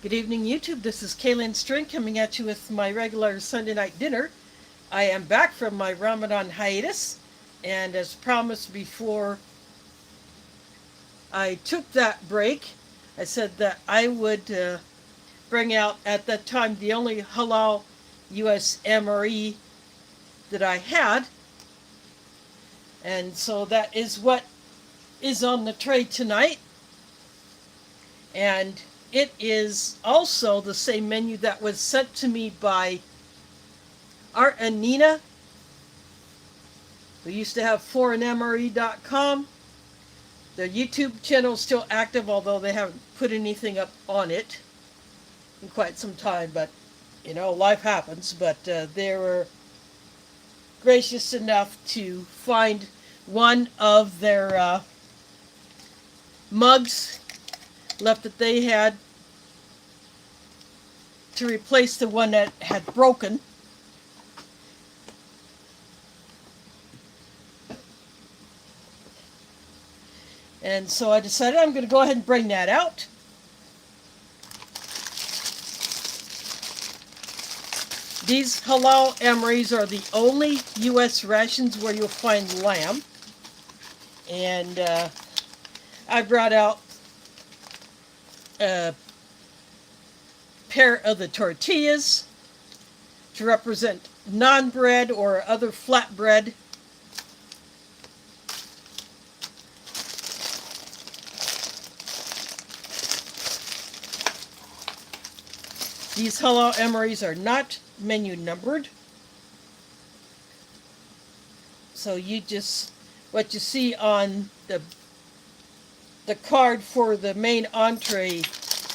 Good evening, YouTube. This is Kaylin String coming at you with my regular Sunday night dinner. I am back from my Ramadan hiatus, and as promised before I took that break, I said that I would bring out at that time the only Halal US MRE that I had, and so that is what is on the tray tonight. And it is also the same menu that was sent to me by Art and Nina, who used to have foreignmre.com. Their YouTube channel is still active, although they haven't put anything up on it in quite some time. But, life happens. But they were gracious enough to find one of their mugs left that they had to replace the one that had broken. And so I decided I'm going to go ahead and bring that out. These Halal MREs are the only U.S. rations where you'll find lamb. And I brought out a pair of the tortillas to represent naan bread or other flat bread. These Halal MREs are not menu numbered. So what you see on the card for the main entree,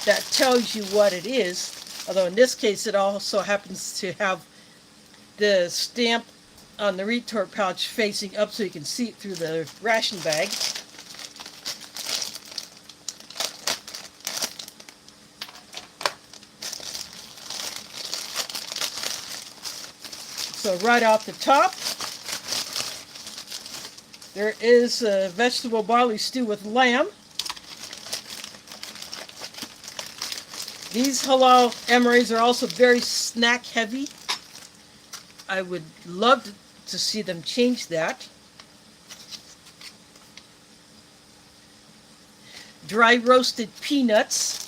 that tells you what it is. Although in this case it also happens to have the stamp on the retort pouch facing up so you can see it through the ration bag. So right off the top, there is a vegetable barley stew with lamb. These Halal MREs are also very snack heavy. I would love to see them change that. Dry roasted peanuts.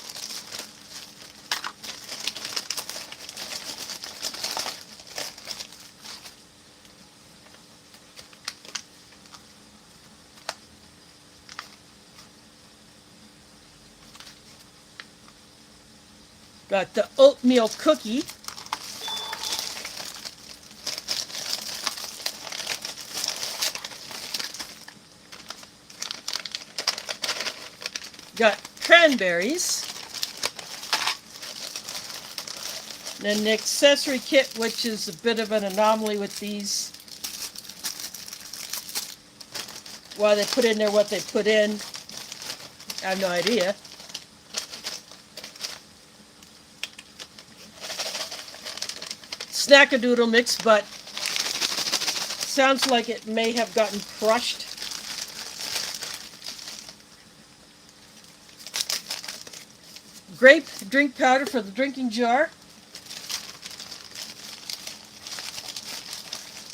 Got the oatmeal cookie. Got cranberries. And then the accessory kit, which is a bit of an anomaly with these. Why they put in there what they put in, I have no idea. Snackadoodle mix, but sounds like it may have gotten crushed. Grape drink powder for the drinking jar.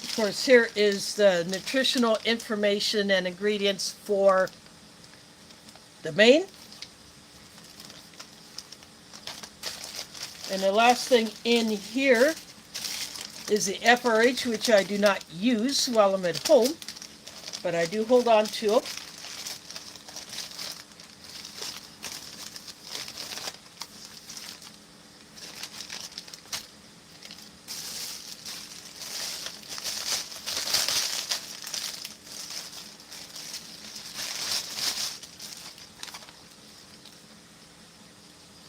Of course, here is the nutritional information and ingredients for the main. And the last thing in here is the FRH, which I do not use while I'm at home, but I do hold on to them.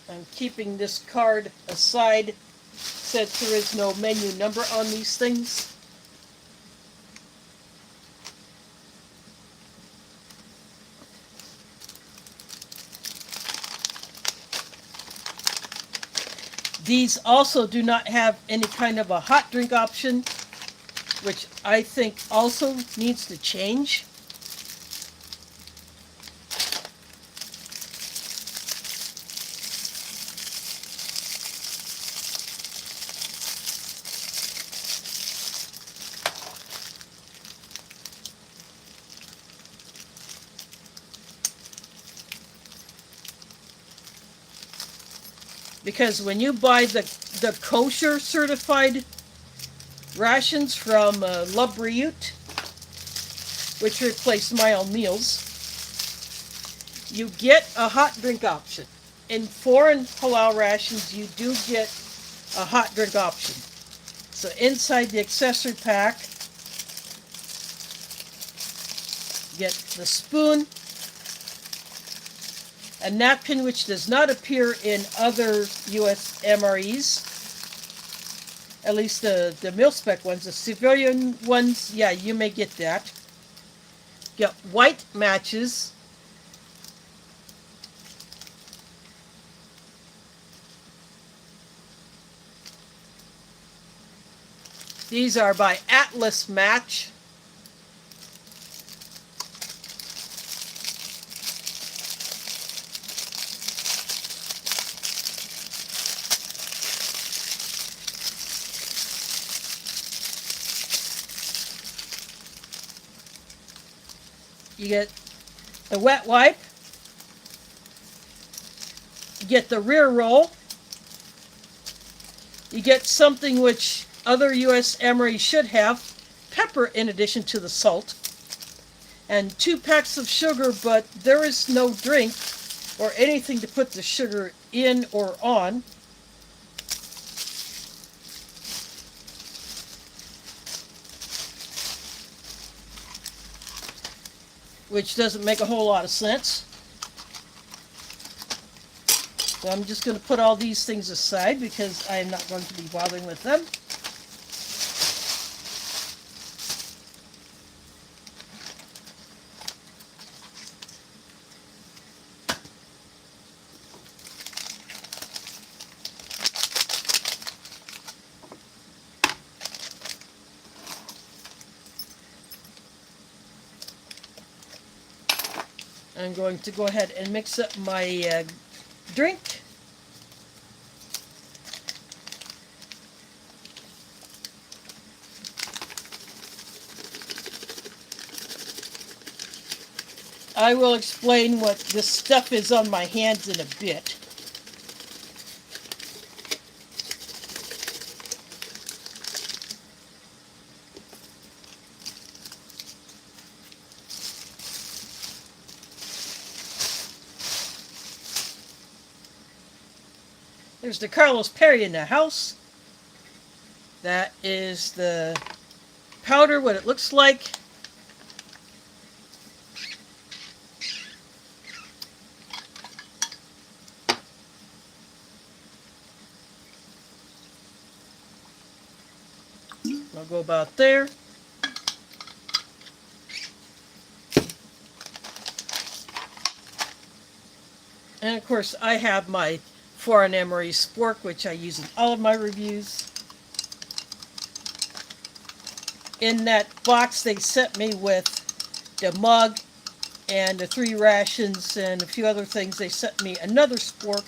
I'm keeping this card aside since there is no menu number on these things. These also do not have any kind of a hot drink option, which I think also needs to change. Because when you buy the kosher certified rations from La Briute, which replace my own meals, you get a hot drink option. In foreign halal rations, you do get a hot drink option. So inside the accessory pack, you get the spoon, a napkin which does not appear in other US MREs, at least the mil-spec ones. The civilian ones, yeah, you may get that. You get white matches, these are by Atlas Match. You get the wet wipe, you get the rear roll, you get something which other US MRE should have, pepper in addition to the salt, and 2 packs of sugar, but there is no drink or anything to put the sugar in or on. Which doesn't make a whole lot of sense. So I'm just going to put all these things aside because I am not going to be bothering with them. I'm going to go ahead and mix up my drink. I will explain what this stuff is on my hands in a bit. There's the Carlos Perry in the house. That is the powder, what it looks like. I'll go about there. And of course I have my foreign MRE spork, which I use in all of my reviews. In that box they sent me with the mug and the 3 rations and a few other things. They sent me another spork.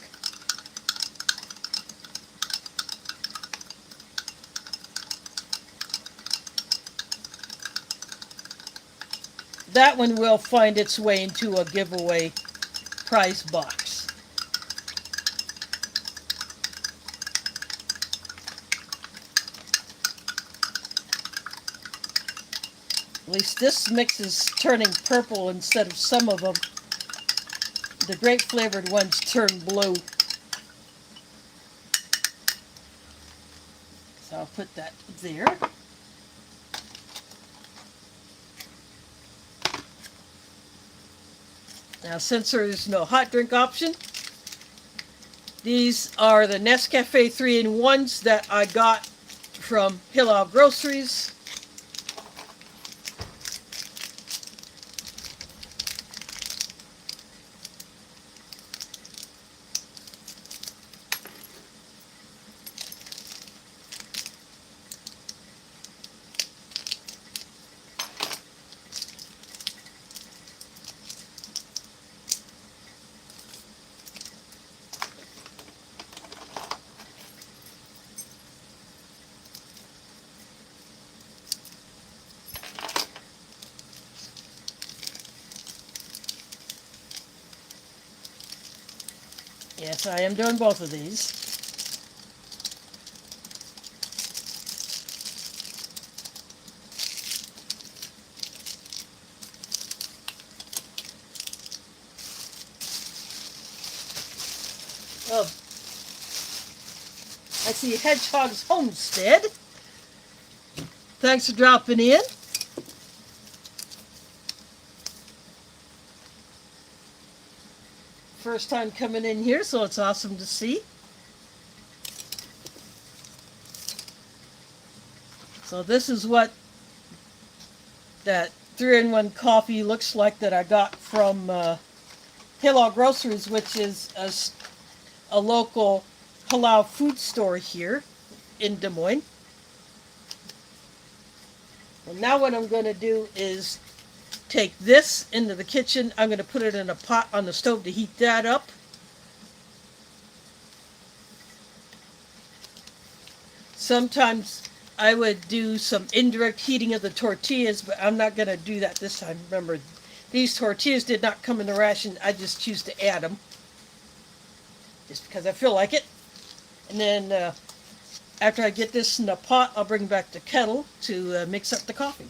That one will find its way into a giveaway prize box. At least this mix is turning purple instead of some of them. The grape flavored ones turn blue. So I'll put that there. Now, since there is no hot drink option, these are the Nescafe 3-in-1s that I got from Halal Groceries. Yes, I am doing both of these. Foxy Hedgehog's homestead. Thanks for dropping in. First time coming in here, so it's awesome to see. So this is what that 3-in-1 coffee looks like that I got from Halal Groceries, which is a local halal food store here in Des Moines. And now what I'm going to do is take this into the kitchen. I'm going to put it in a pot on the stove to heat that up. Sometimes I would do some indirect heating of the tortillas, but I'm not going to do that this time. Remember, these tortillas did not come in the ration. I just choose to add them just because I feel like it. And then after I get this in the pot, I'll bring back the kettle to mix up the coffee.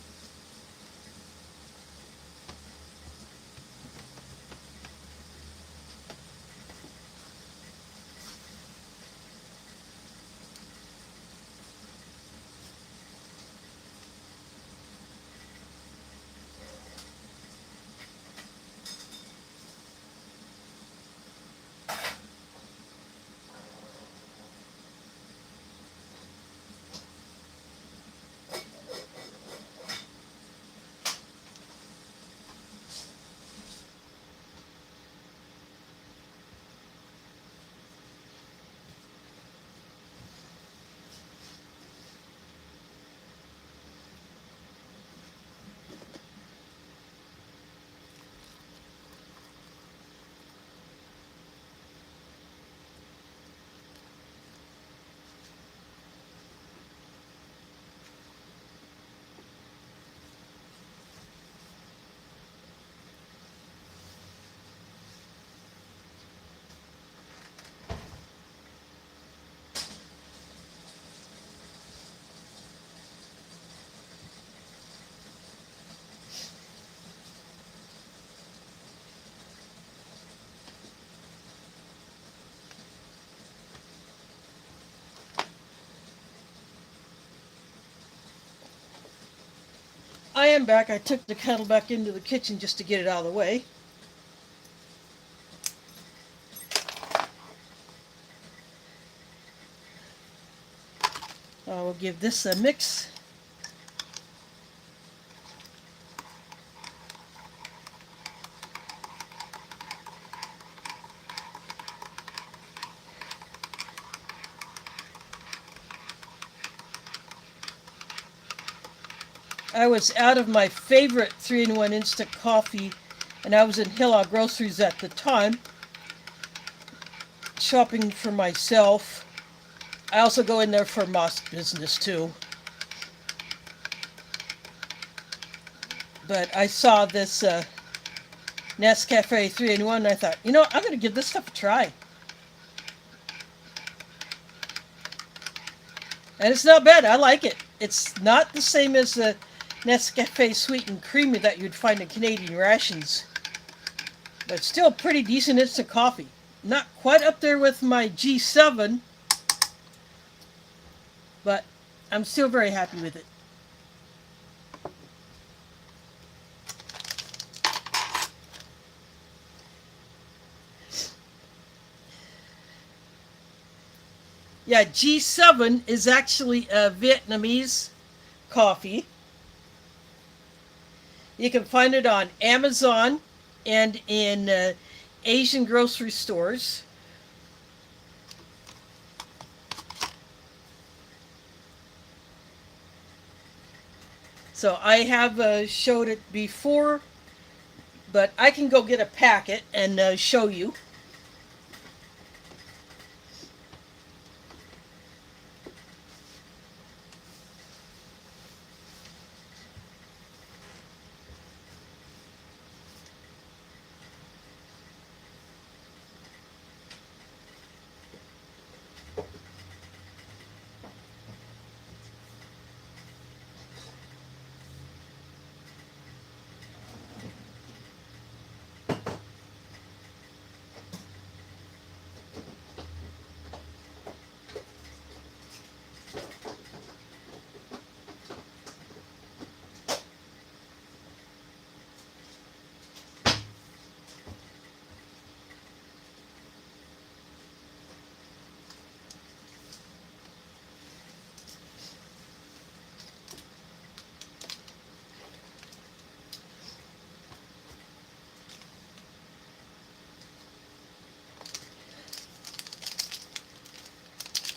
I am back. I took the kettle back into the kitchen just to get it out of the way. I will give this a mix. I was out of my favorite 3-in-1 instant coffee, and I was in Halal Groceries at the time, shopping for myself. I also go in there for mosque business too. But I saw this Nescafe 3-in-1, and I thought, you know, I'm going to give this stuff a try. And it's not bad. I like it. It's not the same as the Nescafe Sweet and Creamy that you'd find in Canadian rations. But it's still pretty decent instant coffee. Not quite up there with my G7, but I'm still very happy with it. Yeah, G7 is actually a Vietnamese coffee. You can find it on Amazon and in Asian grocery stores. So I have showed it before, but I can go get a packet and show you.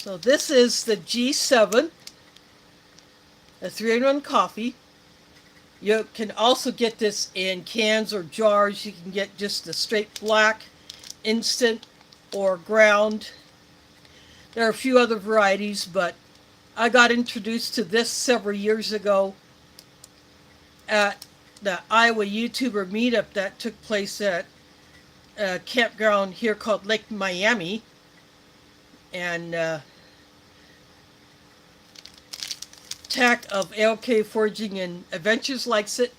So this is the G7, a 3-in-1 coffee. You can also get this in cans or jars. You can get just the straight black, instant, or ground. There are a few other varieties, but I got introduced to this several years ago at the Iowa YouTuber meetup that took place at a campground here called Lake Miami. And Tack of ALK Foraging and Adventures likes it.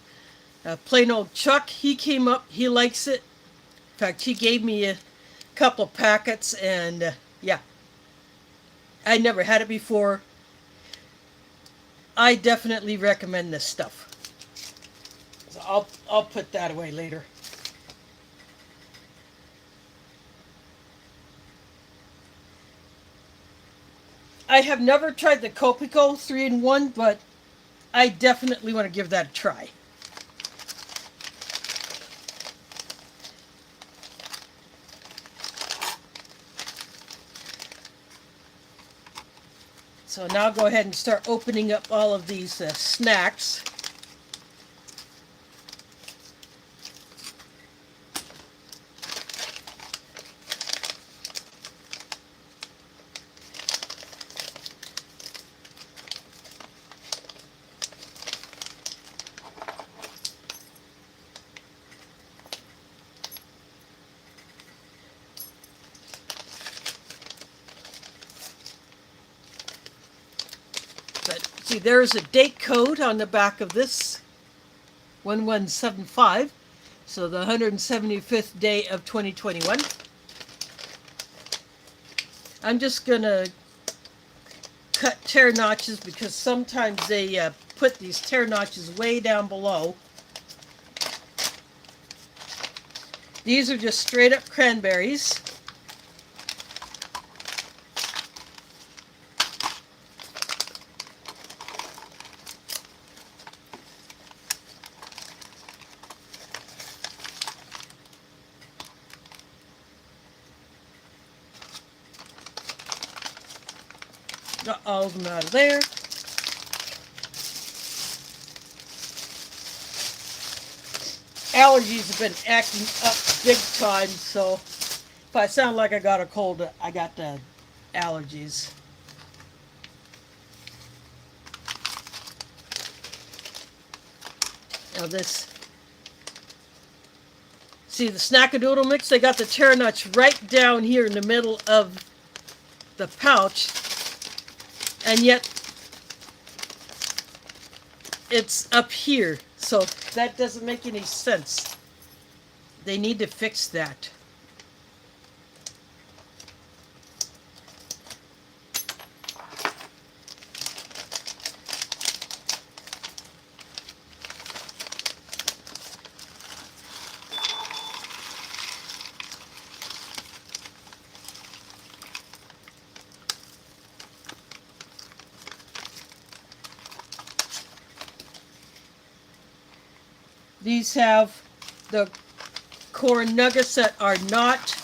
Plain old Chuck, he came up, he likes it. In fact, he gave me a couple of packets, and yeah, I never had it before. I definitely recommend this stuff. So I'll put that away later. I have never tried the Copico 3-in-1, but I definitely want to give that a try. So now go ahead and start opening up all of these snacks. But see, there's a date code on the back of this, 1175, so the 175th day of 2021. I'm just going to cut tear notches because sometimes they put these tear notches way down below. These are just straight up cranberries. Got all of them out of there. Allergies have been acting up big time, so if I sound like I got a cold, I got the allergies. Now this, see the Snackadoodle mix, they got the terra nuts right down here in the middle of the pouch, and yet it's up here, so that doesn't make any sense. They need to fix that. These have the corn nuggets that are not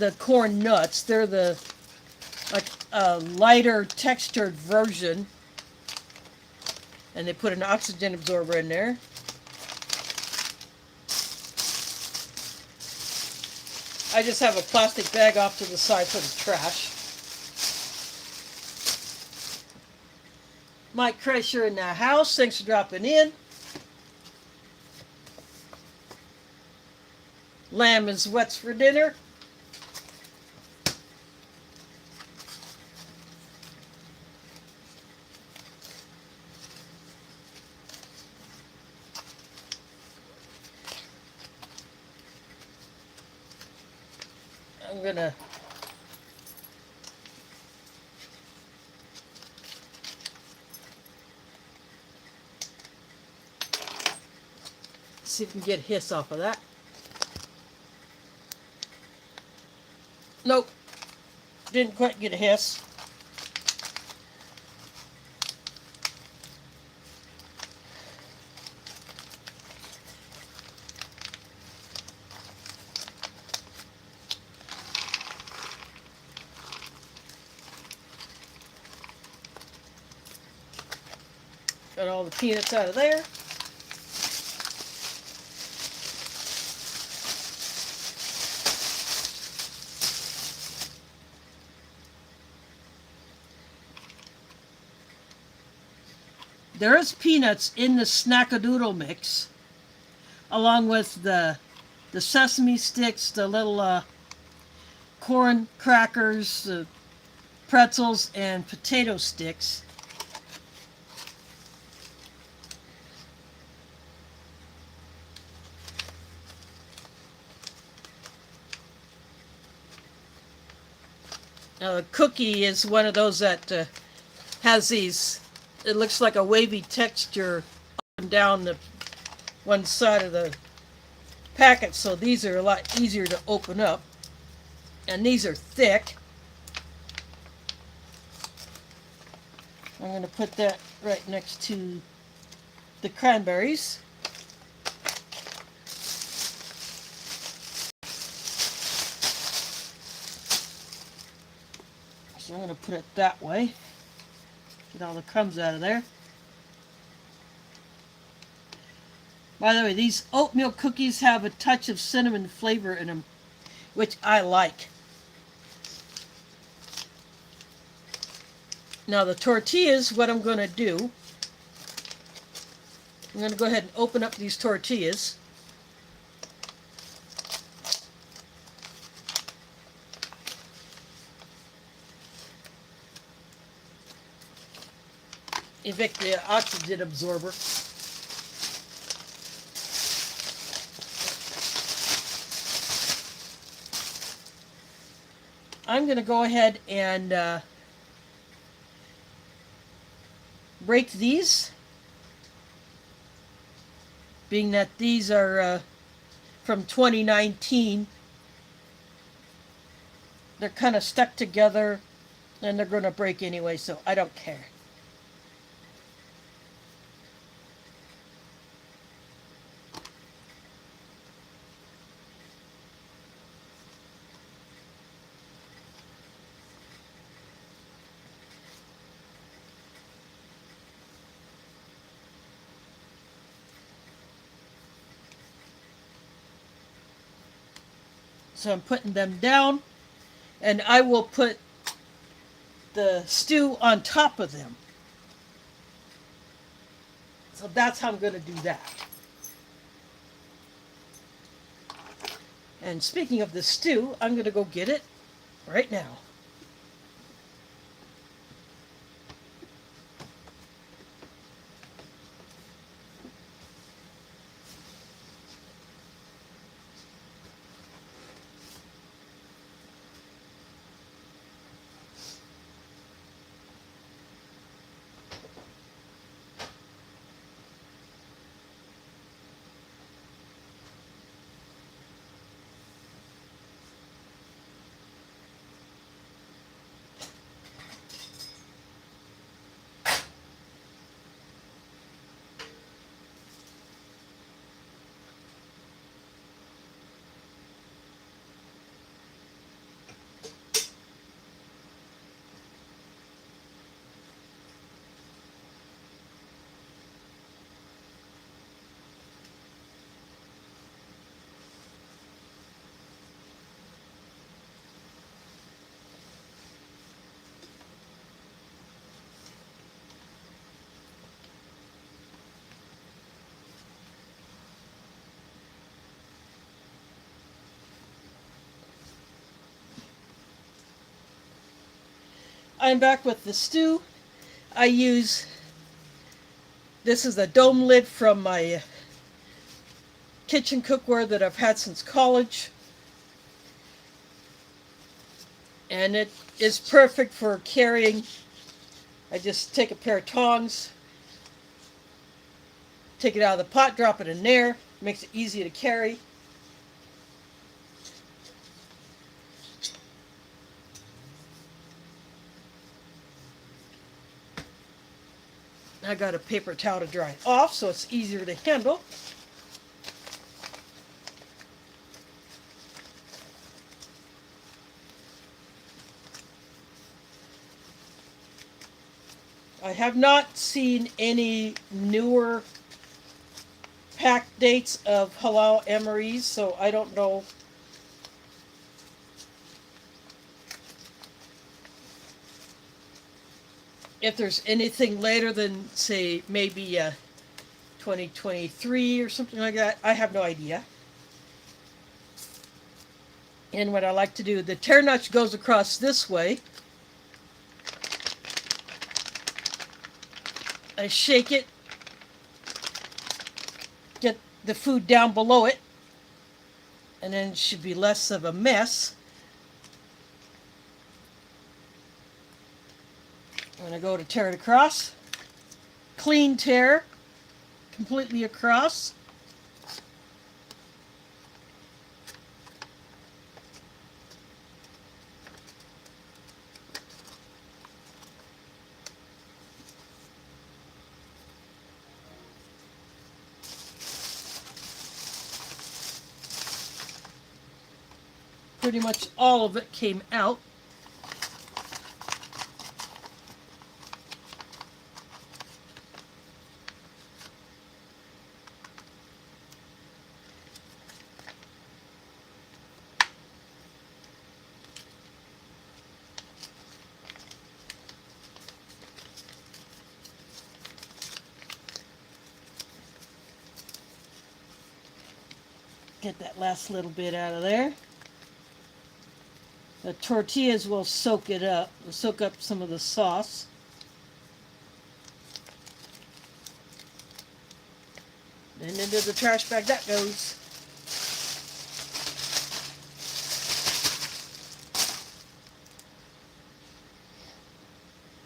the corn nuts. They're the lighter textured version. And they put an oxygen absorber in there. I just have a plastic bag off to the side for the trash. Mike Kreischer in the house. Thanks for dropping in. Lamb is what's for dinner. I'm gonna see if we can get hiss off of that. Nope, didn't quite get a hiss. Got all the peanuts out of there. There is peanuts in the snackadoodle mix, along with the sesame sticks, the little corn crackers, the pretzels, and potato sticks. Now, the cookie is one of those that has these, it looks like a wavy texture up and down the one side of the packet, so these are a lot easier to open up. And these are thick. I'm going to put that right next to the cranberries. So I'm going to put it that way. Get all the crumbs out of there. By the way, these oatmeal cookies have a touch of cinnamon flavor in them, which I like. Now the tortillas, what I'm going to do, I'm going to go ahead and open up these tortillas. Evict the oxygen absorber. I'm going to go ahead and break these, being that these are from 2019. They're kind of stuck together and they're going to break anyway, so I don't care. So I'm putting them down, and I will put the stew on top of them. So that's how I'm going to do that. And speaking of the stew, I'm going to go get it right now. I'm back with the stew. I use, this is a dome lid from my kitchen cookware that I've had since college. And it is perfect for carrying. I just take a pair of tongs, take it out of the pot, drop it in there. Makes it easy to carry. I got a paper towel to dry it off so it's easier to handle. I have not seen any newer pack dates of halal MREs, so I don't know if there's anything later than, say, maybe 2023 or something like that. I have no idea. And what I like to do, the tear notch goes across this way. I shake it, get the food down below it, and then it should be less of a mess. When I go to tear it across, clean tear, completely across. Pretty much all of it came out. Get that last little bit out of there. The tortillas will soak it up, soak up some of the sauce. And into the trash bag that goes.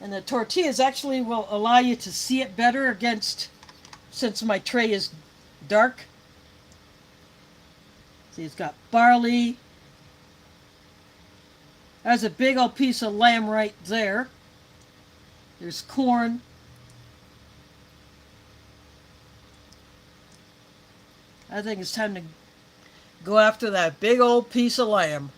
And the tortillas actually will allow you to see it better against, since my tray is dark. See, it's got barley. That's a big old piece of lamb right there. There's corn. I think it's time to go after that big old piece of lamb.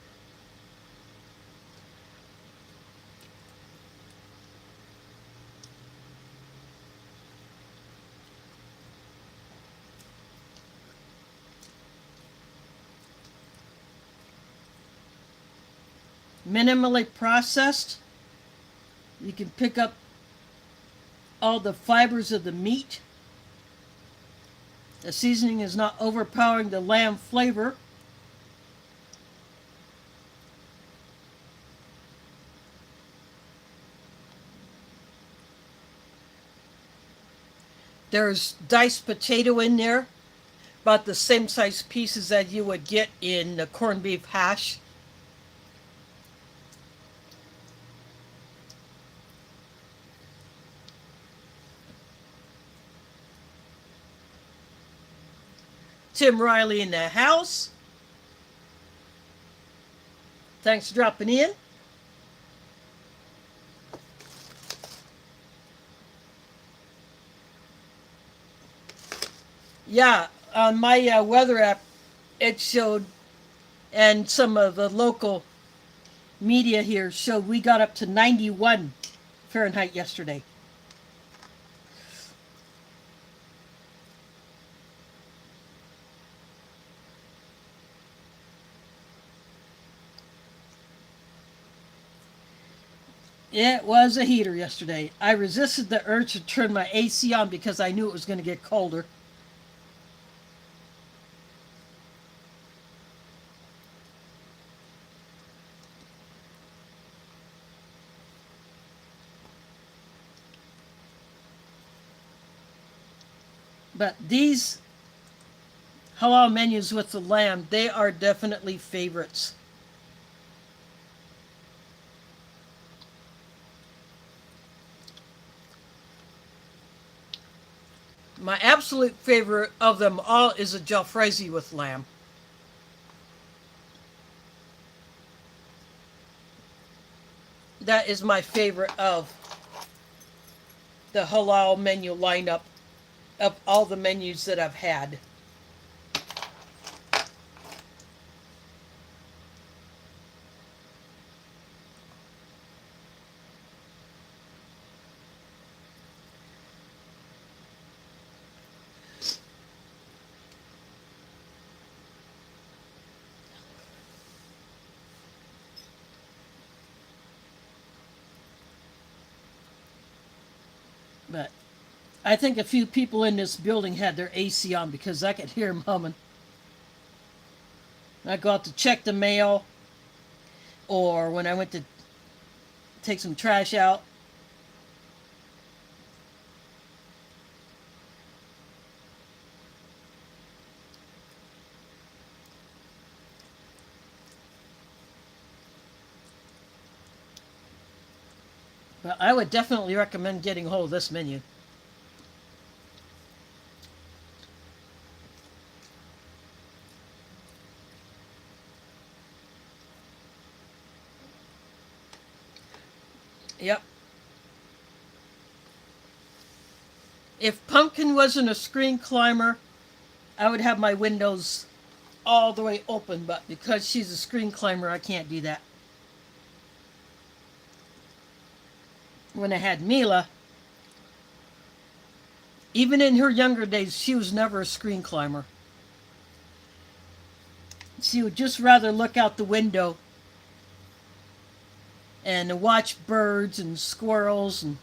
Minimally processed. You can pick up all the fibers of the meat. The seasoning is not overpowering the lamb flavor. There's diced potato in there, about the same size pieces that you would get in the corned beef hash. Tim Riley in the house. Thanks for dropping in. Yeah, on my weather app, it showed, and some of the local media here showed we got up to 91 Fahrenheit yesterday. It was a heater yesterday. I resisted the urge to turn my AC on because I knew it was going to get colder. But these halal menus with the lamb, they are definitely favorites. My absolute favorite of them all is a jalfrezi with lamb. That is my favorite of the halal menu lineup of all the menus that I've had. But I think a few people in this building had their AC on because I could hear them humming. I go out to check the mail, or when I went to take some trash out. But I would definitely recommend getting a hold of this menu. Yep. If Pumpkin wasn't a screen climber, I would have my windows all the way open, but because she's a screen climber, I can't do that. When I had Mila, even in her younger days, she was never a screen climber. She would just rather look out the window and watch birds and squirrels and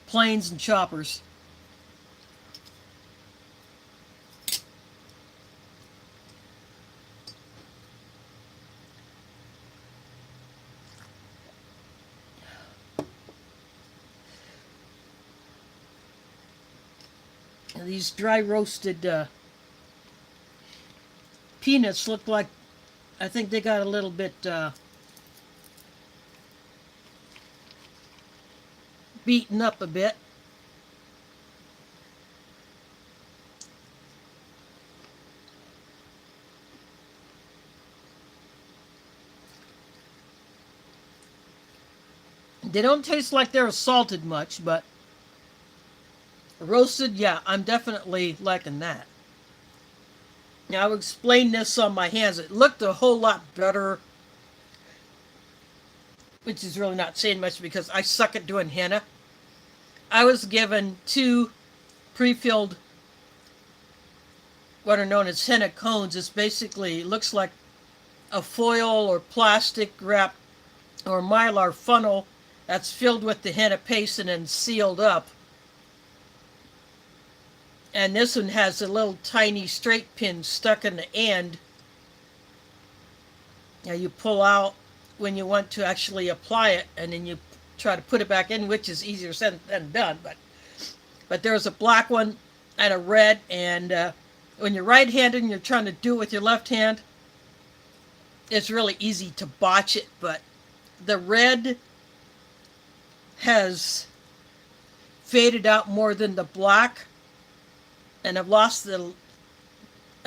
planes and choppers. And these dry roasted peanuts look like, I think they got a little bit beaten up a bit. They don't taste like they're salted much, but roasted, yeah, I'm definitely liking that. Now, I'll explain this on my hands. It looked a whole lot better, which is really not saying much because I suck at doing henna. I was given 2 pre-filled, what are known as henna cones. It's basically, looks like a foil or plastic wrap or mylar funnel that's filled with the henna paste and then sealed up. And this one has a little tiny straight pin stuck in the end. Now you pull out when you want to actually apply it, and then you try to put it back in, which is easier said than done. But there's a black one and a red, and when you're right-handed and you're trying to do it with your left hand, it's really easy to botch it. But the red has faded out more than the black, and I've lost a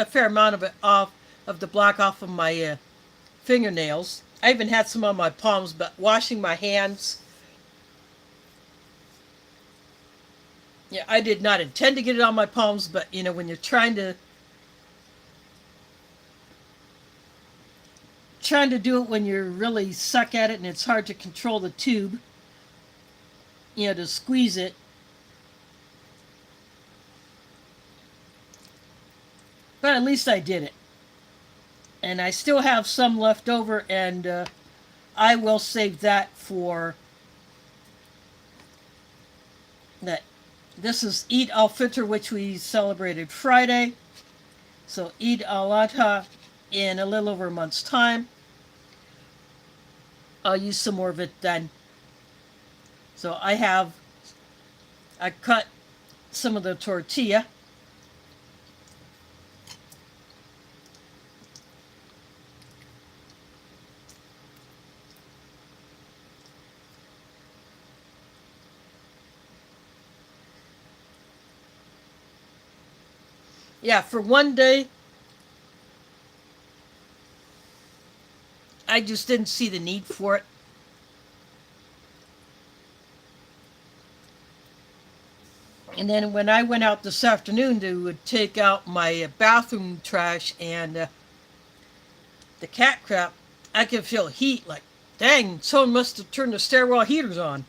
fair amount of it off of the black off of my fingernails. I even had some on my palms, but washing my hands, yeah, I did not intend to get it on my palms, but you know, when you're trying to do it when you really suck at it and it's hard to control the tube, you know, to squeeze it. But at least I did it. And I still have some left over, and I will save that for that. This is Eid al-Fitr, which we celebrated Friday. So Eid al-Adha in a little over a month's time. I'll use some more of it then. So I cut some of the tortilla. Yeah, for one day, I just didn't see the need for it. And then when I went out this afternoon to take out my bathroom trash and the cat crap, I could feel heat. Like, dang, someone must have turned the stairwell heaters on.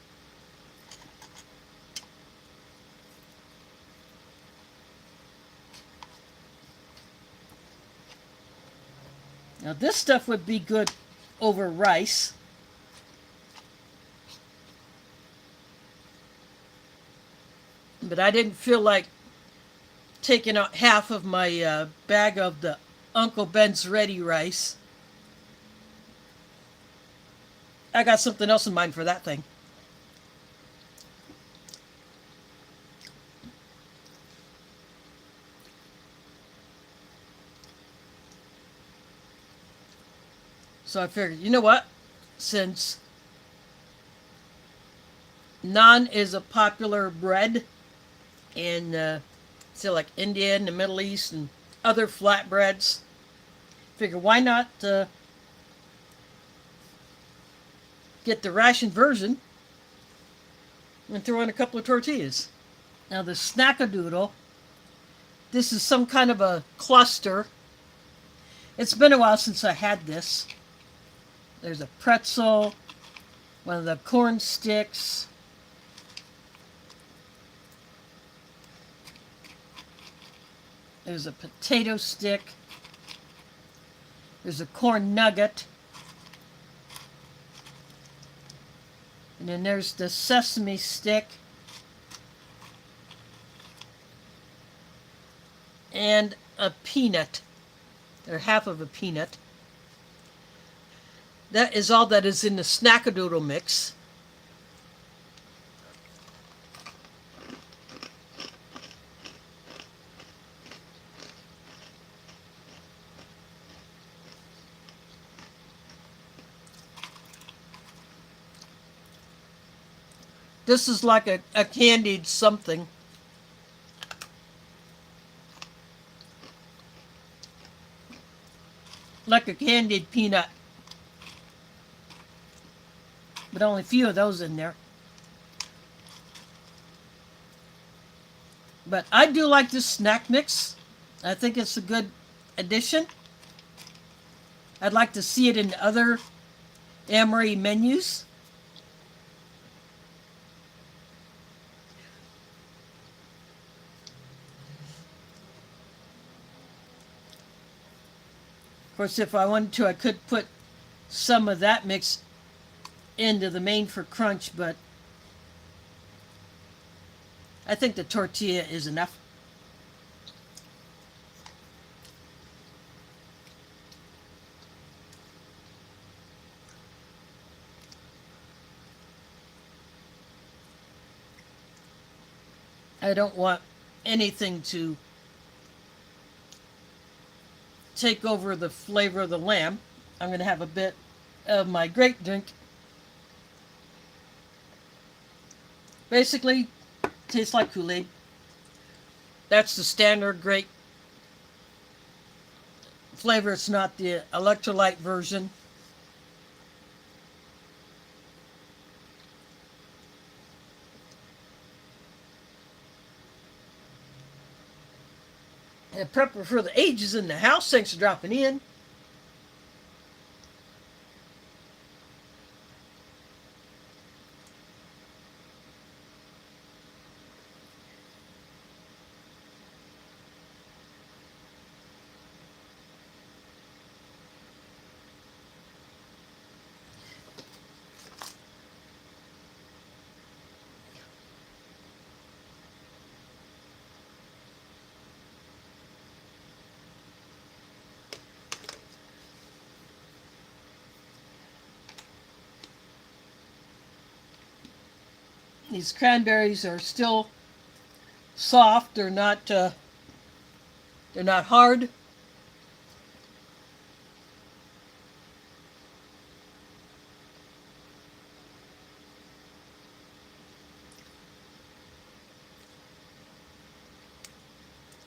Now this stuff would be good over rice. but I didn't feel like taking out half of my bag of the Uncle Ben's Ready rice. I got something else in mind for that thing. So I figured, you know what? Since naan is a popular bread in, say, like India and the Middle East and other flatbreads, figure why not get the ration version and throw in a couple of tortillas. Now the snackadoodle, this is some kind of a cluster. It's been a while since I had this. There's a pretzel, one of the corn sticks, there's a potato stick, there's a corn nugget, and then there's the sesame stick, and a peanut, or half of a peanut. That is all that is in the snackadoodle mix. This is like a candied something. Like a candied peanut. But only a few of those in there. But I do like this snack mix. I think it's a good addition. I'd like to see it in other MRE menus. Of course, if I wanted to, I could put some of that mix into the main for crunch, but I think the tortilla is enough. I don't want anything to take over the flavor of the lamb. I'm going to have a bit of my grape drink. Basically, tastes like Kool-Aid. That's the standard grape flavor. It's not the electrolyte version. And prepper for the ages in the house. Thanks for dropping in. These cranberries are still soft. They're not hard.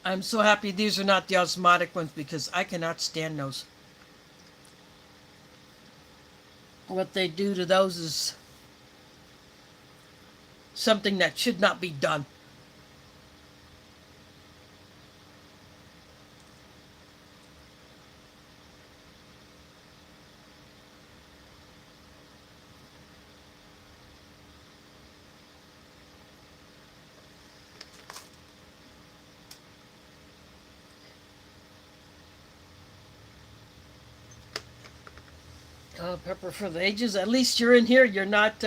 I'm so happy these are not the osmotic ones because I cannot stand those. What they do to those is something that should not be done. Pepper for the ages. At least you're in here. You're not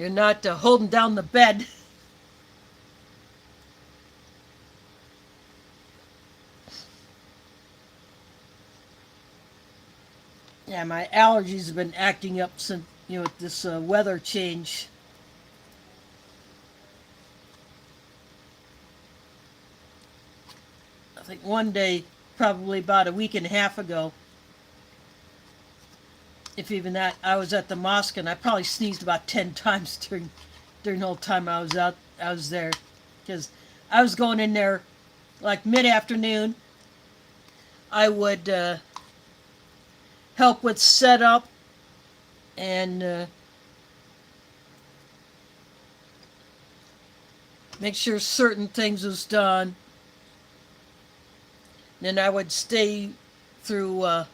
You're not holding down the bed. Yeah, my allergies have been acting up since, with this weather change. I think one day, probably about a week and a half ago, if even that, I was at the mosque and I probably sneezed about 10 times during the whole time I was there, because I was going in there like mid-afternoon. I would help with setup and make sure certain things was done. Then I would stay through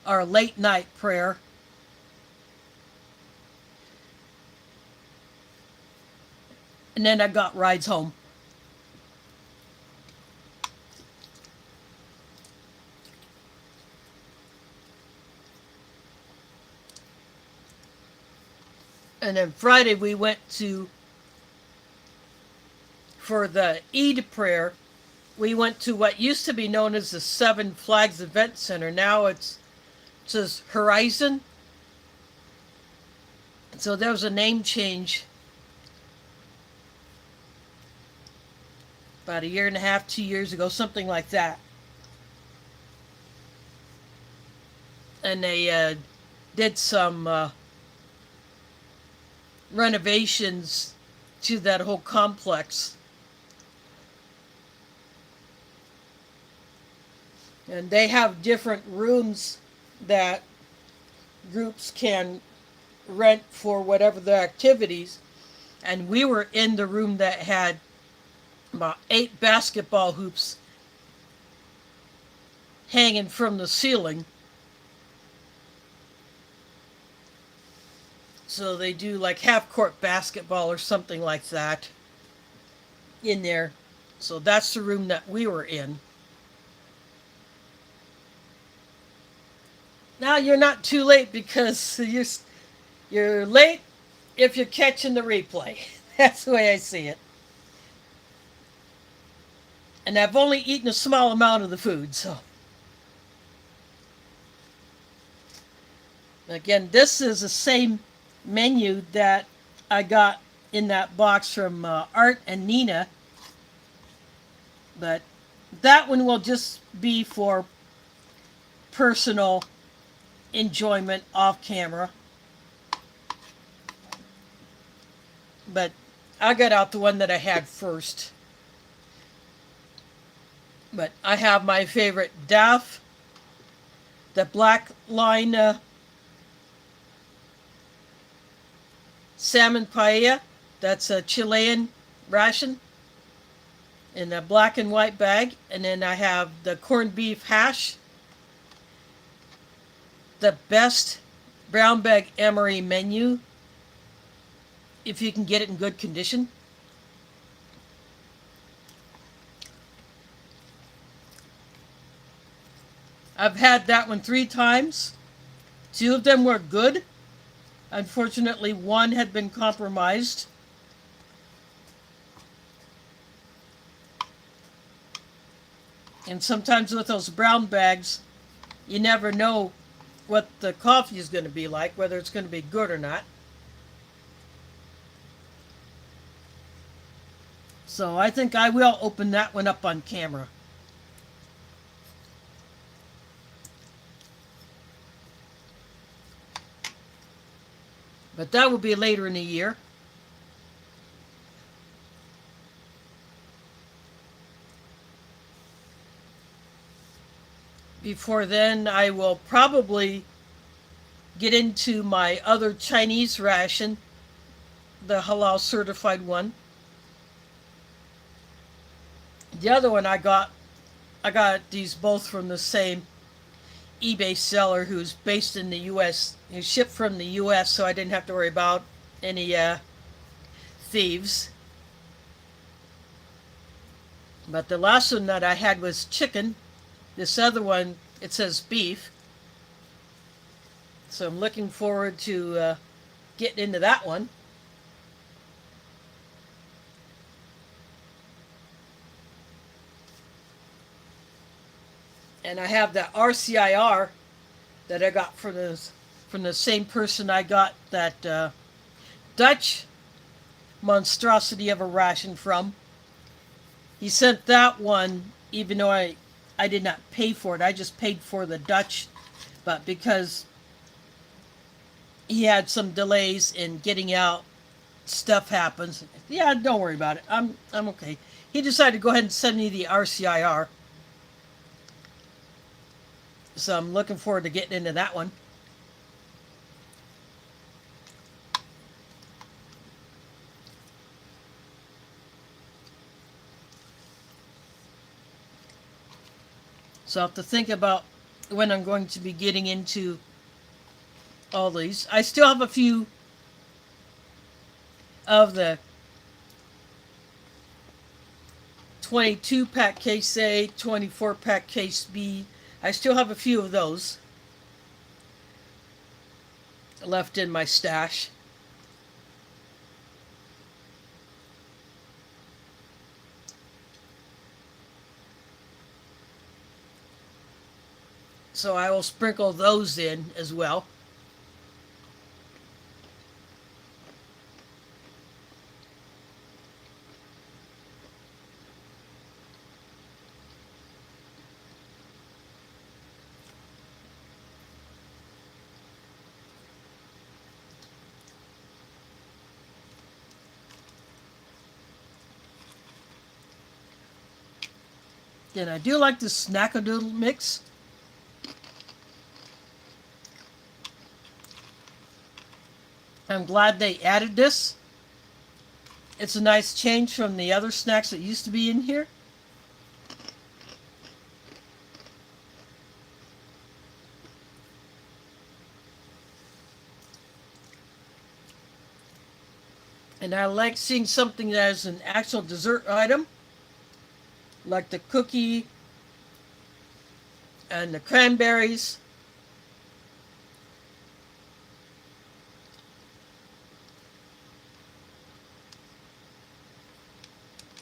our late night prayer. And then I got rides home. And then Friday we went for the Eid prayer, we went to what used to be known as the Seven Flags Event Center. Now it says Horizon. So there was a name change about a year and a half, 2 years ago, something like that. And they did some renovations to that whole complex. And they have different rooms that groups can rent for whatever their activities. And we were in the room that had about 8 basketball hoops hanging from the ceiling. So they do like half-court basketball or something like that in there. So that's the room that we were in. Now you're not too late because you're late if you're catching the replay. That's the way I see it. And I've only eaten a small amount of the food, so. Again, this is the same menu that I got in that box from Art and Nina. But that one will just be for personal enjoyment off camera. But I got out the one that I had first. But I have my favorite DAF, the black line salmon paella. That's a Chilean ration in a black and white bag. And then I have the corned beef hash, the best brown bag MRE menu, if you can get it in good condition. I've had that one 3 times. 2 of them were good. Unfortunately, one had been compromised. And sometimes with those brown bags, you never know what the coffee is going to be like, whether it's going to be good or not. So I think I will open that one up on camera. But that will be later in the year. Before then, I will probably get into my other Chinese ration, the Halal certified one. The other one I got these both from the same eBay seller who's based in the U.S. He shipped from the U.S., so I didn't have to worry about any thieves. But the last one that I had was chicken. This other one, it says beef. So I'm looking forward to getting into that one. And I have that RCIR that I got from the same person I got that Dutch monstrosity of a ration from. He sent that one, even though I did not pay for it. I just paid for the Dutch, but because he had some delays in getting out, stuff happens. Yeah, don't worry about it. I'm okay. He decided to go ahead and send me the RCIR, so I'm looking forward to getting into that one. So I'll have to think about when I'm going to be getting into all these. I still have a few of the 22 pack case A, 24 pack case B. I still have a few of those left in my stash. So I will sprinkle those in as well. Then I do like the Snackadoodle mix. I'm glad they added this. It's a nice change from the other snacks that used to be in here. And I like seeing something that is an actual dessert item, like the cookie and the cranberries.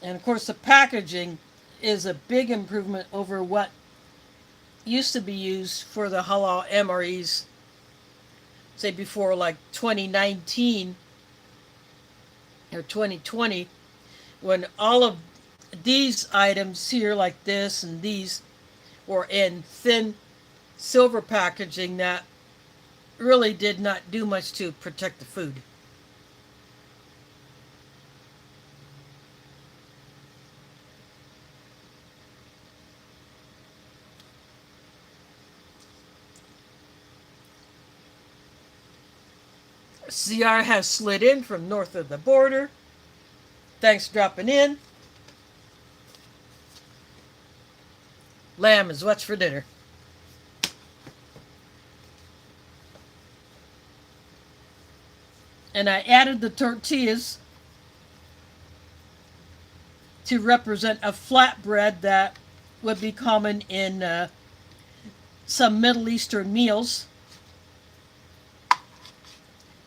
And of course, the packaging is a big improvement over what used to be used for the Halal MREs, say before like 2019 or 2020, when all of these items here, like this and these, were in thin silver packaging that really did not do much to protect the food. CR has slid in from north of the border. Thanks for dropping in. Lamb is what's for dinner. And I added the tortillas to represent a flatbread that would be common in some Middle Eastern meals.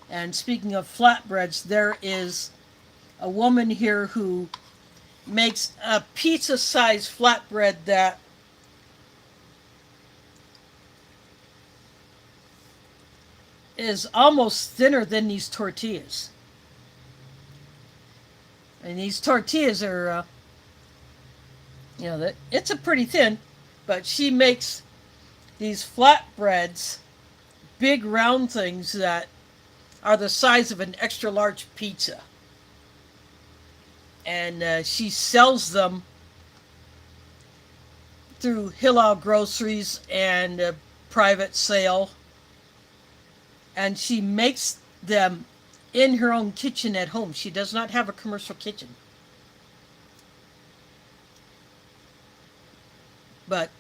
And speaking of flatbreads, there is a woman here who makes a pizza-sized flatbread that is almost thinner than these tortillas. And these tortillas are, it's a pretty thin, but she makes these flatbreads, big round things that are the size of an extra large pizza. And she sells them through Halal groceries and private sale. And she makes them in her own kitchen at home. She does not have a commercial kitchen. But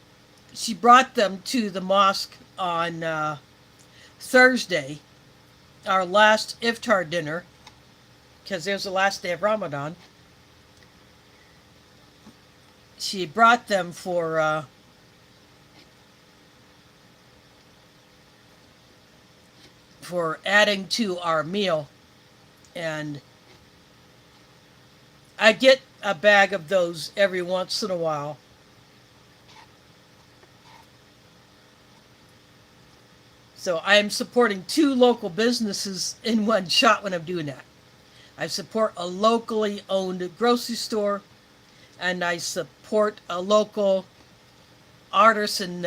she brought them to the mosque on Thursday, our last iftar dinner, because it was the last day of Ramadan. She brought them for adding to our meal, and I get a bag of those every once in a while. So I am supporting two local businesses in one shot when I'm doing that. I support a locally owned grocery store, and I support a local artisan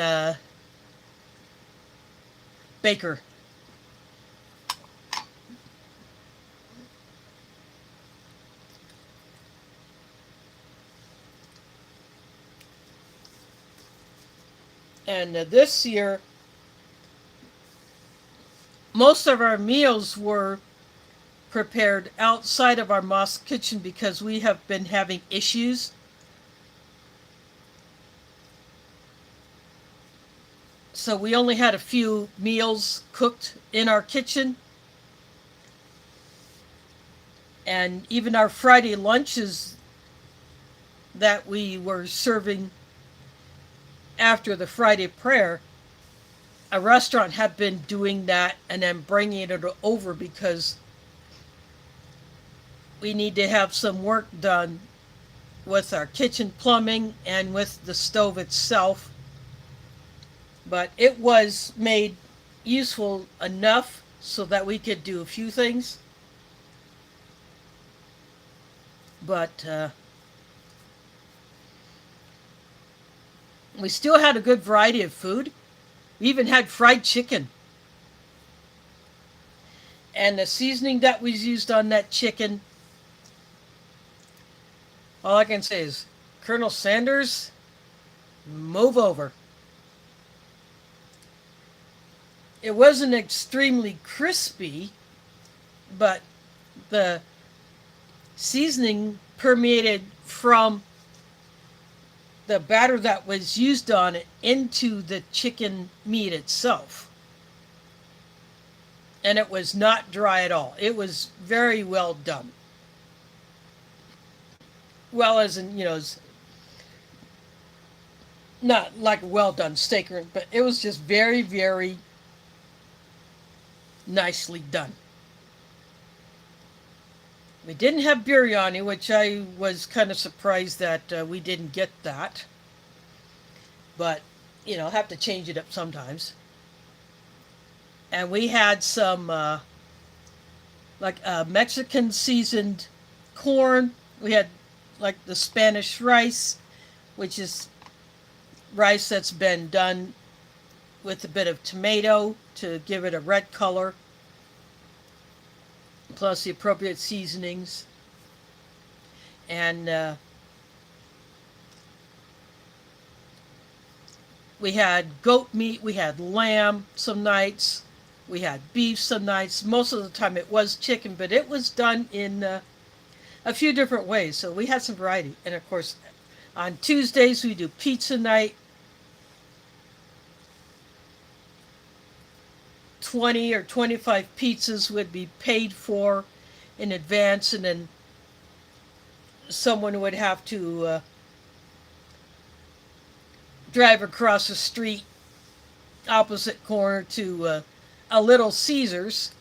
baker. And this year, most of our meals were prepared outside of our mosque kitchen because we have been having issues. So we only had a few meals cooked in our kitchen. And even our Friday lunches that we were serving after the Friday prayer, a restaurant had been doing that and then bringing it over because we need to have some work done with our kitchen plumbing and with the stove itself. But it was made useful enough so that we could do a few things. But we still had a good variety of food. We even had fried chicken. And the seasoning that was used on that chicken, all I can say is, Colonel Sanders, move over. It wasn't extremely crispy, but the seasoning permeated from the batter that was used on it into the chicken meat itself. And it was not dry at all. It was very well done. Well, as in, not like a well done steak, but it was just very, very nicely done. We didn't have biryani, which I was kind of surprised that we didn't get that. But, have to change it up sometimes. And we had some, Mexican seasoned corn. We had, the Spanish rice, which is rice that's been done with a bit of tomato to give it a red color, plus the appropriate seasonings. And we had goat meat, we had lamb some nights, we had beef some nights. Most of the time it was chicken, but it was done in a few different ways. So we had some variety. And of course, on Tuesdays we do pizza night. 20 or 25 pizzas would be paid for in advance, and then someone would have to drive across the street opposite corner to a Little Caesars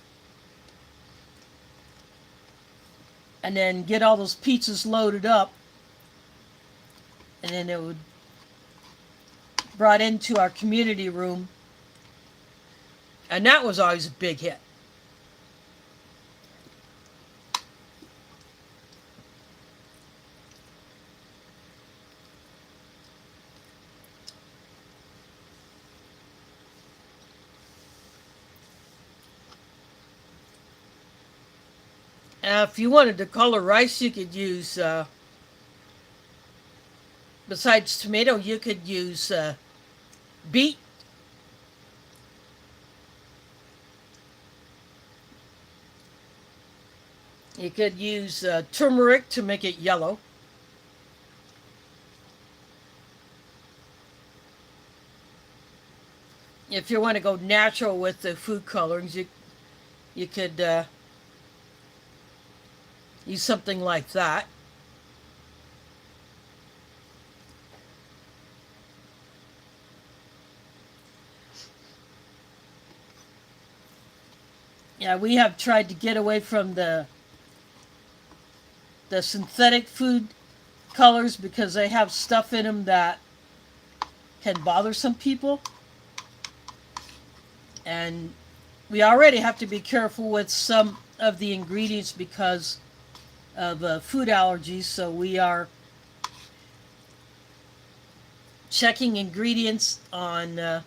and then get all those pizzas loaded up, and then it would brought into our community room. And that was always a big hit. If you wanted to color rice, you could use, besides tomato, you could use beet. You could use turmeric to make it yellow. If you want to go natural with the food colorings, you could use something like that. Yeah, we have tried to get away from the synthetic food colors because they have stuff in them that can bother some people. And we already have to be careful with some of the ingredients because of food allergies, so we are checking ingredients on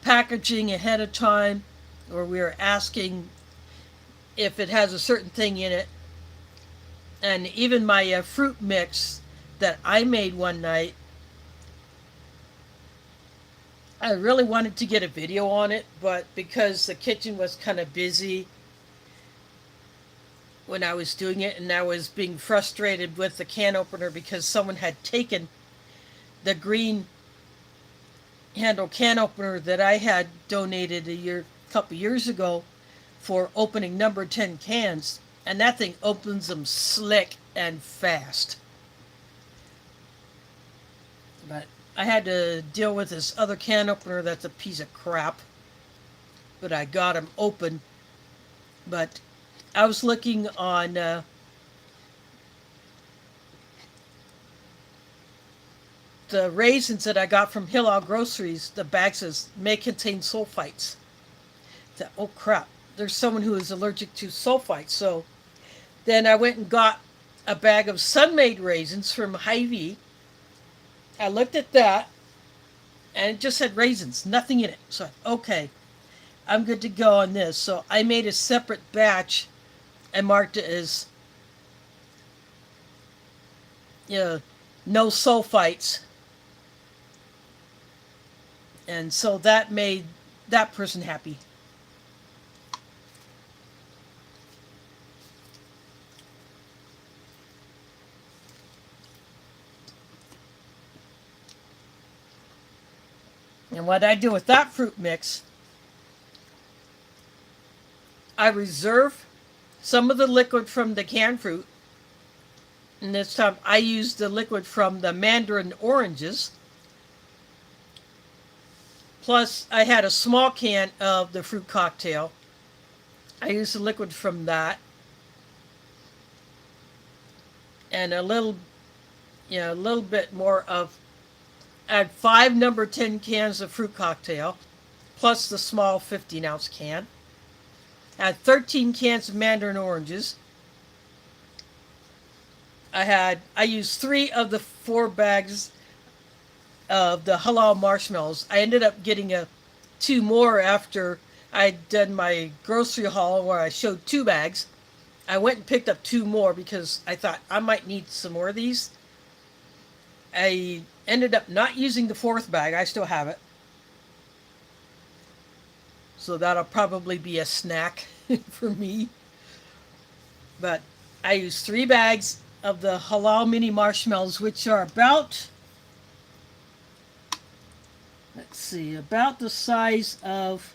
packaging ahead of time, or we are asking if it has a certain thing in it. And even my fruit mix that I made one night, I really wanted to get a video on it, but because the kitchen was kind of busy when I was doing it, and I was being frustrated with the can opener because someone had taken the green handle can opener that I had donated couple years ago for opening number 10 cans, and that thing opens them slick and fast. But I had to deal with this other can opener that's a piece of crap, but I got them open. But I was looking on the raisins that I got from Halal groceries. The bag says may contain sulfites. Oh crap, there's someone who is allergic to sulfites. So then I went and got a bag of sun-made raisins from Hy-Vee. I looked at that, and it just had raisins, nothing in it. So, okay, I'm good to go on this. So I made a separate batch and marked it as, no sulfites. And so that made that person happy. And what I do with that fruit mix, I reserve some of the liquid from the canned fruit. And this time I used the liquid from the mandarin oranges. Plus, I had a small can of the fruit cocktail. I used the liquid from that. And a little bit more of, I had 5 number 10 cans of fruit cocktail, plus the small 15-ounce can. I had 13 cans of mandarin oranges. I used 3 of the 4 bags of the halal marshmallows. I ended up getting 2 more after I'd done my grocery haul where I showed 2 bags. I went and picked up 2 more because I thought I might need some more of these. I ended up not using the 4th bag. I still have it. So that'll probably be a snack for me. But I used 3 bags of the halal mini marshmallows, which are about the size of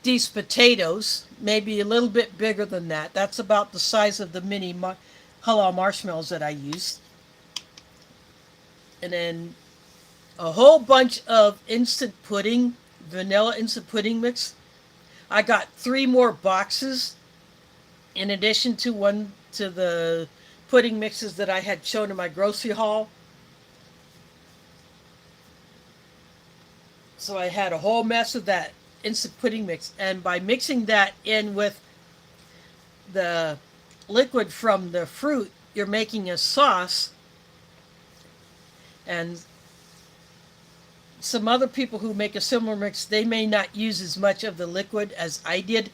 these potatoes, maybe a little bit bigger than that. That's about the size of the mini halal marshmallows that I used. And then a whole bunch of instant pudding, vanilla instant pudding mix. I got 3 more boxes in addition to the pudding mixes that I had shown in my grocery haul. So I had a whole mess of that instant pudding mix, and by mixing that in with the liquid from the fruit, you're making a sauce. And some other people who make a similar mix, they may not use as much of the liquid as I did.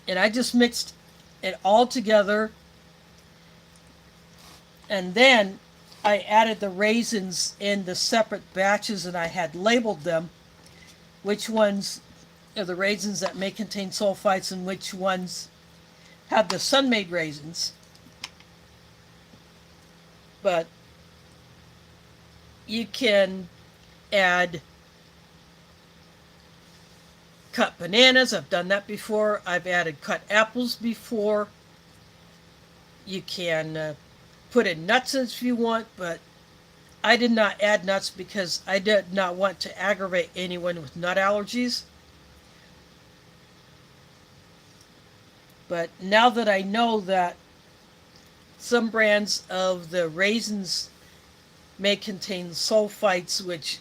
And I just mixed it all together, and then I added the raisins in the separate batches, and I had labeled them, which ones are the raisins that may contain sulfites and which ones have the sun-made raisins. But you can add cut bananas. I've done that before. I've added cut apples before. You can put in nuts if you want, but I did not add nuts because I did not want to aggravate anyone with nut allergies. But now that I know that some brands of the raisins may contain sulfites, which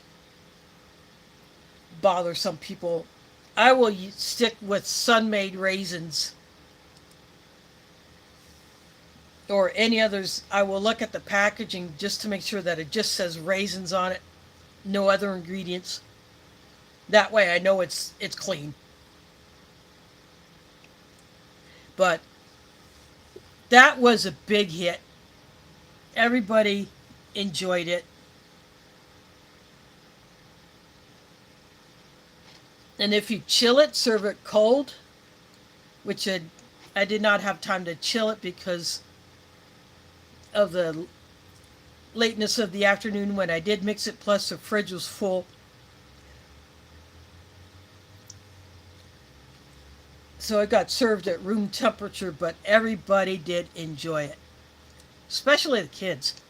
bother some people, I will stick with sun-made raisins or any others. I will look at the packaging just to make sure that it just says raisins on it, no other ingredients. That way I know it's clean. But that was a big hit. Everybody enjoyed it. And if you chill it, serve it cold, which I did not have time to chill it because of the lateness of the afternoon when I did mix it, plus the fridge was full. So it got served at room temperature, but everybody did enjoy it, especially the kids.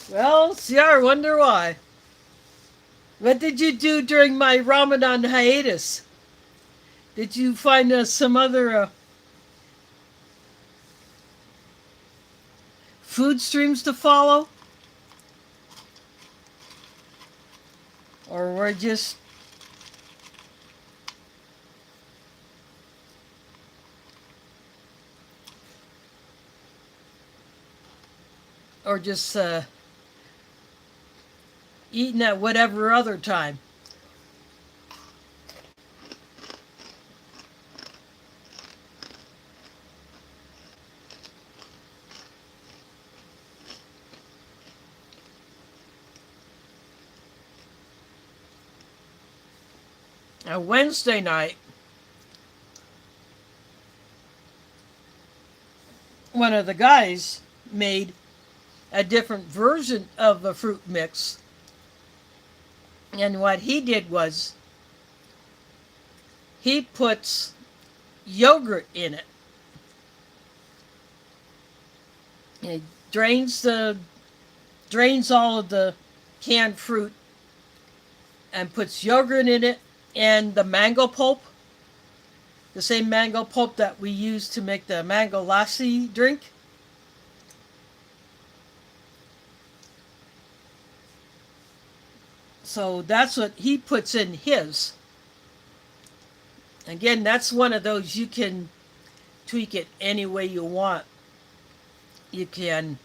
Well, see, I wonder why. What did you do during my Ramadan hiatus? Did you find some other food streams to follow? Or were just eating at whatever other time? And Wednesday night, one of the guys made a different version of the fruit mix. And what he did was he puts yogurt in it. He drains all of the canned fruit and puts yogurt in it and the mango pulp, the same mango pulp that we use to make the mango lassi drink. So that's what he puts in his. Again, that's one of those you can tweak it any way you want. You can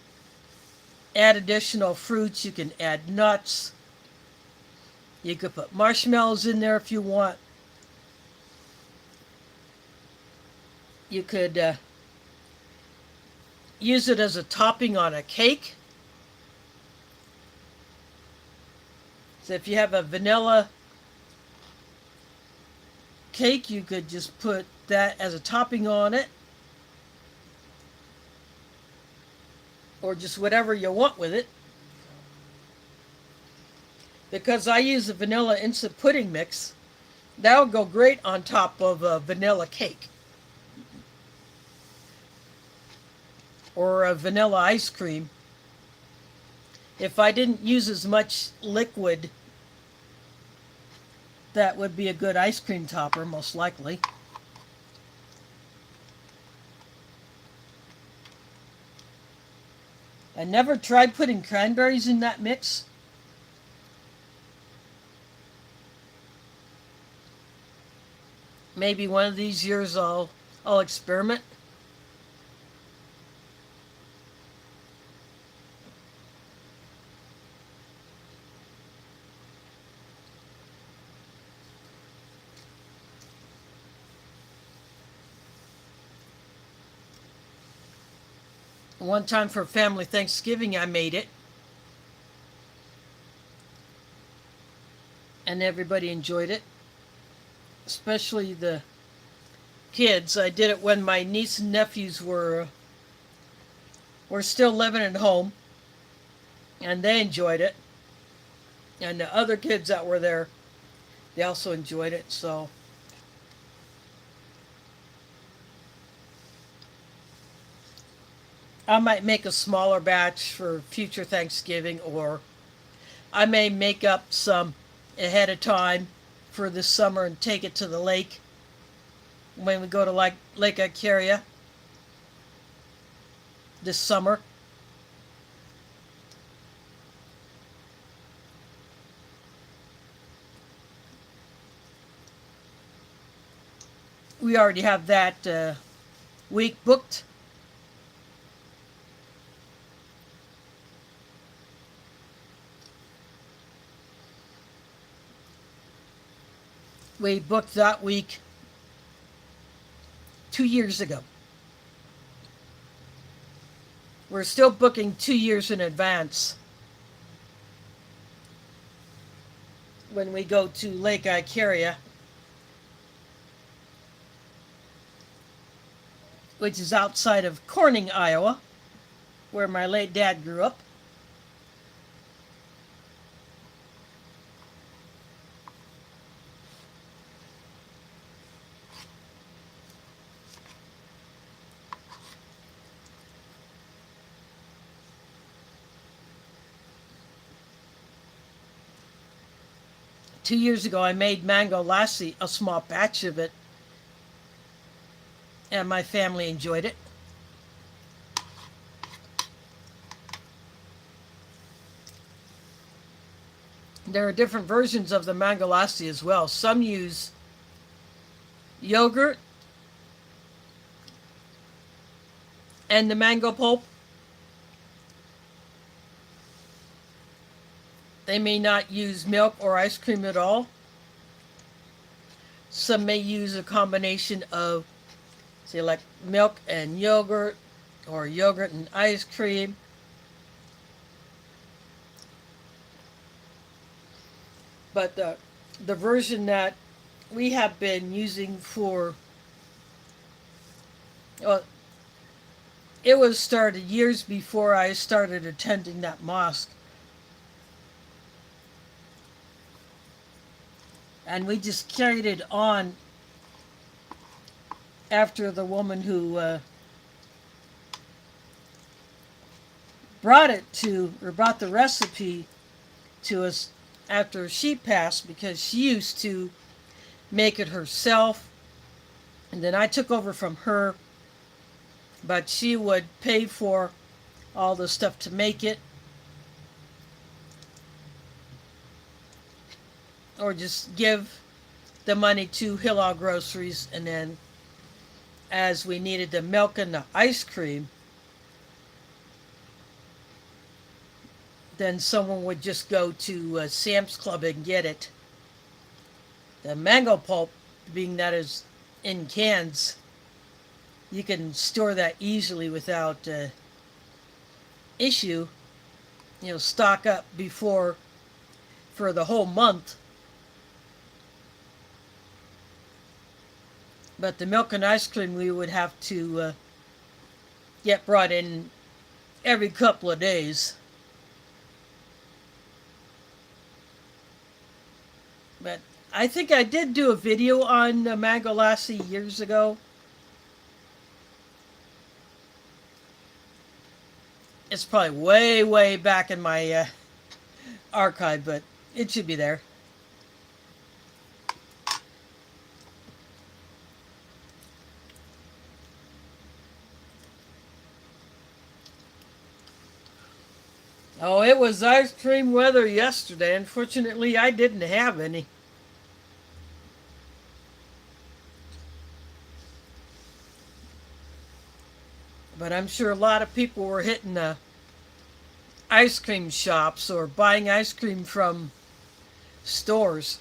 add additional fruits, you can add nuts, you could put marshmallows in there if you want. You could use it as a topping on a cake. So if you have a vanilla cake, you could just put that as a topping on it. Or just whatever you want with it. Because I use a vanilla instant pudding mix, that would go great on top of a vanilla cake. Or a vanilla ice cream. If I didn't use as much liquid, that would be a good ice cream topper, most likely. I never tried putting cranberries in that mix. Maybe one of these years I'll experiment. One time for family Thanksgiving, I made it. And everybody enjoyed it. Especially the kids. I did it when my niece and nephews were still living at home. And they enjoyed it. And the other kids that were there, they also enjoyed it. So I might make a smaller batch for future Thanksgiving, or I may make up some ahead of time for this summer and take it to the lake when we go to Lake Icaria this summer. We already have that week booked. We booked that week 2 years ago. We're still booking 2 years in advance when we go to Lake Icaria, which is outside of Corning, Iowa, where my late dad grew up. Two years ago, I made mango lassi, a small batch of it, and my family enjoyed it. There are different versions of the mango lassi as well. Some use yogurt and the mango pulp. They may not use milk or ice cream at all. Some may use a combination of, say, like milk and yogurt, or yogurt and ice cream. But the version that we have been using for, well, it was started years before I started attending that mosque. And we just carried it on after the woman who brought the recipe to us after she passed, because she used to make it herself, and then I took over from her, but she would pay for all the stuff to make it, or just give the money to Halal Groceries, and then as we needed the milk and the ice cream, then someone would just go to Sam's Club and get it. The mango pulp, being that is in cans, you can store that easily without issue. Stock up before for the whole month. But the milk and ice cream we would have to get brought in every couple of days. But I think I did do a video on mango lassi years ago. It's probably way, way back in my archive, but it should be there. Oh, it was ice cream weather yesterday. Unfortunately, I didn't have any. But I'm sure a lot of people were hitting the ice cream shops or buying ice cream from stores.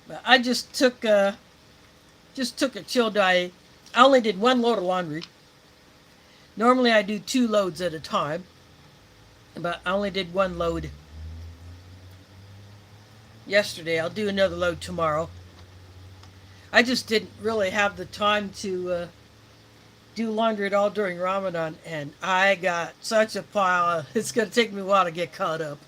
But I just took a chill day. I only did one load of laundry. Normally I do 2 loads at a time, but I only did 1 load yesterday. I'll do another load tomorrow. I just didn't really have the time to do laundry at all during Ramadan, and I got such a pile. It's going to take me a while to get caught up.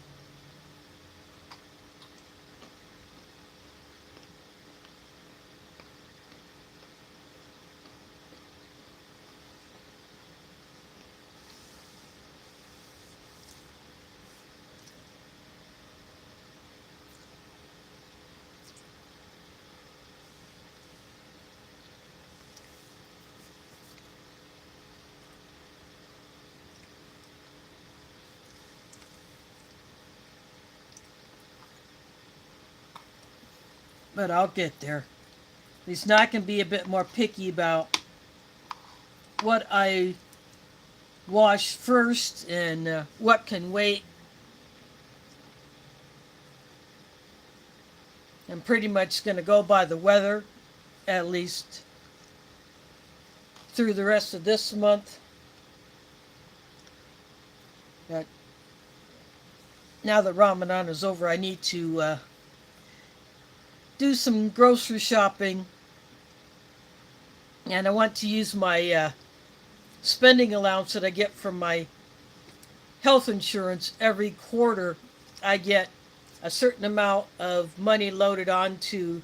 But I'll get there. At least now I can be a bit more picky about what I wash first and what can wait. I'm pretty much going to go by the weather, at least through the rest of this month. But now that Ramadan is over, I need to do some grocery shopping. And I want to use my spending allowance that I get from my health insurance. Every quarter I get a certain amount of money loaded into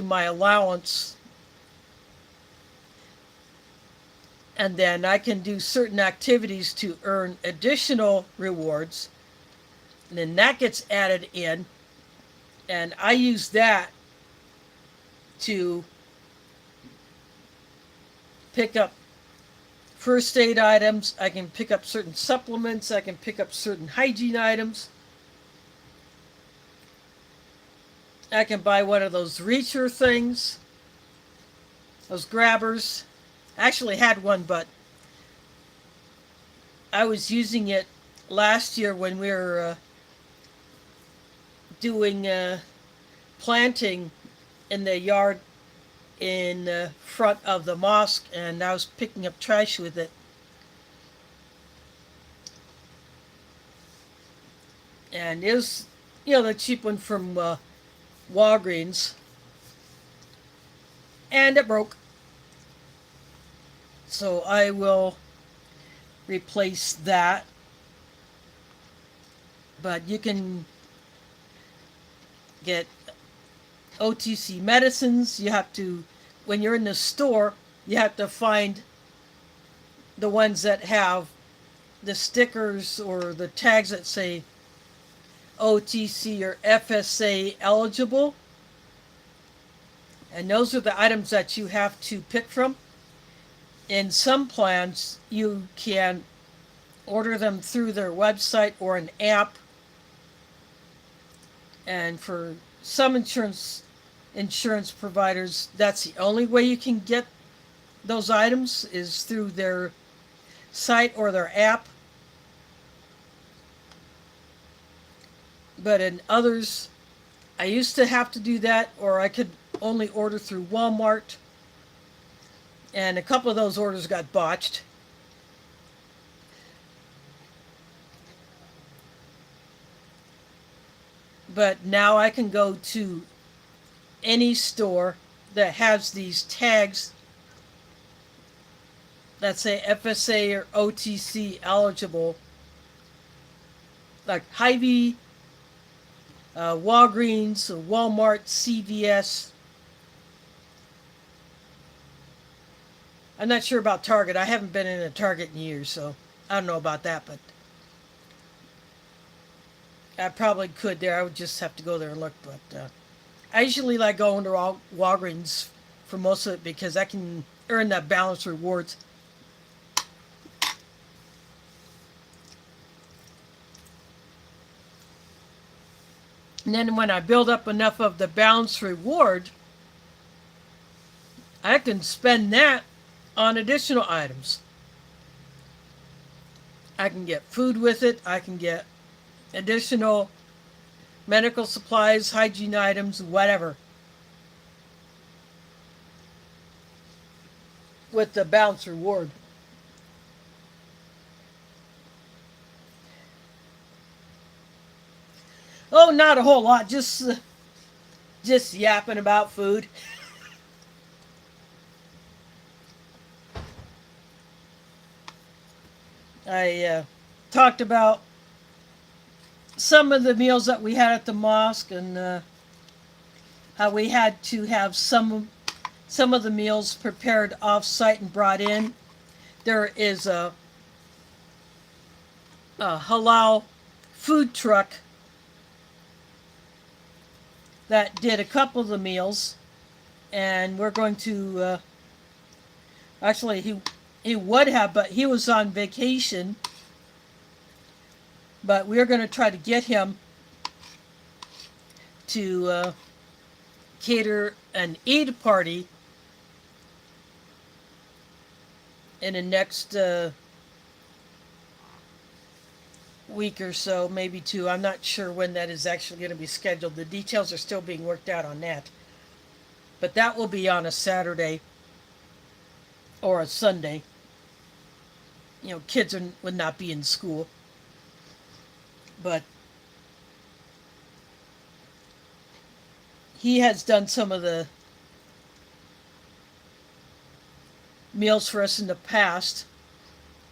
my allowance, and then I can do certain activities to earn additional rewards, and then that gets added in, and I use that to pick up first aid items. I can pick up certain supplements. I can pick up certain hygiene items. I can buy one of those reacher things, those grabbers. I actually had one, but I was using it last year when we were doing planting in the yard in front of the mosque, and I was picking up trash with it. And it was, the cheap one from Walgreens. And it broke. So I will replace that. But you can get OTC medicines. You have to, when you're in the store, you have to find the ones that have the stickers or the tags that say OTC or FSA eligible. And those are the items that you have to pick from. In some plans, you can order them through their website or an app. And for some insurance providers, that's the only way you can get those items is through their site or their app. But in others, I used to have to do that, or I could only order through Walmart. And a couple of those orders got botched. But now I can go to any store that has these tags that say FSA or OTC eligible, like Hy-Vee, Walgreens, Walmart, CVS. I'm not sure about Target. I haven't been in a Target in years, so I don't know about that, but I probably could there. I would just have to go there and look, but I usually like going to Walgreens for most of it because I can earn that balance rewards. And then when I build up enough of the balance reward, I can spend that on additional items. I can get food with it. I can get additional medical supplies, hygiene items, whatever, with the balance reward. Oh, not a whole lot. Just yapping about food. I talked about some of the meals that we had at the mosque and how we had to have some of the meals prepared off site and brought in. There is a halal food truck that did a couple of the meals, and we're going to actually he would have, but he was on vacation. But we're going to try to get him to cater an Eid party in the next week or so, maybe two. I'm not sure when that is actually going to be scheduled. The details are still being worked out on that. But that will be on a Saturday or a Sunday. You know, kids would not be in school. But he has done some of the meals for us in the past,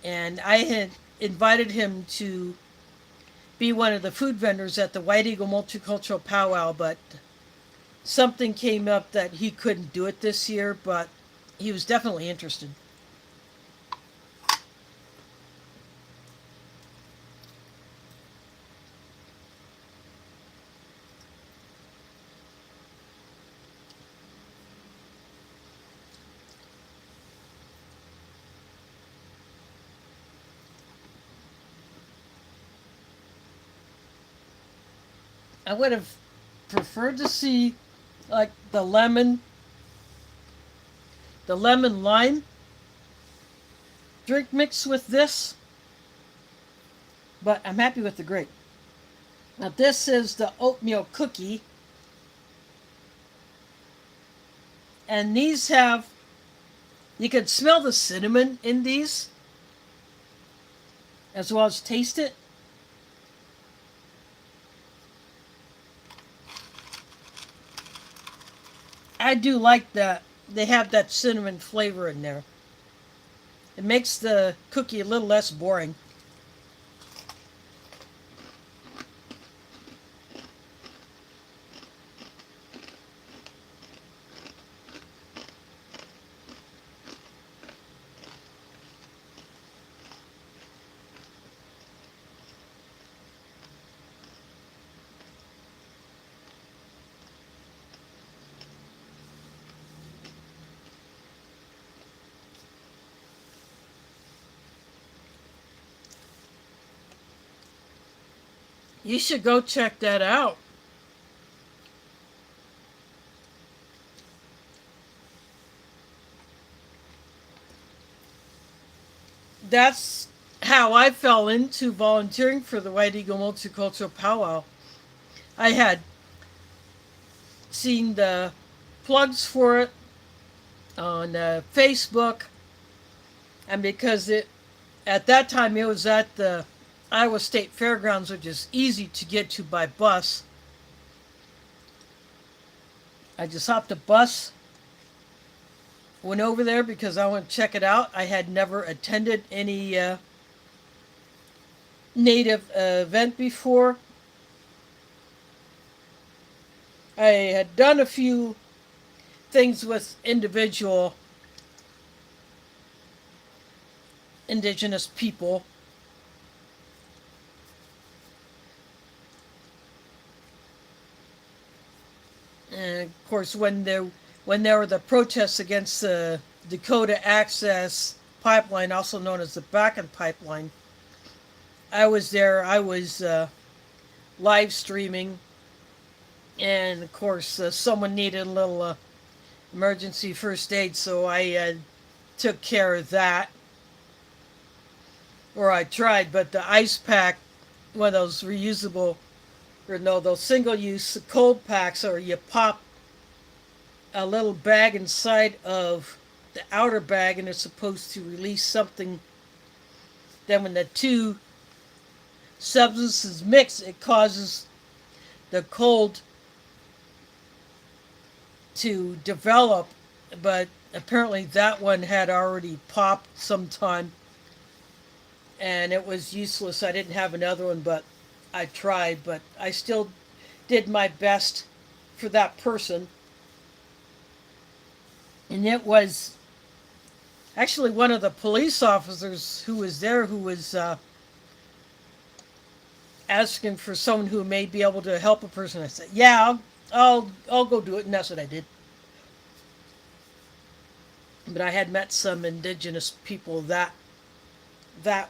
and I had invited him to be one of the food vendors at the White Eagle Multicultural Powwow, but something came up that he couldn't do it this year, but he was definitely interested. I would have preferred to see like the lemon lime drink mix with this, but I'm happy with the grape. Now this is the oatmeal cookie, and these have, you can smell the cinnamon in these as well as taste it. I do like that they have that cinnamon flavor in there. It makes the cookie a little less boring. You should go check that out. That's how I fell into volunteering for the White Eagle Multicultural Powwow. I had seen the plugs for it on Facebook, and because it at that time it was at the Iowa State Fairgrounds, which is easy to get to by bus. I just hopped a bus, went over there because I want to check it out. I had never attended any native event before. I had done a few things with individual indigenous people. And of course, when there were the protests against the Dakota Access Pipeline, also known as the Bakken Pipeline, I was there. I was live streaming, and of course, someone needed a little emergency first aid, so I took care of that. Or I tried, but the ice pack, one of those reusable, or no, those single-use cold packs, or you pop a little bag inside of the outer bag, and it's supposed to release something. Then when the two substances mix, it causes the cold to develop, but apparently that one had already popped sometime. and it was useless. I didn't have another one, but I tried, but I still did my best for that person. And it was actually one of the police officers who was there who was asking for someone who may be able to help a person. I said, "Yeah, I'll go do it," and that's what I did. But I had met some indigenous people that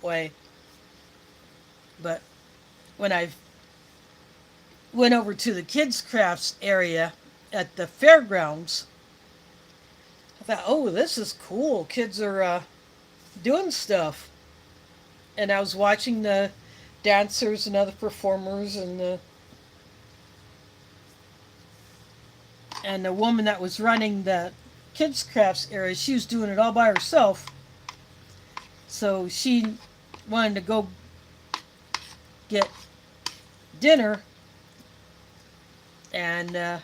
way. But when I went over to the kids crafts area at the fairgrounds, I thought, "Oh, this is cool. Kids are doing stuff." And I was watching the dancers and other performers, and the woman that was running the kids crafts area, she was doing it all by herself. So she wanted to go get dinner, and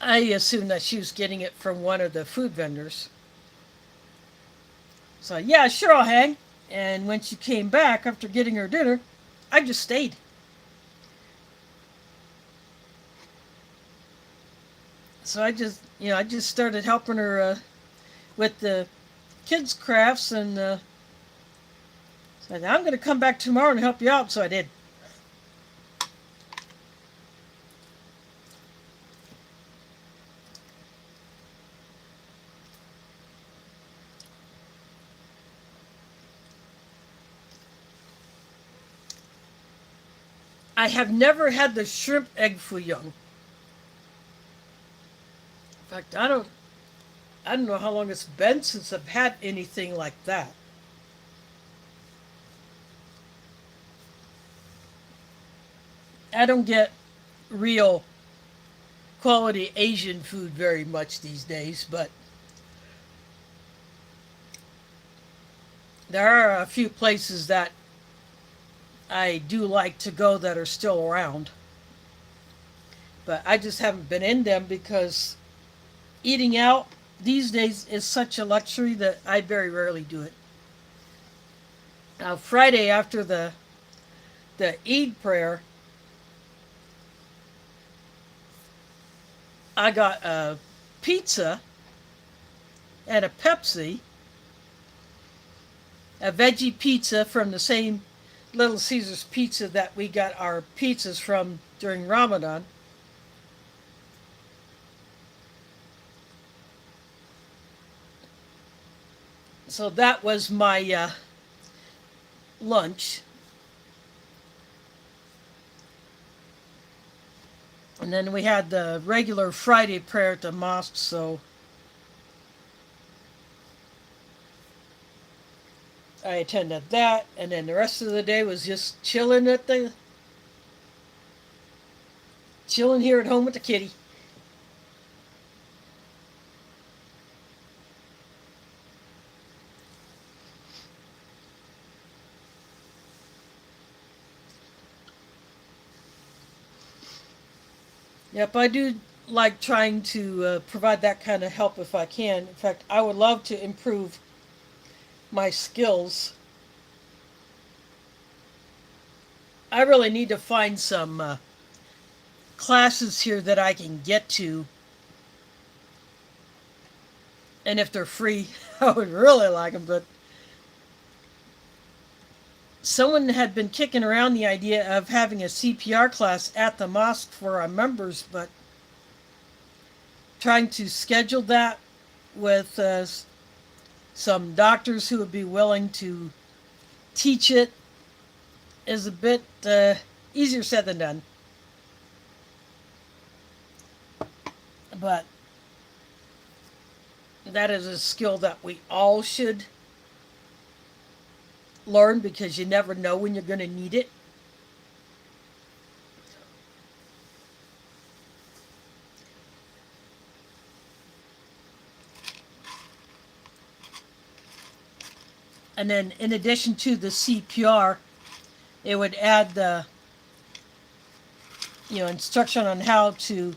I assumed that she was getting it from one of the food vendors. So, yeah, sure, I'll hang. And when she came back after getting her dinner, I just stayed. So I just started helping her with the kids' crafts, and said, "I'm going to come back tomorrow and help you out." So I did. I have never had the shrimp egg foo young. In fact, I don't know how long it's been since I've had anything like that. I don't get real quality Asian food very much these days, but there are a few places that I do like to go that are still around. But I just haven't been in them because eating out these days is such a luxury that I very rarely do it. Now, Friday after the Eid prayer, I got a pizza and a Pepsi, a veggie pizza from the same Little Caesars Pizza that we got our pizzas from during Ramadan. So that was my lunch. And then we had the regular Friday prayer at the mosque, so I attended that, and then the rest of the day was just chilling here at home with the kitty. Yep, I do like trying to provide that kind of help if I can. In fact, I would love to improve my skills. I really need to find some classes here that I can get to, and if they're free, I would really like them. But someone had been kicking around the idea of having a CPR class at the mosque for our members, but trying to schedule that with some doctors who would be willing to teach it is a bit easier said than done. But that is a skill that we all should learn because you never know when you're going to need it. And then in addition to the CPR, it would add the instruction on how to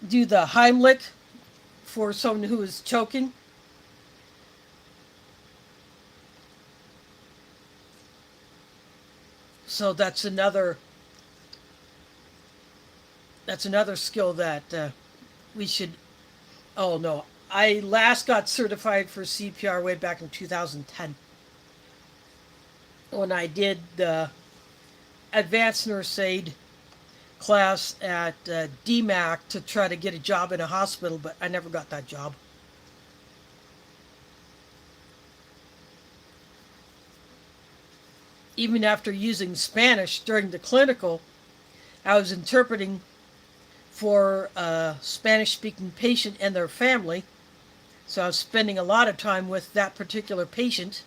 do the Heimlich for someone who is choking. So that's another skill that we should. Oh no, I last got certified for CPR way back in 2010 when I did the advanced nurse aid class at DMAC to try to get a job in a hospital, but I never got that job. Even after using Spanish during the clinical, I was interpreting for a Spanish speaking patient and their family. So I was spending a lot of time with that particular patient.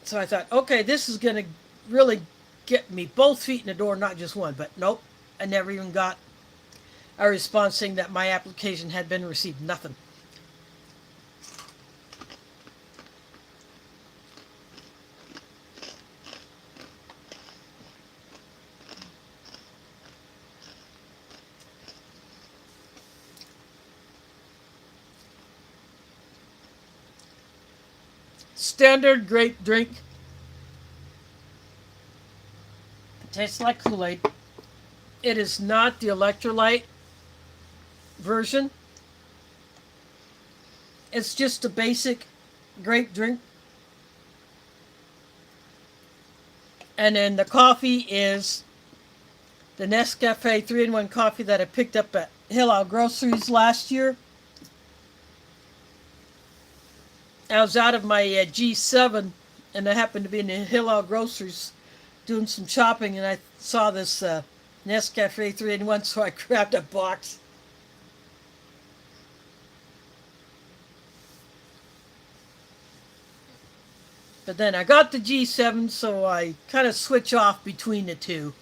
So I thought, okay, this is going to really get me both feet in the door, not just one. But nope, I never even got a response saying that my application had been received. Nothing. Standard grape drink. It tastes like Kool-Aid. It is not the electrolyte version. It's just a basic grape drink. And then the coffee is the Nescafe 3-in-1 coffee that I picked up at Halal Groceries last year. I was out of my G7 and I happened to be in the Halal Groceries doing some shopping and I saw this Nescafe 3-in-1, so I grabbed a box. But then I got the G7, so I kind of switch off between the two.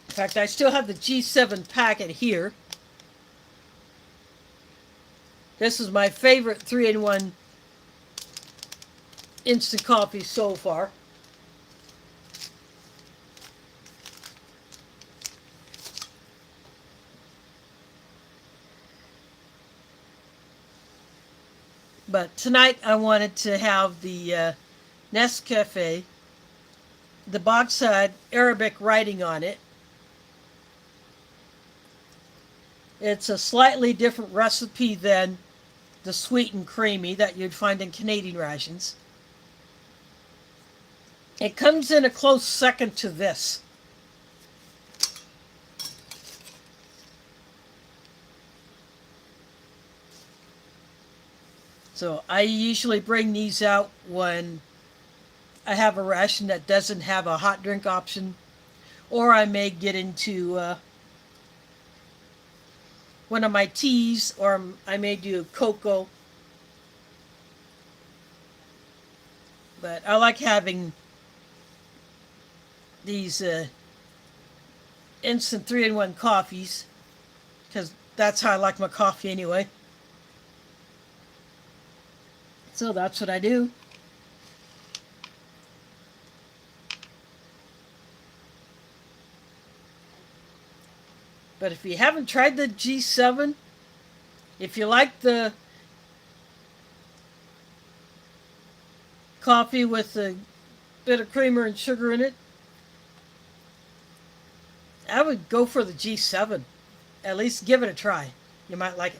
In fact, I still have the G7 packet here. This is my favorite 3-in-1 instant coffee so far. But tonight I wanted to have the Nescafe, the box had Arabic writing on it. It's a slightly different recipe than the sweet and creamy that you'd find in Canadian rations. It comes in a close second to this. So I usually bring these out when I have a ration that doesn't have a hot drink option, or I may get into one of my teas, or I may do cocoa. But I like having these instant 3-in-1 coffees because that's how I like my coffee anyway. So that's what I do. But if you haven't tried the G7, if you like the coffee with a bit of creamer and sugar in it, I would go for the G7. At least give it a try. You might like it.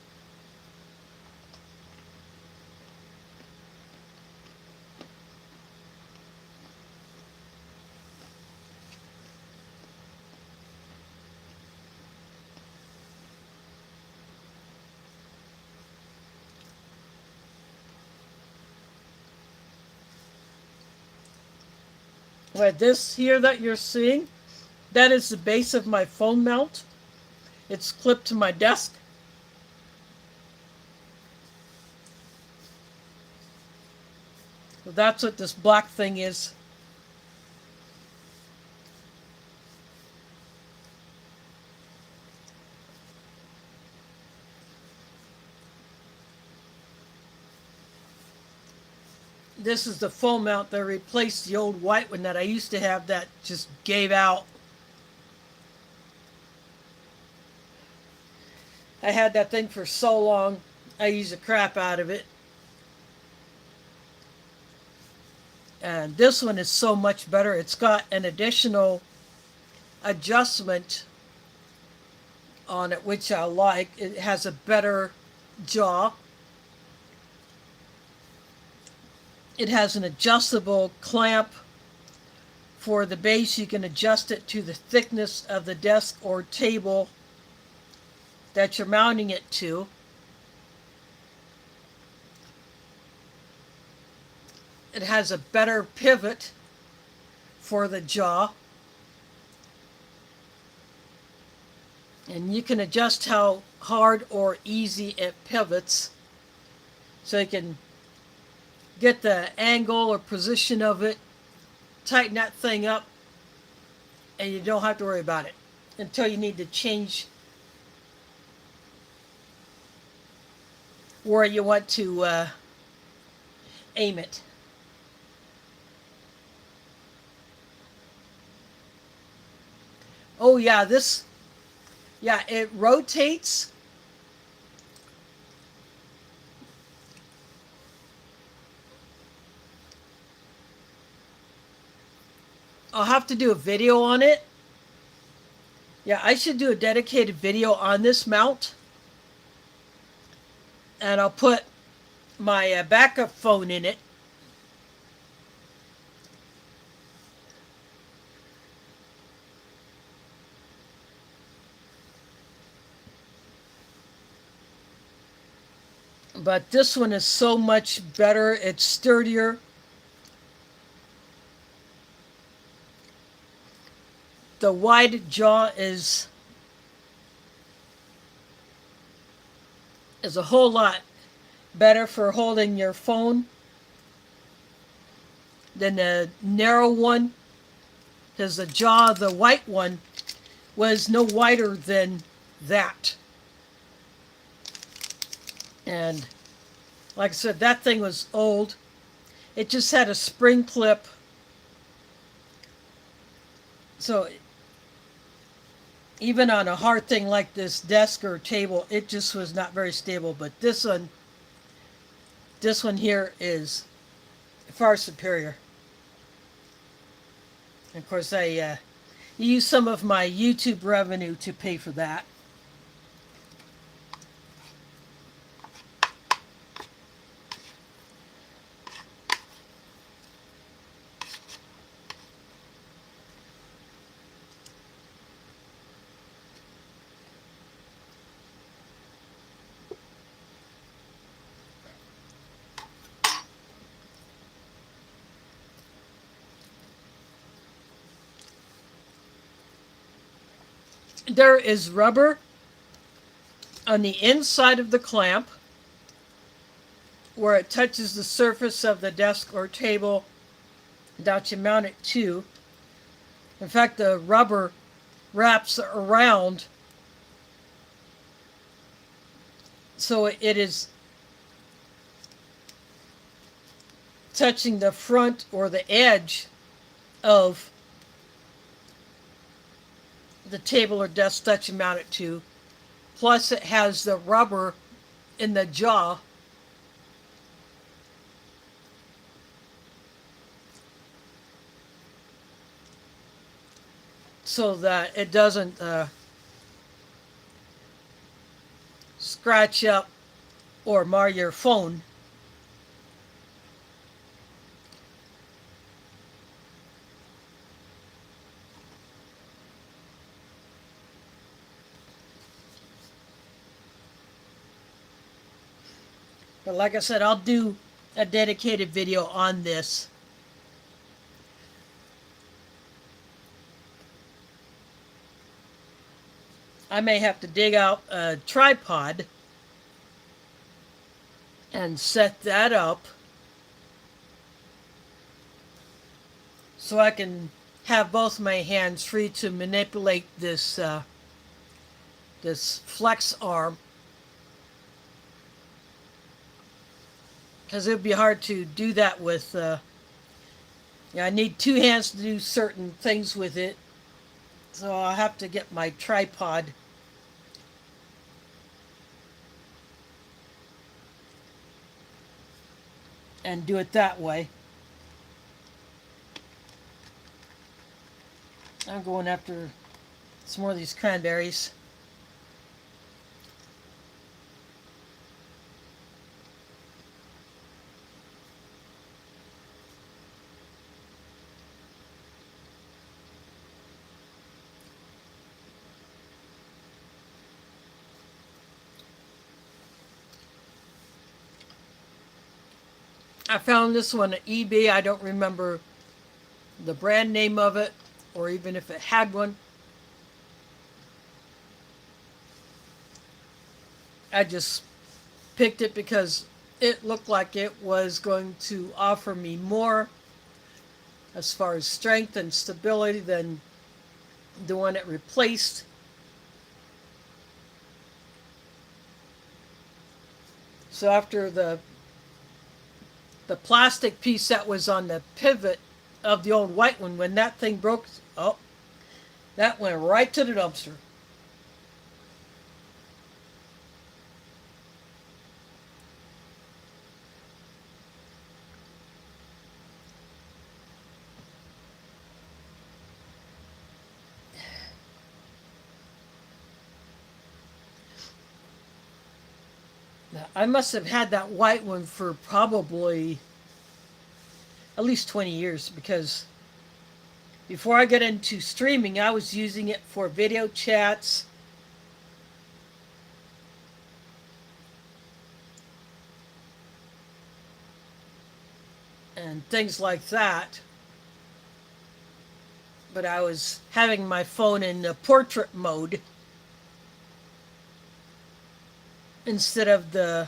Well, this here that you're seeing, that is the base of my phone mount. It's clipped to my desk. So that's what this black thing is. This is the foam mount that replaced the old white one that I used to have that just gave out. I had that thing for so long, I used the crap out of it. And this one is so much better. It's got an additional adjustment on it, which I like. It has a better jaw. It has an adjustable clamp for the base. You can adjust it to the thickness of the desk or table that you're mounting it to. It has a better pivot for the jaw. And you can adjust how hard or easy it pivots. So you can get the angle or position of it, tighten that thing up, and you don't have to worry about it until you need to change where you want to aim it. Oh yeah, it rotates. I'll have to do a video on it. Yeah, I should do a dedicated video on this mount. And I'll put my backup phone in it. But this one is so much better. It's sturdier. The wide jaw is a whole lot better for holding your phone than the narrow one, because the jaw, the white one, was no wider than that. And like I said, that thing was old. It just had a spring clip. So even on a hard thing like this desk or table, it just was not very stable. But this one here is far superior. And of course, I use some of my YouTube revenue to pay for that. There is rubber on the inside of the clamp where it touches the surface of the desk or table that you mount it to. In fact, the rubber wraps around so it is touching the front or the edge of the table or desk that you mount it to. Plus it has the rubber in the jaw so that it doesn't scratch up or mar your phone. But like I said, I'll do a dedicated video on this. I may have to dig out a tripod and set that up so I can have both my hands free to manipulate this this flex arm. because it would be hard to do that with. Yeah, I need two hands to do certain things with it, so I'll have to get my tripod. And do it that way. I'm going after some more of these cranberries. I found this one at eBay. I don't remember the brand name of it or even if it had one. I just picked it because it looked like it was going to offer me more as far as strength and stability than the one it replaced. So after the plastic piece that was on the pivot of the old white one, when that thing broke, oh, that went right to the dumpster. Now, I must have had that white one for probably at least 20 years because before I got into streaming, I was using it for video chats. And things like that. But I was having my phone in the portrait mode instead of the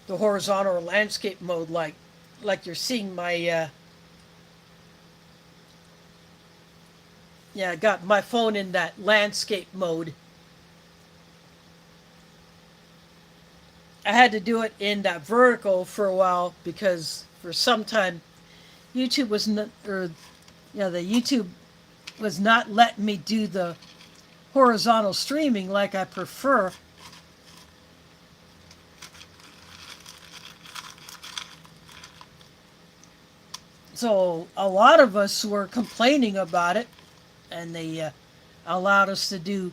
horizontal or landscape mode like you're seeing my yeah, I got my phone in that landscape mode. I had to do it in that vertical for a while because for some time YouTube was not, or yeah, the YouTube was not letting me do the horizontal streaming like I prefer. So a lot of us were complaining about it, and they allowed us to do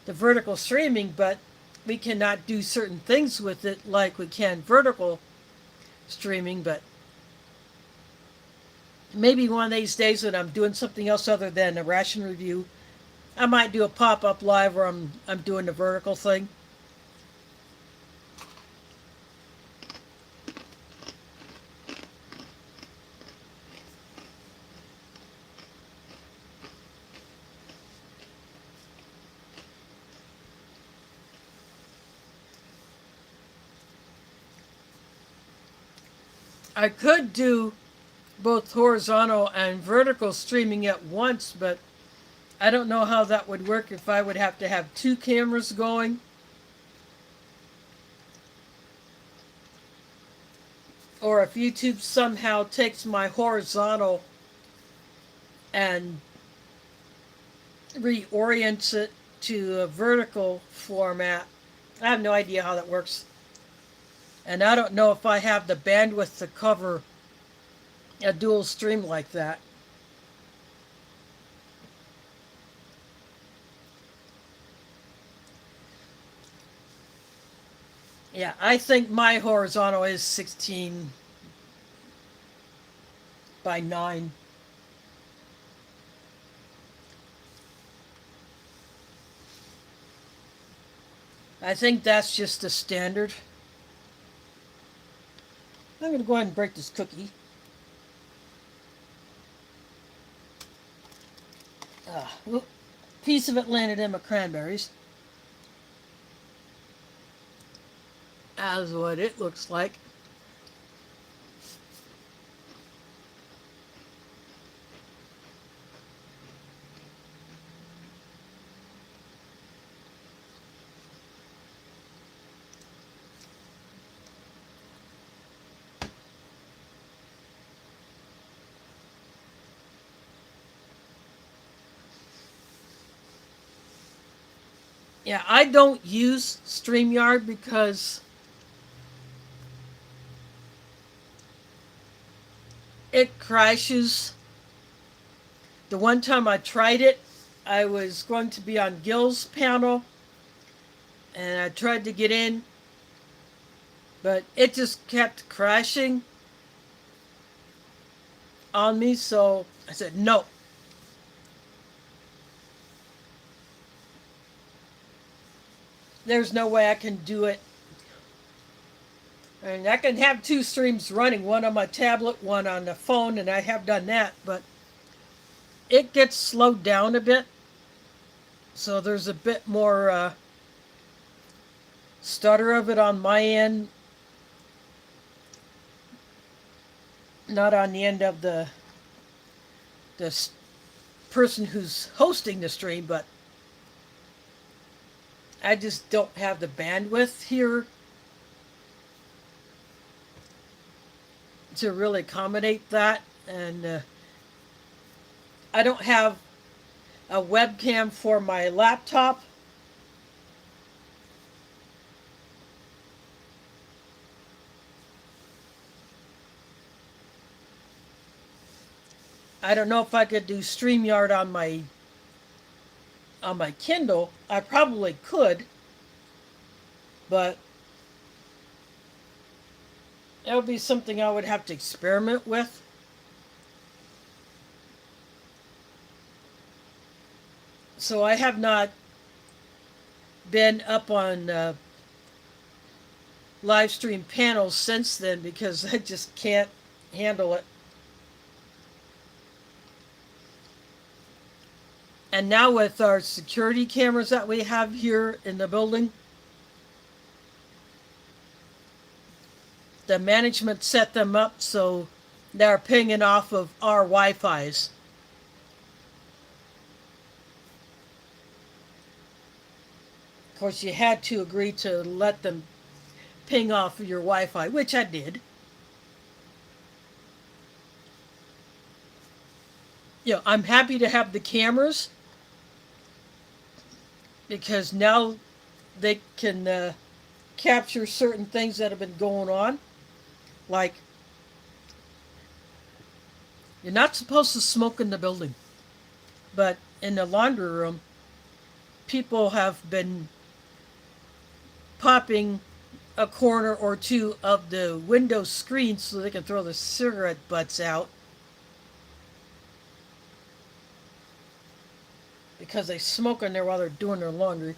the vertical streaming, but we cannot do certain things with it like we can vertical streaming. But maybe one of these days when I'm doing something else other than a ration review, I might do a pop-up live where I'm doing the vertical thing. I could do both horizontal and vertical streaming at once, but I don't know how that would work if I would have to have two cameras going. Or if YouTube somehow takes my horizontal and reorients it to a vertical format. I have no idea how that works. And I don't know if I have the bandwidth to cover a dual stream like that. Yeah, I think my horizontal is 16 by 9. I think that's just the standard. I'm going to go ahead and break this cookie. Piece of it landed in my cranberries. That's what it looks like. Yeah, I don't use StreamYard because it crashes. The one time I tried it, I was going to be on Gil's panel and I tried to get in, but it just kept crashing on me, so I said no. There's no way I can do it. And I can have two streams running, one on my tablet, one on the phone, and I have done that, but it gets slowed down a bit. So there's a bit more stutter of it on my end, not on the end of the person who's hosting the stream, but I just don't have the bandwidth here to really accommodate that, and I don't have a webcam for my laptop. I don't know if I could do StreamYard on my Kindle. I probably could, but that would be something I would have to experiment with. So I have not been up on live stream panels since then because I just can't handle it. And now with our security cameras that we have here in the building, the management set them up so they're pinging off of our Wi-Fi's. Of course, you had to agree to let them ping off of your Wi-Fi, which I did. You know, I'm happy to have the cameras because now they can capture certain things that have been going on. Like, you're not supposed to smoke in the building, but in the laundry room, people have been popping a corner or two of the window screen so they can throw the cigarette butts out because they smoke in there while they're doing their laundry.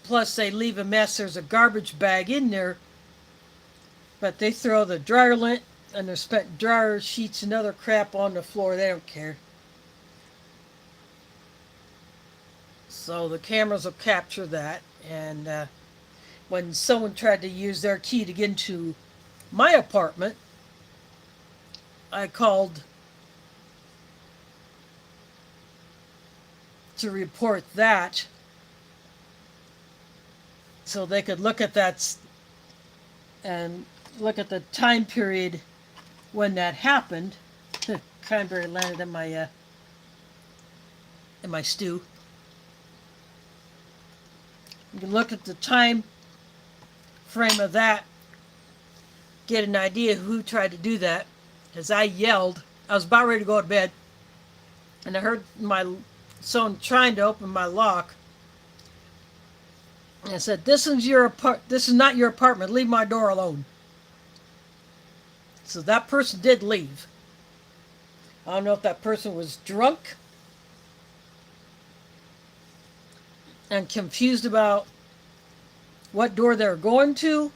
Plus, they leave a mess. There's a garbage bag in there, but they throw the dryer lint and their spent dryer sheets and other crap on the floor. They don't care. So the cameras will capture that. And when someone tried to use their key to get into my apartment, I called to report that so they could look at that and look at the time period when that happened. Cranberry landed in my stew. You can look at the time frame of that, get an idea who tried to do that. Because I yelled, I was about ready to go to bed, and I heard someone trying to open my lock. And I said, "This is not your apartment. Leave my door alone." So that person did leave. I don't know if that person was drunk and confused about what door they were going to,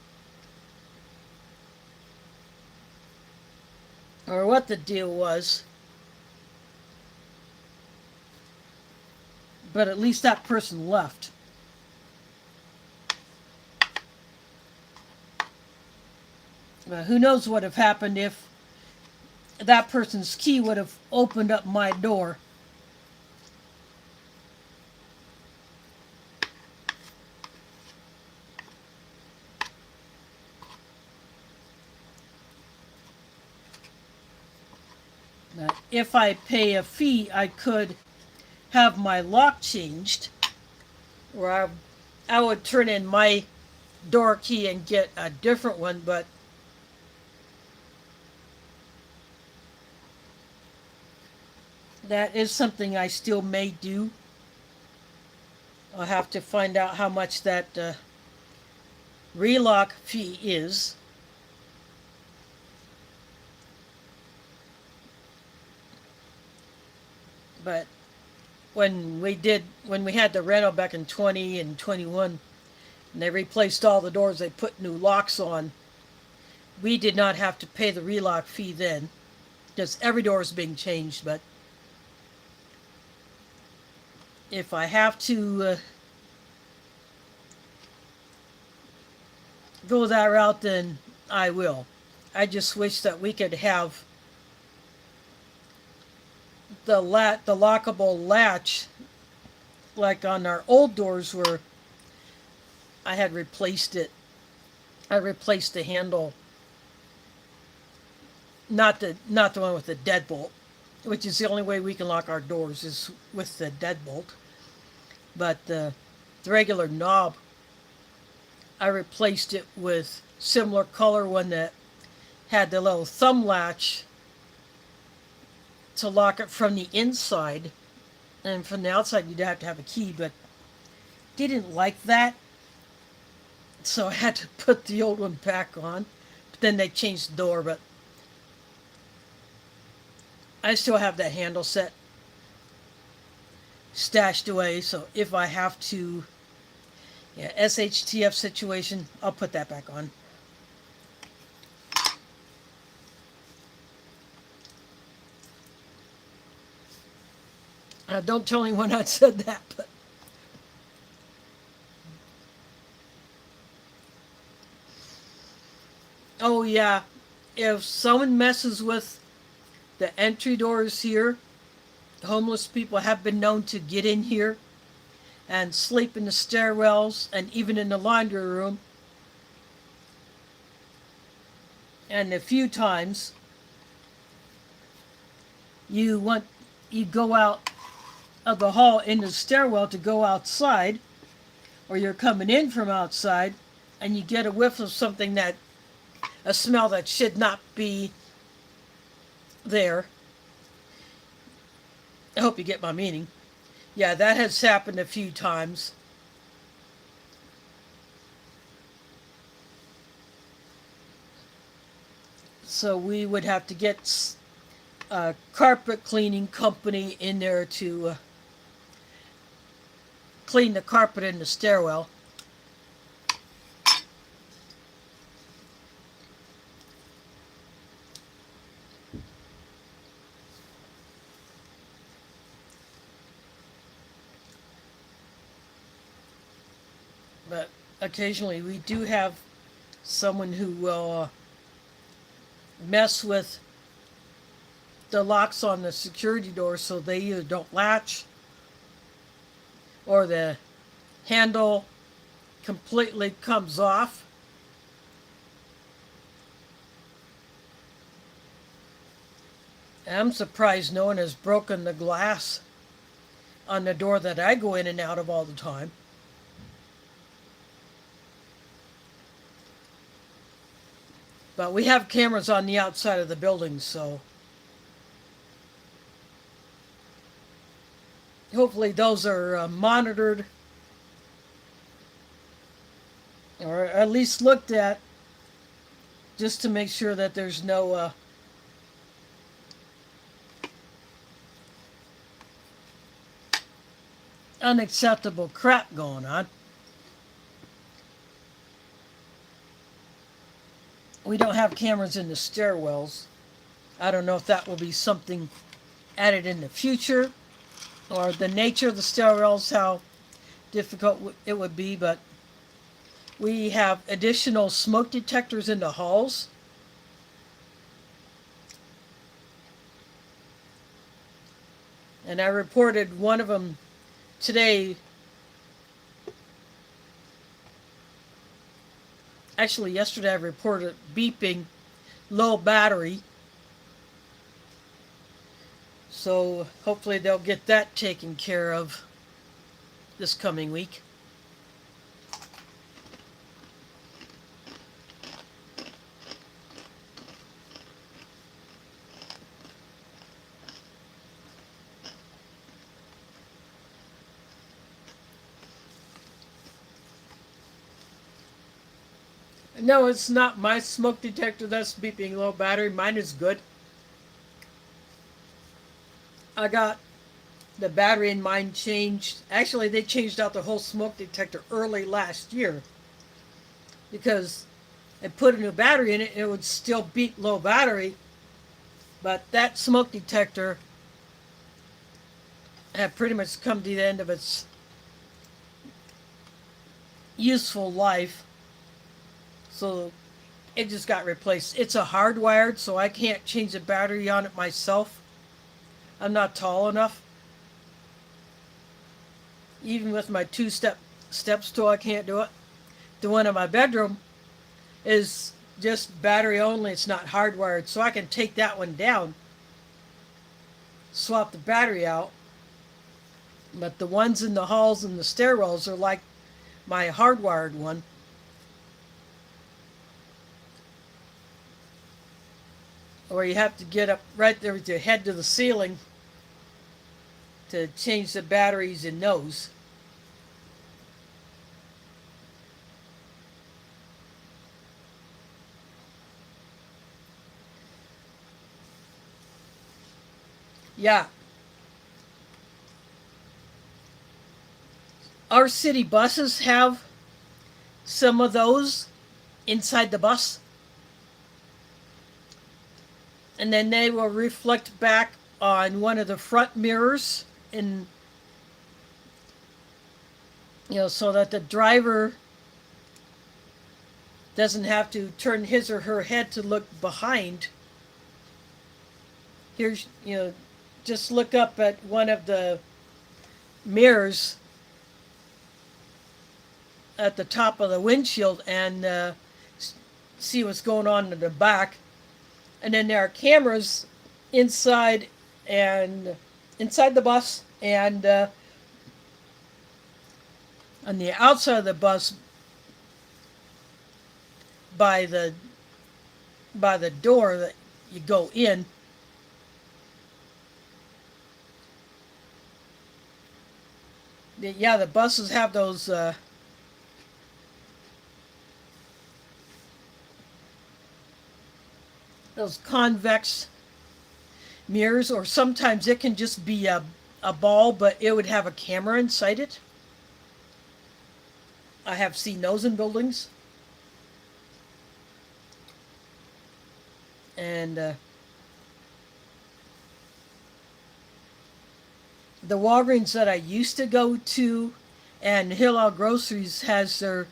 or what the deal was. But at least that person left. But who knows what would have happened if that person's key would have opened up my door. But if I pay a fee, I could have my lock changed, or I would turn in my door key and get a different one, but that is something I still may do. I'll have to find out how much that relock fee is. But when we had the rental back in 20 and 21, and they replaced all the doors, they put new locks on. We did not have to pay the relock fee then, because every door is being changed. But if I have to go that route, then I will. I just wish that we could have the lockable latch like on our old doors where I had replaced it. I replaced the handle, not the one with the deadbolt, which is the only way we can lock our doors is with the deadbolt. But the regular knob, I replaced it with similar color one that had the little thumb latch to lock it from the inside, and from the outside you'd have to have a key, but didn't like that, so I had to put the old one back on. But then they changed the door, but I still have that handle set stashed away, so if I have to, SHTF situation, I'll put that back on. Don't tell anyone I said that, but oh yeah, if someone messes with the entry doors here, homeless people have been known to get in here and sleep in the stairwells and even in the laundry room. And a few times you go out of the hall in the stairwell to go outside, or you're coming in from outside and you get a whiff of something a smell that should not be there. I hope you get my meaning. Yeah, that has happened a few times. So we would have to get a carpet cleaning company in there to clean the carpet in the stairwell. But occasionally we do have someone who will mess with the locks on the security door, so they either don't latch or the handle completely comes off. And I'm surprised no one has broken the glass on the door that I go in and out of all the time. But we have cameras on the outside of the building, so hopefully those are monitored, or at least looked at, just to make sure that there's no unacceptable crap going on. We don't have cameras in the stairwells. I don't know if that will be something added in the future, or the nature of the stairwells, how difficult it would be, but we have additional smoke detectors in the halls. And I reported one of them today. Actually, yesterday I reported beeping, low battery. So hopefully they'll get that taken care of this coming week. No, it's not my smoke detector that's beeping low battery. Mine is good. I got the battery in mine changed. Actually, they changed out the whole smoke detector early last year because I put a new battery in it and it would still beep low battery. But that smoke detector had pretty much come to the end of its useful life. So it just got replaced. It's a hardwired, so I can't change the battery on it myself. I'm not tall enough. Even with my step stool, I can't do it. The one in my bedroom is just battery only. It's not hardwired, so I can take that one down, swap the battery out. But the ones in the halls and the stairwells are like my hardwired one. Or you have to get up right there with your head to the ceiling to change the batteries in those. Yeah. Our city buses have some of those inside the bus. And then they will reflect back on one of the front mirrors and so that the driver doesn't have to turn his or her head to look behind. Here's just look up at one of the mirrors at the top of the windshield and see what's going on in the back. And then there are cameras inside the bus and on the outside of the bus by the door that you go in. Yeah, the buses have those convex mirrors, or sometimes it can just be a ball, but it would have a camera inside it. I have seen those in buildings. And the Walgreens that I used to go to and Halal Groceries has a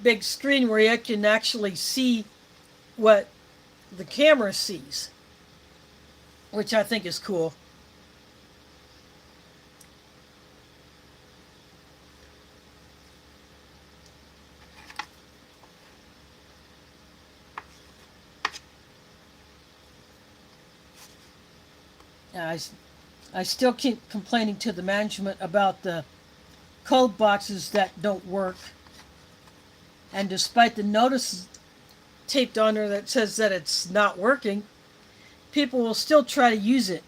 big screen where you can actually see what the camera sees, which I think is cool. I still keep complaining to the management about the code boxes that don't work. And despite the notice taped on there that says that it's not working, people will still try to use it.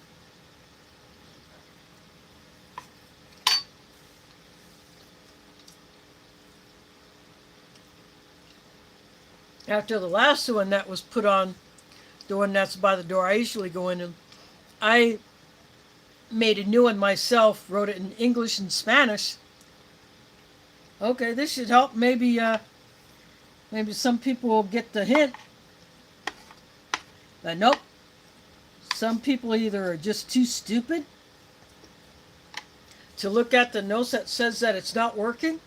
After the last one that was put on, the one that's by the door I usually go in, and I made a new one myself, wrote it in English and Spanish. Okay, this should help. Maybe some people will get the hint. But nope. Some people either are just too stupid to look at the notice that says that it's not working,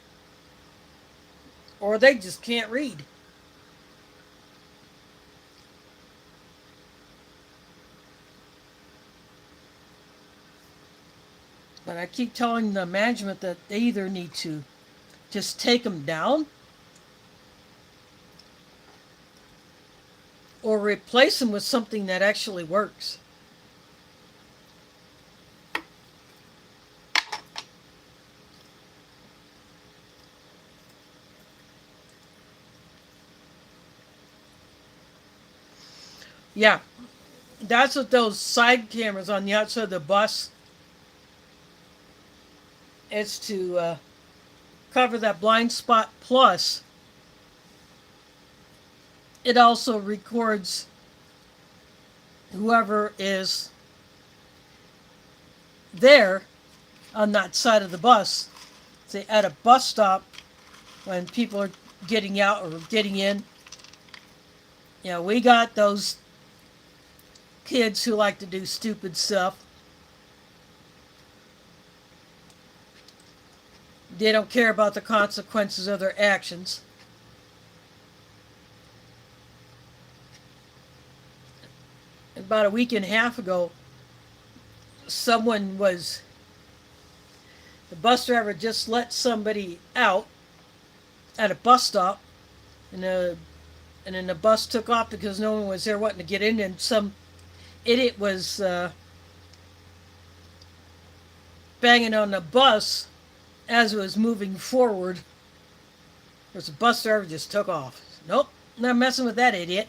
or they just can't read. But I keep telling the management that they either need to just take them down or replace them with something that actually works. Yeah, that's what those side cameras on the outside of the bus is to cover that blind spot. Plus, it also records whoever is there on that side of the bus. Say at a bus stop when people are getting out or getting in. You know, we got those kids who like to do stupid stuff. They don't care about the consequences of their actions. About a week and a half ago, the bus driver just let somebody out at a bus stop, and then the bus took off because no one was there wanting to get in, and some idiot was banging on the bus as it was moving forward. Because the bus driver just took off. Nope, not messing with that idiot.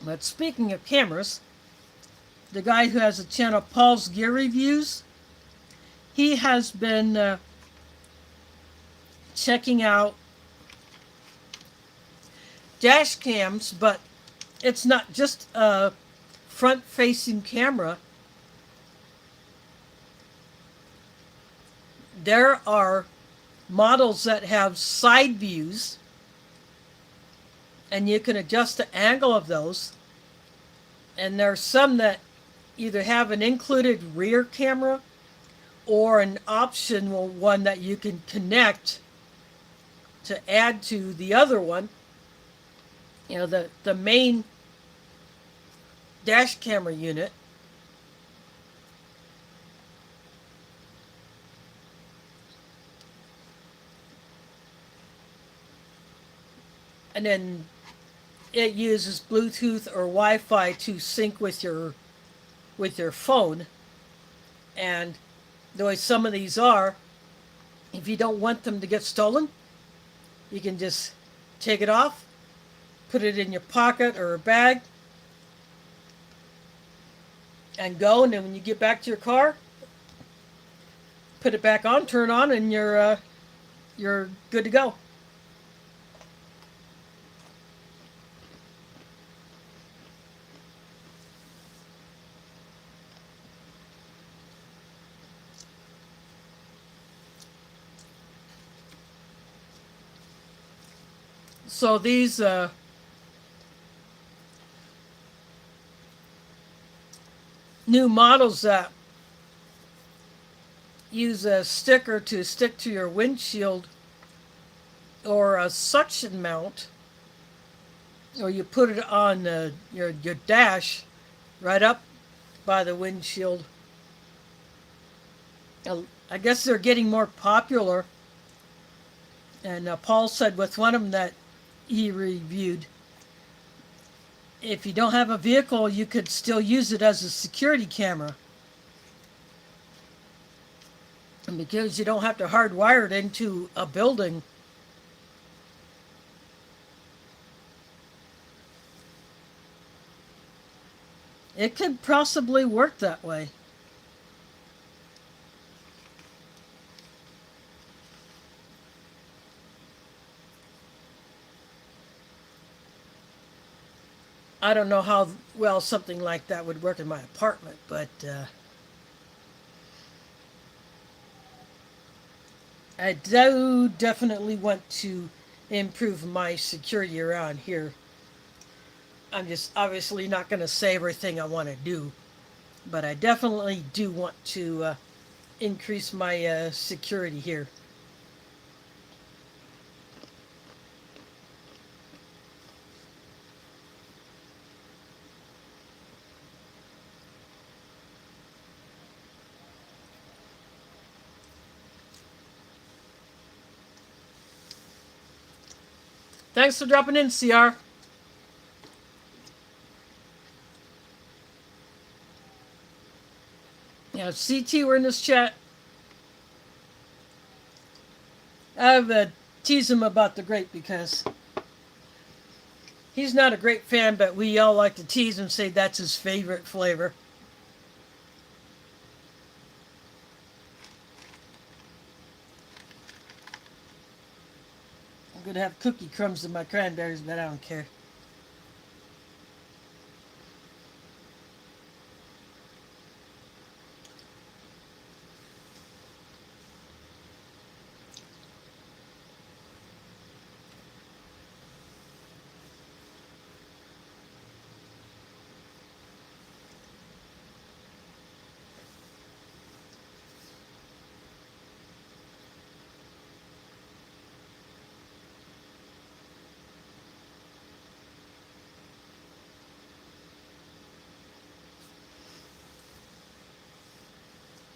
But speaking of cameras, the guy who has the channel Paul's Gear Reviews, he has been checking out dash cams, but it's not just a front-facing camera. There are models that have side views, and you can adjust the angle of those. And there are some that either have an included rear camera or an optional one that you can connect to add to the other one. You know, the main dash camera unit. And then it uses Bluetooth or Wi-Fi to sync with your phone. And the way some of these are, if you don't want them to get stolen, you can just take it off, put it in your pocket or a bag, and go. And then when you get back to your car, put it back on, turn on, and you're good to go. So these new models that use a sticker to stick to your windshield or a suction mount, or you put it on your dash right up by the windshield. I guess they're getting more popular. And Paul said with one of them that he reviewed, if you don't have a vehicle, you could still use it as a security camera. And because you don't have to hardwire it into a building. It could possibly work that way. I don't know how well something like that would work in my apartment, but I do definitely want to improve my security around here. I'm just obviously not going to say everything I want to do, but I definitely do want to increase my security here. Thanks for dropping in, CR. Yeah, CT, we're in this chat. I've teased him about the grape because he's not a grape fan, but we all like to tease him, say that's his favorite flavor. I'm going to have cookie crumbs in my cranberries, but I don't care.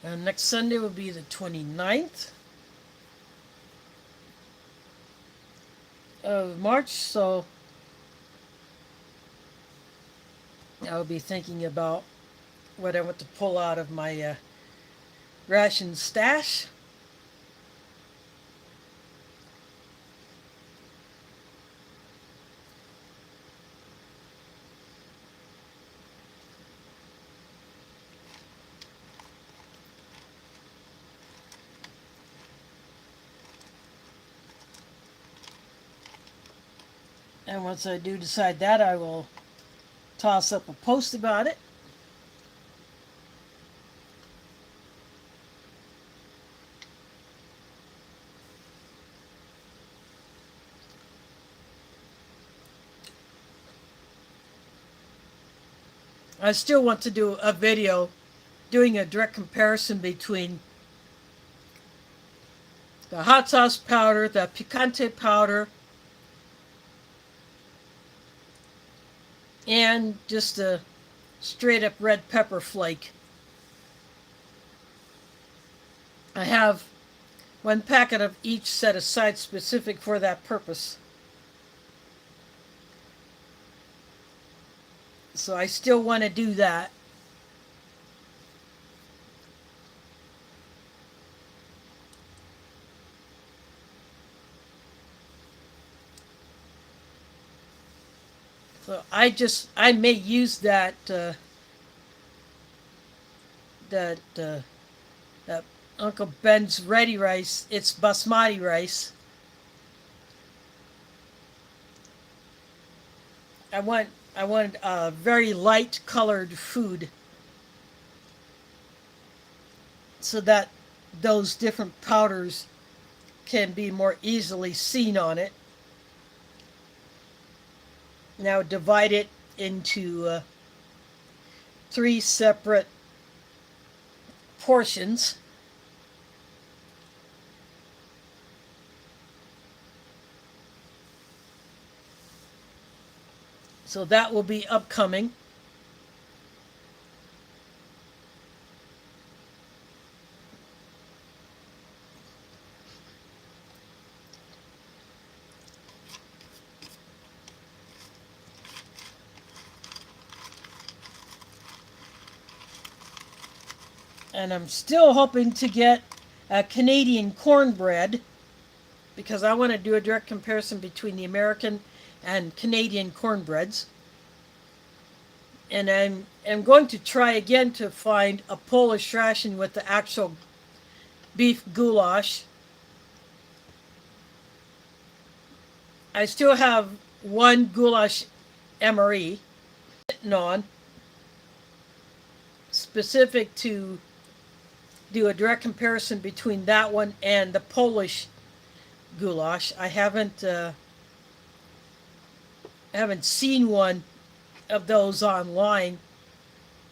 And next Sunday will be the 29th of March, so I'll be thinking about what I want to pull out of my ration stash. And once I do decide that, I will toss up a post about it. I still want to do a video doing a direct comparison between the hot sauce powder, the picante powder, and just a straight up red pepper flake. I have one packet of each set aside specific for that purpose. So I still want to do that. So I may use that Uncle Ben's ready rice. It's basmati rice. I want a very light colored food so that those different powders can be more easily seen on it. Now divide it into 3 separate portions. So that will be upcoming. And I'm still hoping to get a Canadian cornbread because I want to do a direct comparison between the American and Canadian cornbreads. And I'm going to try again to find a Polish ration with the actual beef goulash. I still have one goulash MRE sitting on, specific to do a direct comparison between that one and the Polish goulash. I haven't seen one of those online,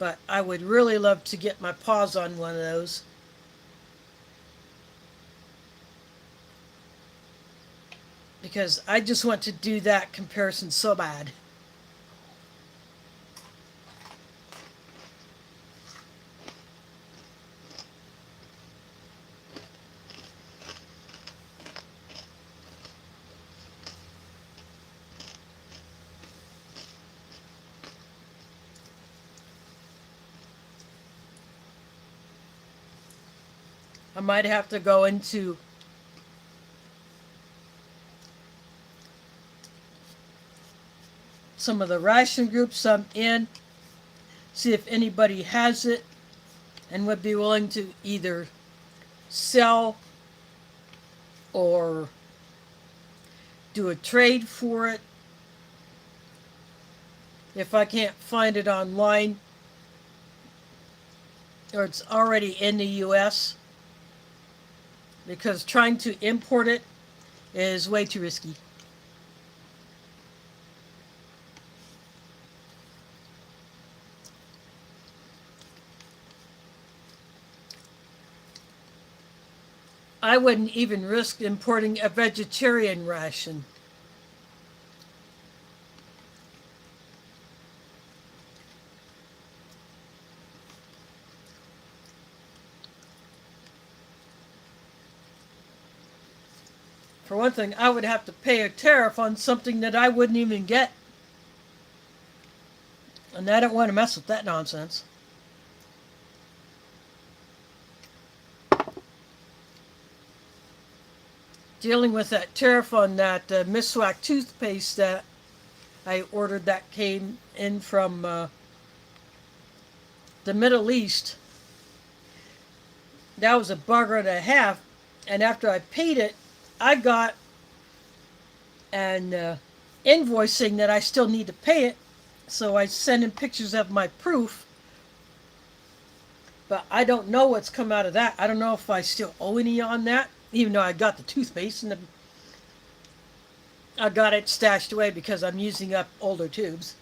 but I would really love to get my paws on one of those. Because I just want to do that comparison so bad. I might have to go into some of the ration groups I'm in, see if anybody has it and would be willing to either sell or do a trade for it. If I can't find it online or it's already in the US, because trying to import it is way too risky. I wouldn't even risk importing a vegetarian ration. For one thing, I would have to pay a tariff on something that I wouldn't even get. And I don't want to mess with that nonsense. Dealing with that tariff on that Miswak toothpaste that I ordered that came in from the Middle East. That was $1.50, and after I paid it, I got an invoice saying that I still need to pay it, so I sent in pictures of my proof. But I don't know what's come out of that. I don't know if I still owe any on that, even though I got the toothpaste and I got it stashed away because I'm using up older tubes.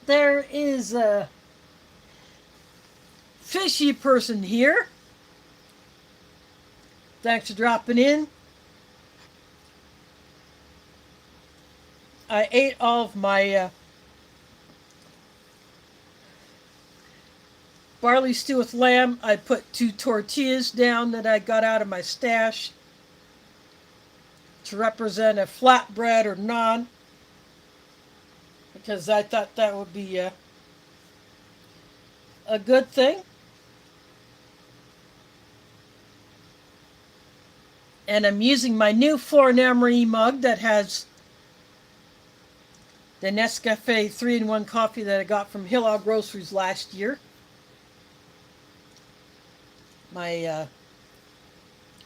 There is a fishy person here. Thanks for dropping in. I ate all of my barley stew with lamb. I put 2 tortillas down that I got out of my stash to represent a flatbread or naan, because I thought that would be a good thing. And I'm using my new foreign MRE mug that has the Nescafe 3-in-1 coffee that I got from Halal Groceries last year. My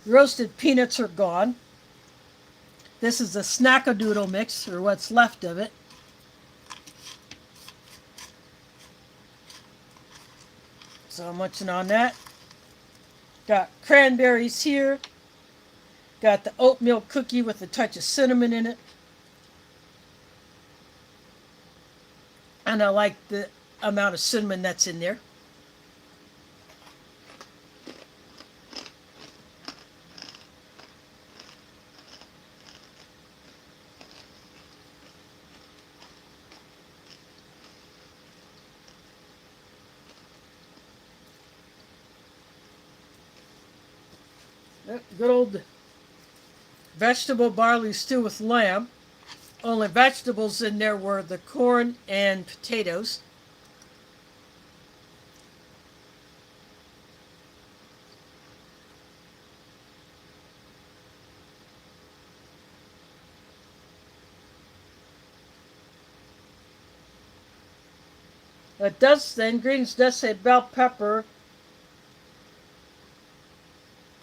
roasted peanuts are gone. This is a snackadoodle mix, or what's left of it. So I'm munching on that. Got cranberries here. Got the oatmeal cookie with a touch of cinnamon in it. And I like the amount of cinnamon that's in there. Good old vegetable barley stew with lamb. Only vegetables in there were the corn and potatoes. It does, the ingredients does say bell pepper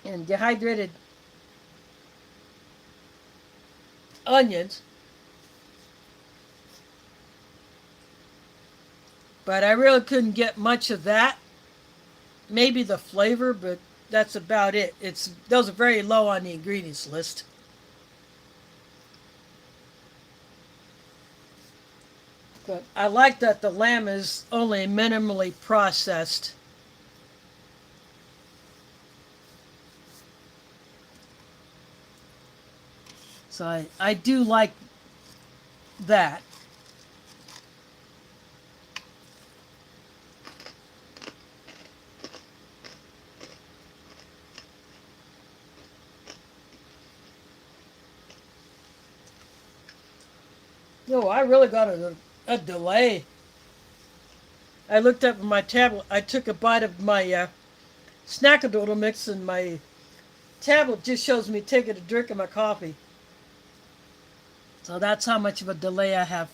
and dehydrated onions. But I really couldn't get much of that. Maybe the flavor, but that's about it. Those are very low on the ingredients list. But I like that the lamb is only minimally processed. So I do like that. No, I really got a delay. I looked up at my tablet. I took a bite of my snackadoodle mix, and my tablet just shows me taking a drink of my coffee. So that's how much of a delay I have.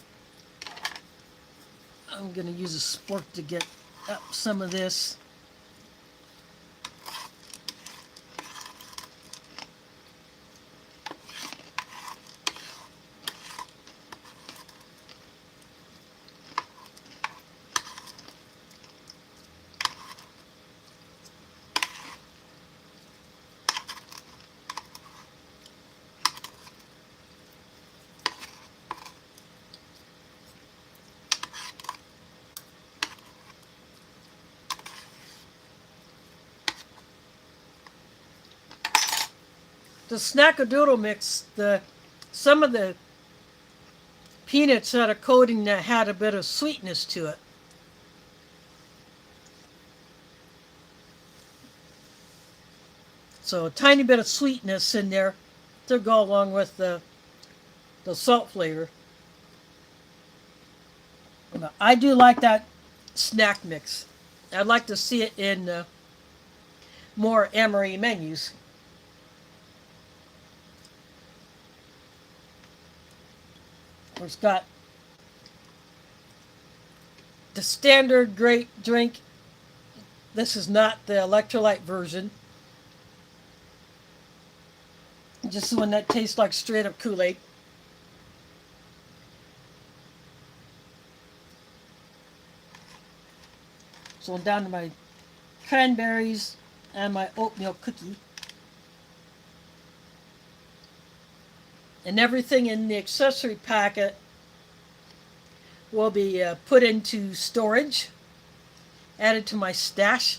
I'm going to use a spork to get up some of this. The snackadoodle mix, some of the peanuts had a coating that had a bit of sweetness to it. So a tiny bit of sweetness in there to go along with the salt flavor. But I do like that snack mix. I'd like to see it in more MRE menus. It's got the standard great drink. This is not the electrolyte version. Just the one that tastes like straight up Kool-Aid. So I'm down to my cranberries and my oatmeal cookie. And everything in the accessory packet will be put into storage, added to my stash.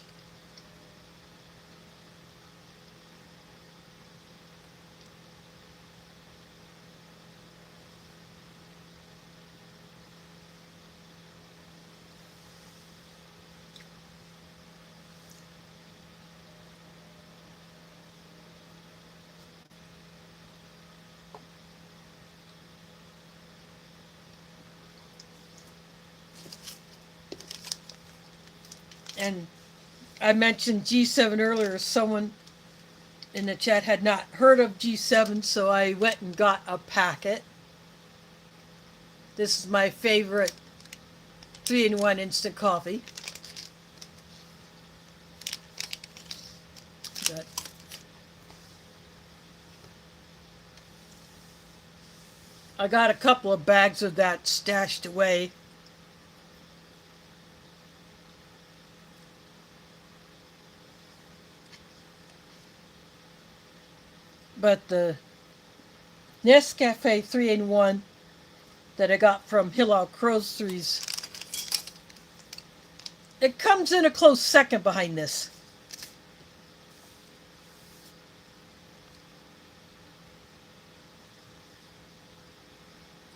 And I mentioned G7 earlier. Someone in the chat had not heard of G7, so I went and got a packet. This is my favorite 3-in-1 instant coffee. But I got a couple of bags of that stashed away. But the Nescafe 3-in-1 that I got from Halal Groceries, it comes in a close second behind this.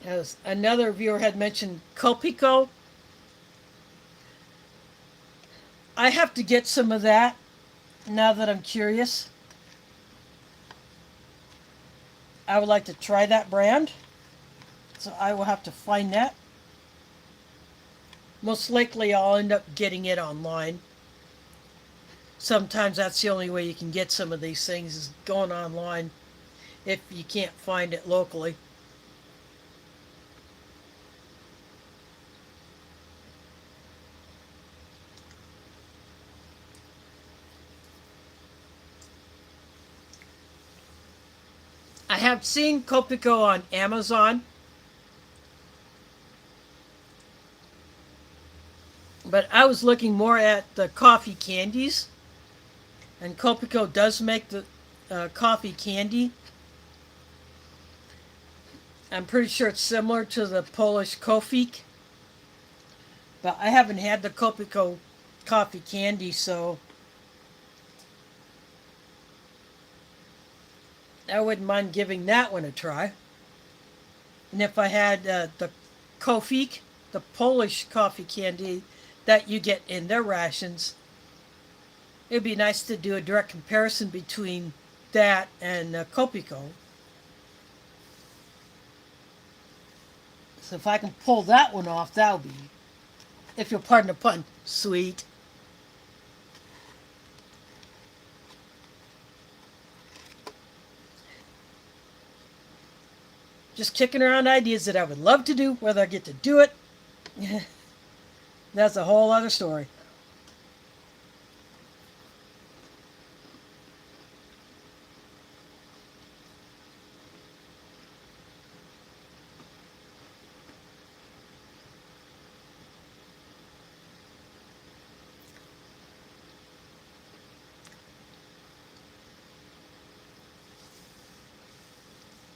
As another viewer had mentioned, Copico. I have to get some of that now that I'm curious. I would like to try that brand, so I will have to find that. Most likely I'll end up getting it online. Sometimes that's the only way you can get some of these things, is going online if you can't find it locally. I have seen Copico on Amazon, but I was looking more at the coffee candies, and Copico does make the coffee candy. I'm pretty sure it's similar to the Polish Kofik, but I haven't had the Copico coffee candy, so I wouldn't mind giving that one a try. And if I had the Kofik, the Polish coffee candy that you get in their rations, it'd be nice to do a direct comparison between that and Copico. So if I can pull that one off, that would be, if you'll pardon the pun, sweet. Just kicking around ideas that I would love to do. Whether I get to do it, that's a whole other story.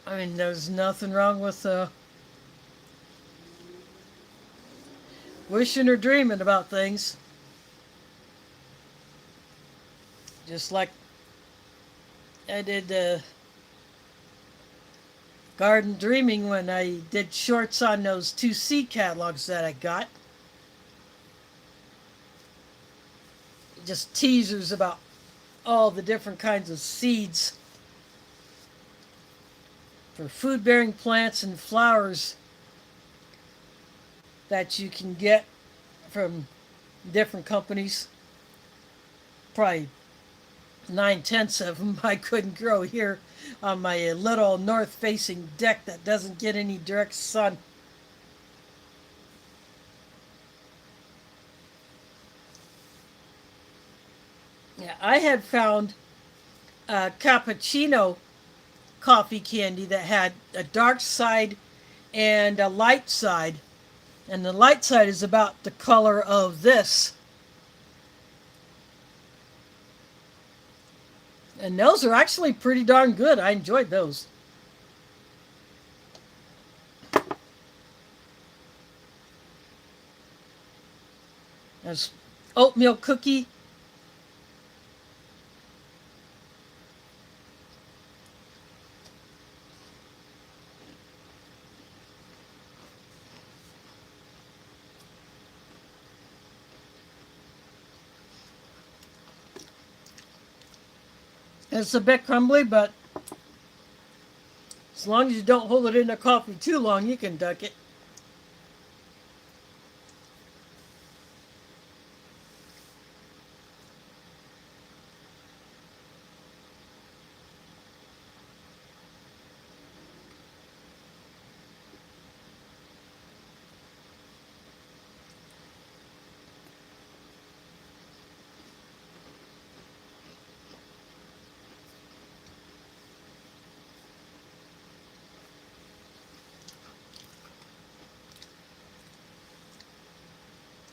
I mean, there's nothing wrong with wishing or dreaming about things. Just like I did garden dreaming when I did shorts on those 2C catalogs that I got. Just teasers about all the different kinds of seeds for food-bearing plants and flowers that you can get from different companies. Probably 9/10 of them I couldn't grow here on my little north-facing deck that doesn't get any direct sun. Yeah, I had found a cappuccino coffee candy that had a dark side and a light side. And the light side is about the color of this. And those are actually pretty darn good. I enjoyed those. There's oatmeal cookie. It's a bit crumbly, but as long as you don't hold it in the coffee too long, you can duck it.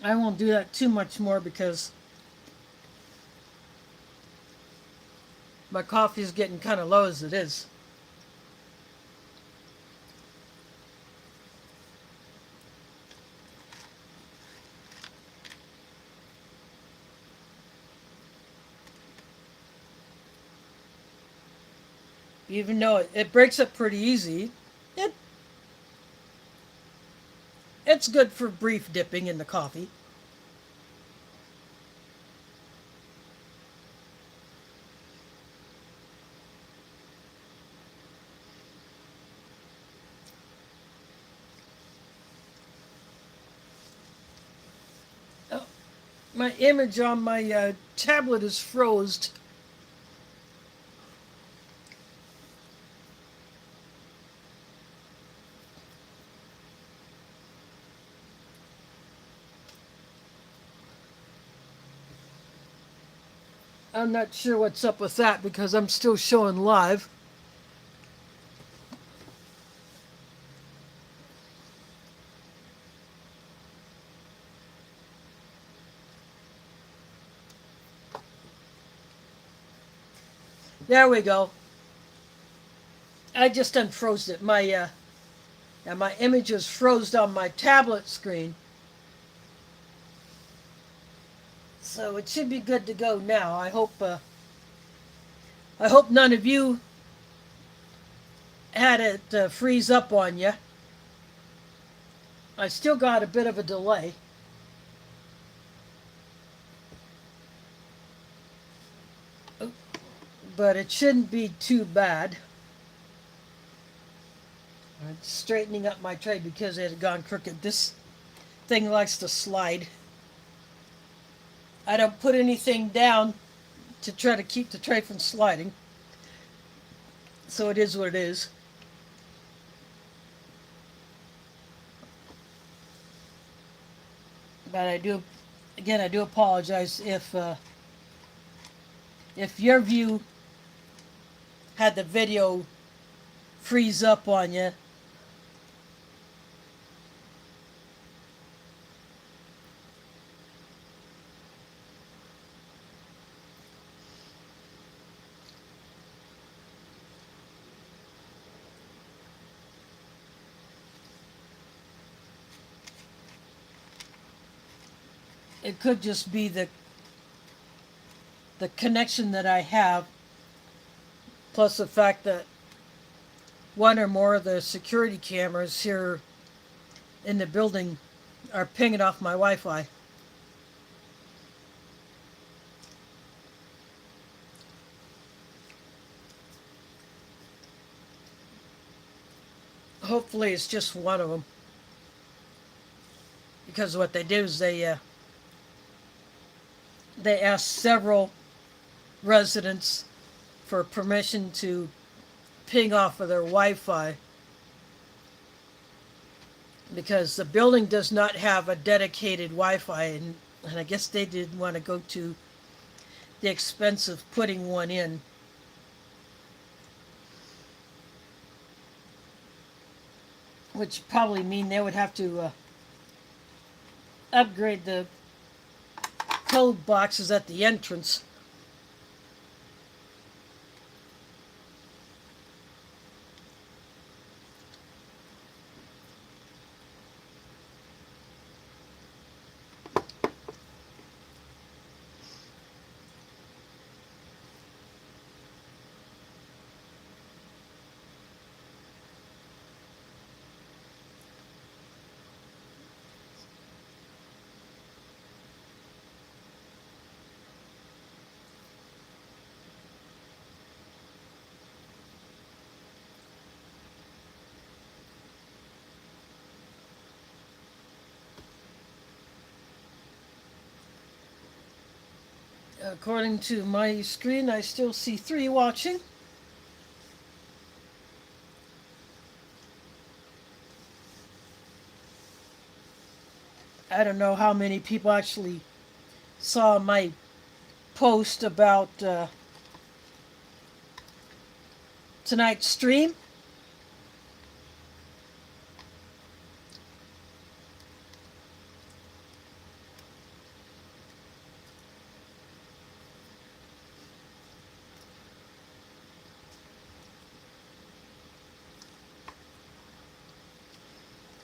I won't do that too much more because my coffee is getting kind of low as it is. Even though it breaks up pretty easy, it it's good for brief dipping in the coffee. Oh, my image on my tablet is froze. I'm not sure what's up with that because I'm still showing live. There we go. I just unfroze it. My image was froze on my tablet screen. So it should be good to go now. I hope none of you had it freeze up on you. I still got a bit of a delay. But it shouldn't be too bad. I'm straightening up my tray because it had gone crooked. This thing likes to slide. I don't put anything down to try to keep the tray from sliding. So it is what it is. But I do apologize if your view had the video freeze up on you. It could just be the connection that I have, plus the fact that one or more of the security cameras here in the building are pinging off my Wi-Fi. Hopefully it's just one of them, because what they do is they ask several residents for permission to ping off of their Wi-Fi, because the building does not have a dedicated Wi-Fi, and I guess they didn't want to go to the expense of putting one in. Which probably mean they would have to upgrade the code boxes at the entrance. According to my screen, I still see 3 watching. I don't know how many people actually saw my post about tonight's stream.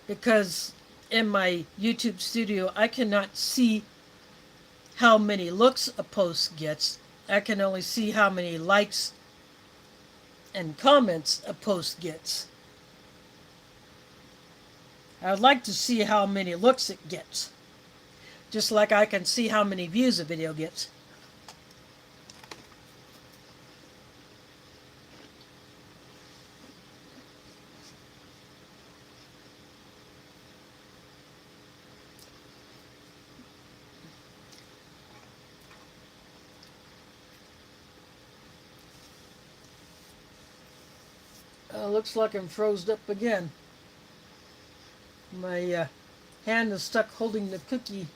Because in my YouTube studio, I cannot see how many looks a post gets. I can only see how many likes and comments a post gets. I would like to see how many looks it gets, just like I can see how many views a video gets. Looks like I'm froze up again. My hand is stuck holding the cookie.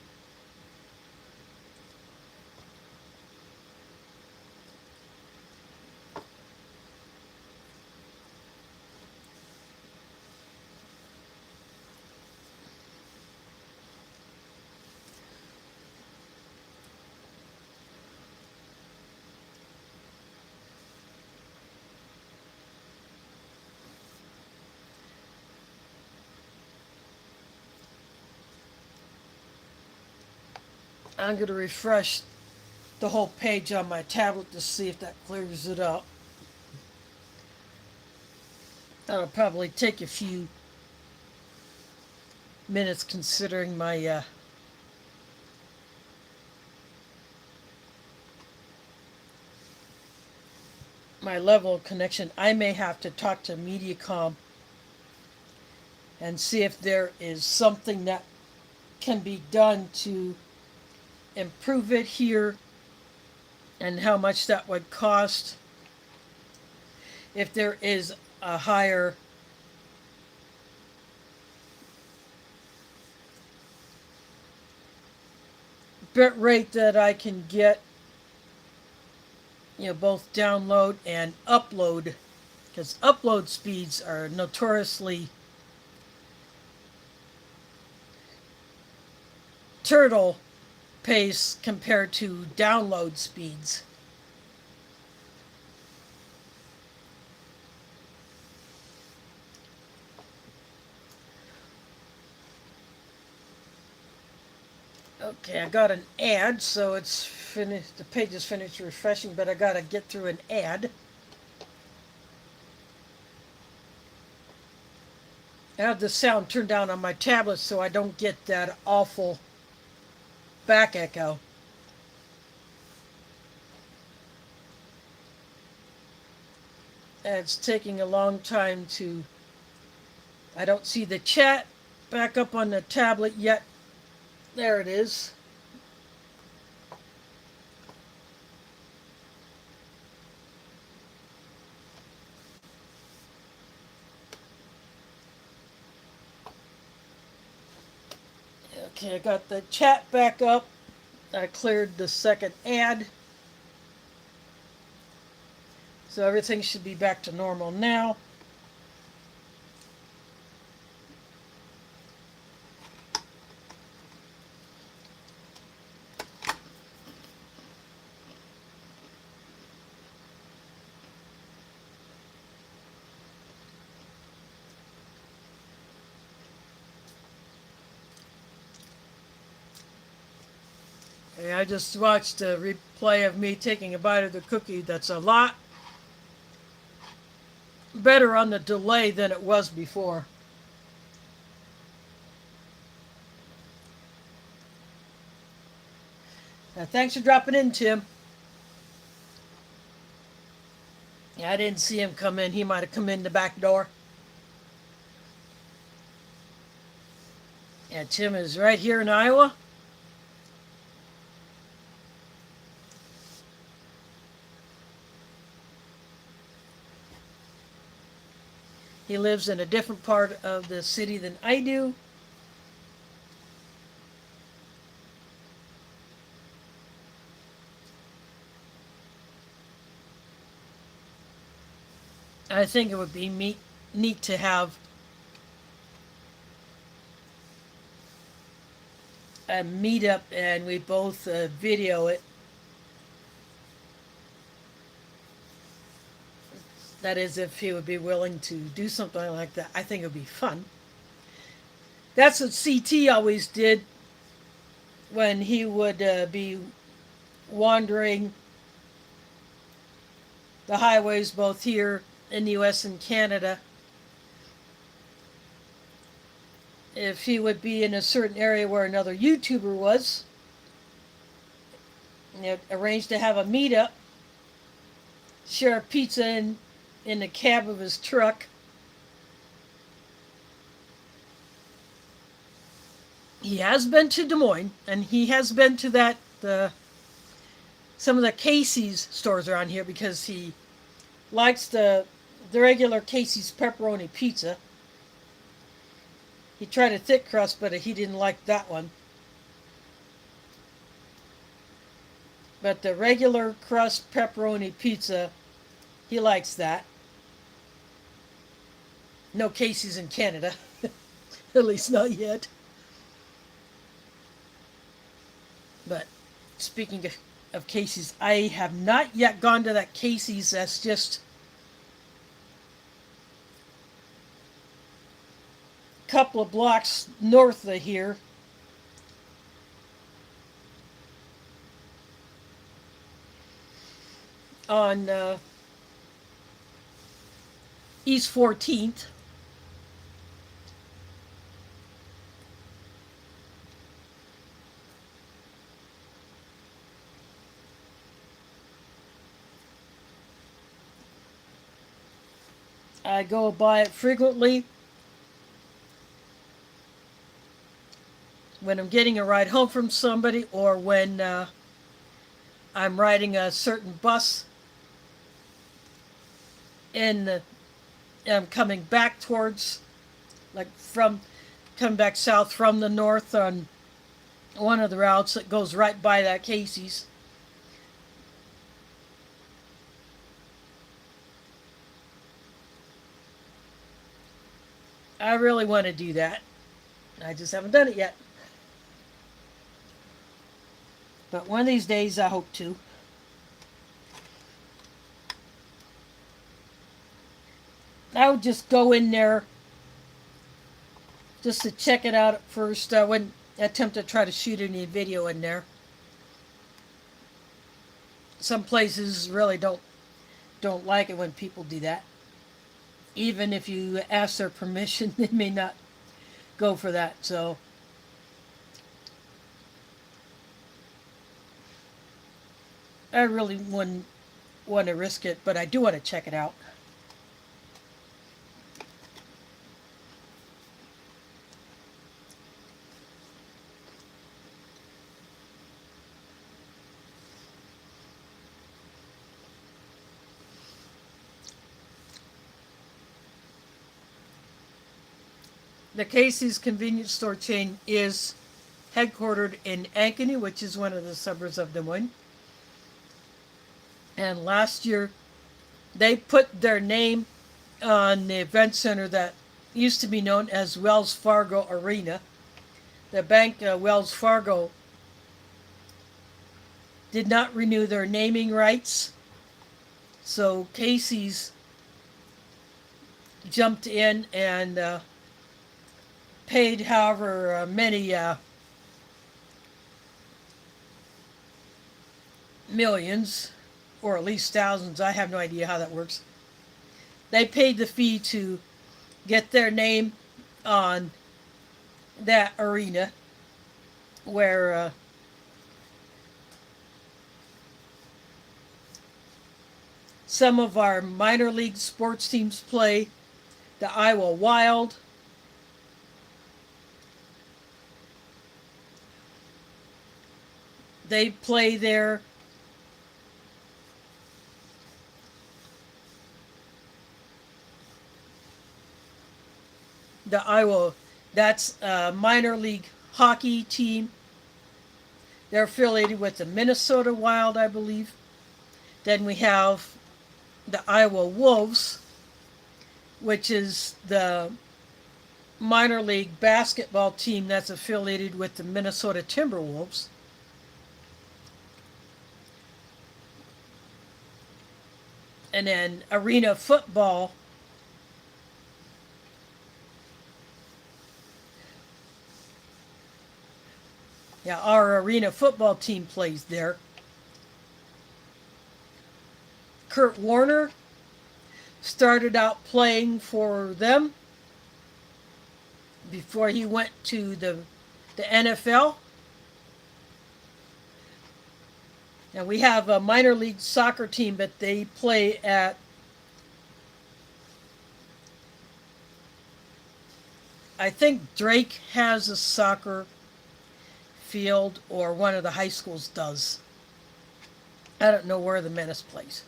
I'm going to refresh the whole page on my tablet to see if that clears it up. That'll probably take a few minutes considering my my level of connection. I may have to talk to Mediacom and see if there is something that can be done to improve it here and how much that would cost. If there is a higher bit rate that I can get, both download and upload, because upload speeds are notoriously turtle pace compared to download speeds. Okay, I got an ad, so it's finished. The page is finished refreshing, but I gotta get through an ad. I have the sound turned down on my tablet so I don't get that awful back echo. And it's taking a long time to. I don't see the chat back up on the tablet yet. There it is. Okay, I got the chat back up. I cleared the second ad. So everything should be back to normal now. I just watched a replay of me taking a bite of the cookie. That's a lot better on the delay than it was before. Thanks for dropping in, Tim. Yeah, I didn't see him come in. He might have come in the back door. Yeah, Tim is right here in Iowa. He lives in a different part of the city than I do. I think it would be neat to have a meetup and we both video it. That is, if he would be willing to do something like that. I think it would be fun. That's what CT always did when he would be wandering the highways both here in the US and Canada. If he would be in a certain area where another YouTuber was, arrange to have a meetup, share a pizza in the cab of his truck. He has been to Des Moines, and he has been to some of the Casey's stores around here because he likes the regular Casey's pepperoni pizza. He tried a thick crust, but he didn't like that one. But the regular crust pepperoni pizza, he likes that. No Casey's in Canada. At least not yet. But speaking of Casey's, I have not yet gone to that Casey's. That's just a couple of blocks north of here. On East 14th. I go by it frequently when I'm getting a ride home from somebody or when I'm riding a certain bus and I'm coming back towards, coming back south from the north on one of the routes that goes right by that Casey's. I really want to do that. I just haven't done it yet. But one of these days I hope to. I would just go in there just to check it out at first. I wouldn't attempt to try to shoot any video in there. Some places really don't like it when people do that. Even if you ask their permission, they may not go for that. So I really wouldn't want to risk it, but I do want to check it out. The Casey's convenience store chain is headquartered in Ankeny, which is one of the suburbs of Des Moines. And last year, they put their name on the event center that used to be known as Wells Fargo Arena. The bank, Wells Fargo, did not renew their naming rights. So Casey's jumped in and paid however many millions, or at least thousands. I have no idea how that works. They paid the fee to get their name on that arena where some of our minor league sports teams play. The Iowa Wild, they play there. The Iowa, that's a minor league hockey team. They're affiliated with the Minnesota Wild, I believe. Then we have the Iowa Wolves, which is the minor league basketball team that's affiliated with the Minnesota Timberwolves. And then arena football, yeah, our arena football team plays there. Kurt Warner started out playing for them before he went to the NFL. And we have a minor league soccer team, but they play at, I think Drake has a soccer field, or one of the high schools does. I don't know where the Menace plays.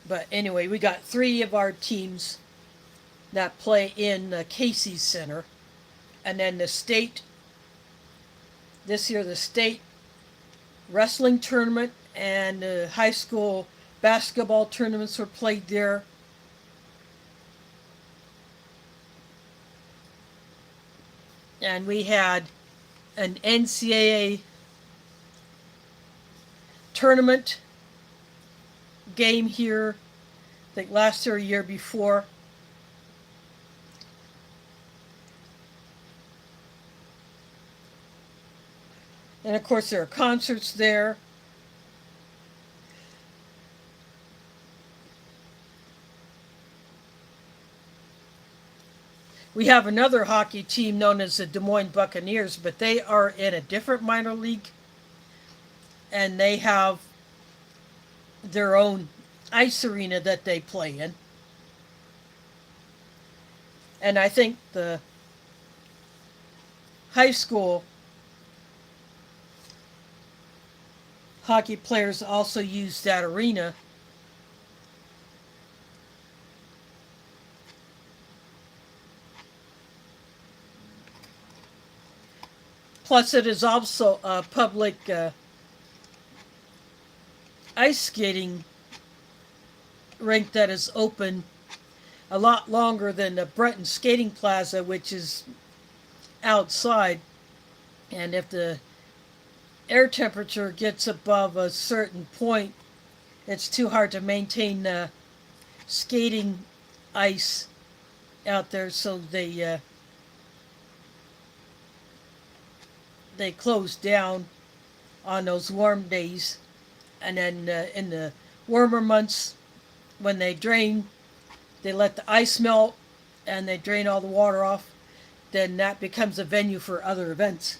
But anyway, we got 3 of our teams that play in the Casey's Center. And then the state, this year the state wrestling tournament and the high school basketball tournaments were played there. And we had an NCAA tournament game here, I think last year or year before. And of course there are concerts there. We have another hockey team known as the Des Moines Buccaneers, but they are in a different minor league. And they have their own ice arena that they play in. And I think the high school hockey players also use that arena. Plus, it is also a public ice skating rink that is open a lot longer than the Breton Skating Plaza, which is outside. And if the air temperature gets above a certain point, it's too hard to maintain skating ice out there, so they close down on those warm days, and then in the warmer months, when they drain, they let the ice melt, and they drain all the water off. Then that becomes a venue for other events.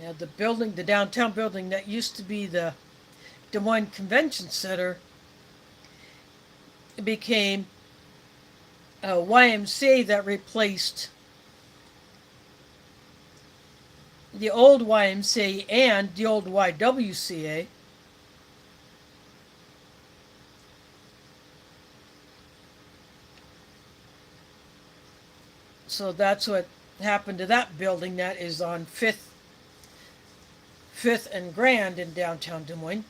Yeah, the building, the downtown building that used to be the Des Moines Convention Center, became a YMCA that replaced the old YMCA and the old YWCA. So that's what happened to that building that is on Fifth and Grand in downtown Des Moines.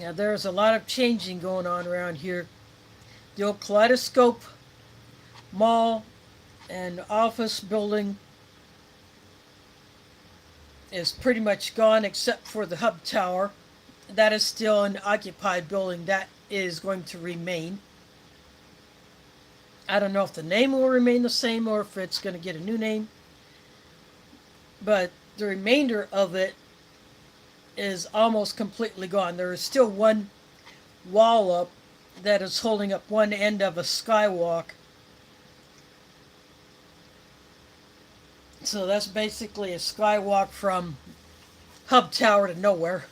Yeah, there's a lot of changing going on around here. The old Kaleidoscope Mall and office building is pretty much gone except for the Hub Tower. That is still an occupied building that is going to remain. I don't know if the name will remain the same or if it's going to get a new name. But the remainder of it is almost completely gone. There is still one wall up that is holding up one end of a skywalk. So that's basically a skywalk from Hub Tower to nowhere.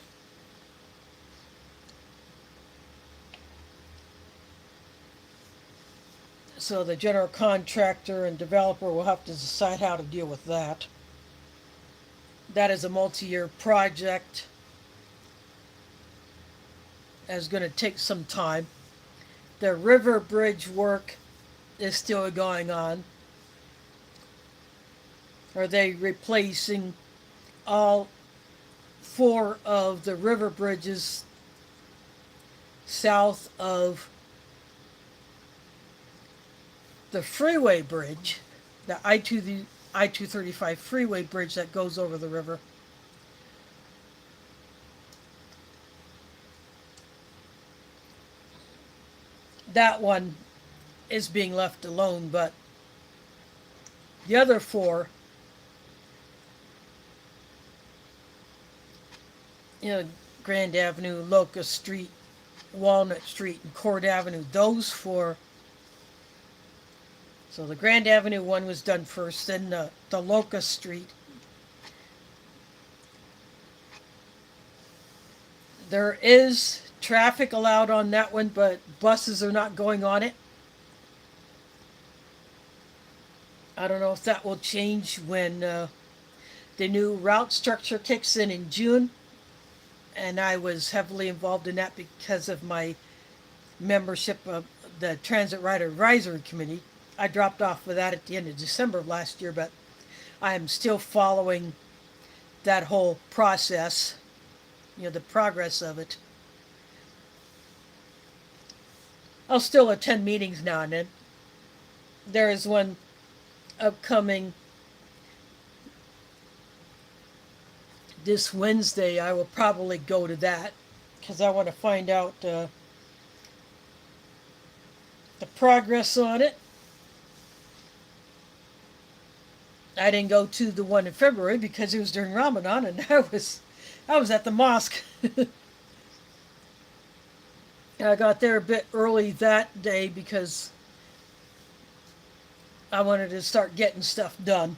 So the general contractor and developer will have to decide how to deal with that. That is a multi-year project. That's going to take some time. The river bridge work is still going on. Are they replacing all 4 of the river bridges south of the freeway bridge, the I-235 freeway bridge that goes over the river? That one is being left alone, but the other 4, Grand Avenue, Locust Street, Walnut Street, and Court Avenue, those 4. So the Grand Avenue one was done first, then the Locust Street. There is traffic allowed on that one, but buses are not going on it. I don't know if that will change when the new route structure kicks in June. And I was heavily involved in that because of my membership of the Transit Rider Advisory Committee. I dropped off of that at the end of December of last year, but I am still following that whole process, the progress of it. I'll still attend meetings now and then. There is one upcoming this Wednesday, I will probably go to that because I want to find out the progress on it. I didn't go to the one in February because it was during Ramadan, and I was at the mosque. I got there a bit early that day because I wanted to start getting stuff done.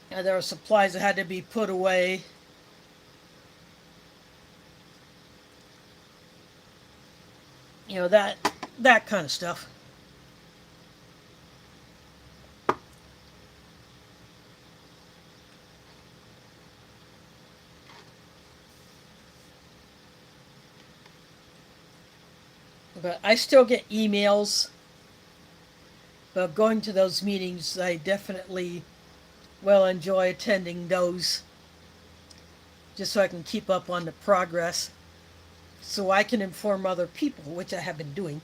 And there were supplies that had to be put away. That kind of stuff. But I still get emails. But going to those meetings, I definitely will enjoy attending those just so I can keep up on the progress. So I can inform other people, which I have been doing,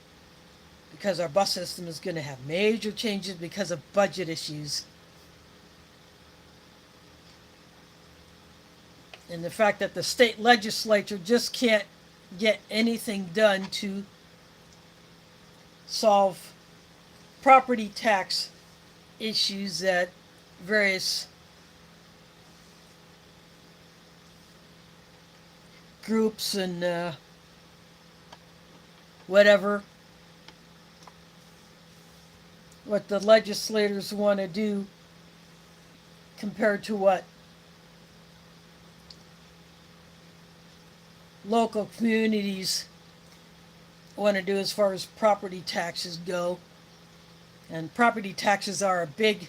because our bus system is going to have major changes because of budget issues. And the fact that the state legislature just can't get anything done to solve property tax issues that various groups and whatever, what the legislators want to do compared to what local communities want to do as far as property taxes go. And property taxes are a big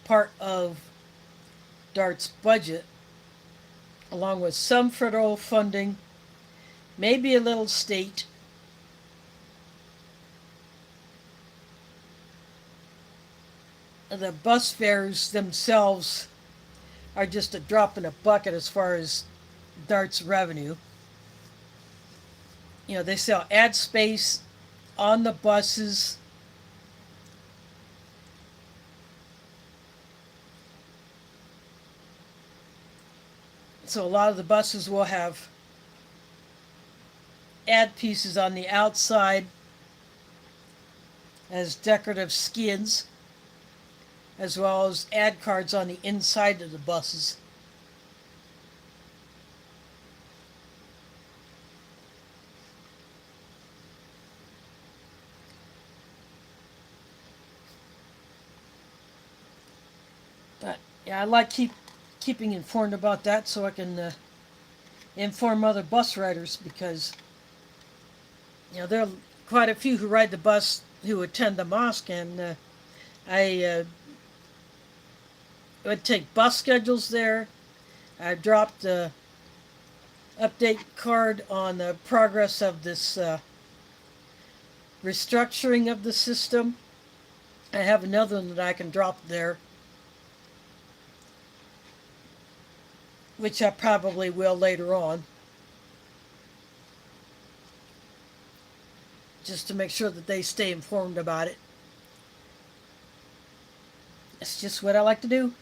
part of DART's budget, along with some federal funding, maybe a little state. The bus fares themselves are just a drop in a bucket as far as DART's revenue. They sell ad space on the buses. So a lot of the buses will have ad pieces on the outside as decorative skins, as well as ad cards on the inside of the buses. But yeah, I like keeping informed about that so I can inform other bus riders, because there are quite a few who ride the bus who attend the mosque, and I would take bus schedules there. I dropped the update card on the progress of this restructuring of the system. I have another one that I can drop there, which I probably will later on, just to make sure that they stay informed about it. It's just what I like to do.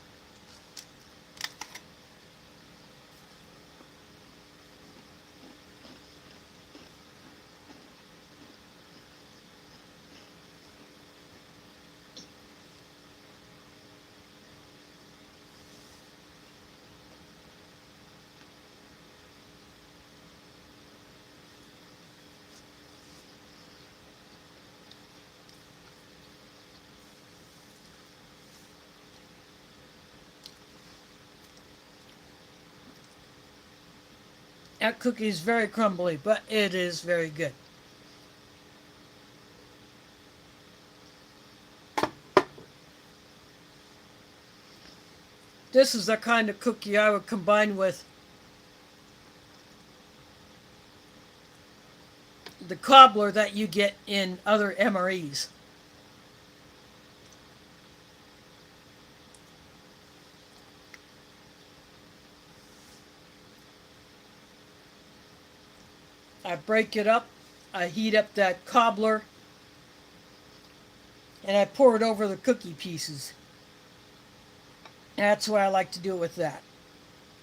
That cookie is very crumbly, but it is very good. This is the kind of cookie I would combine with the cobbler that you get in other MREs. I break it up, I heat up that cobbler, and I pour it over the cookie pieces. That's why I like to do it with that.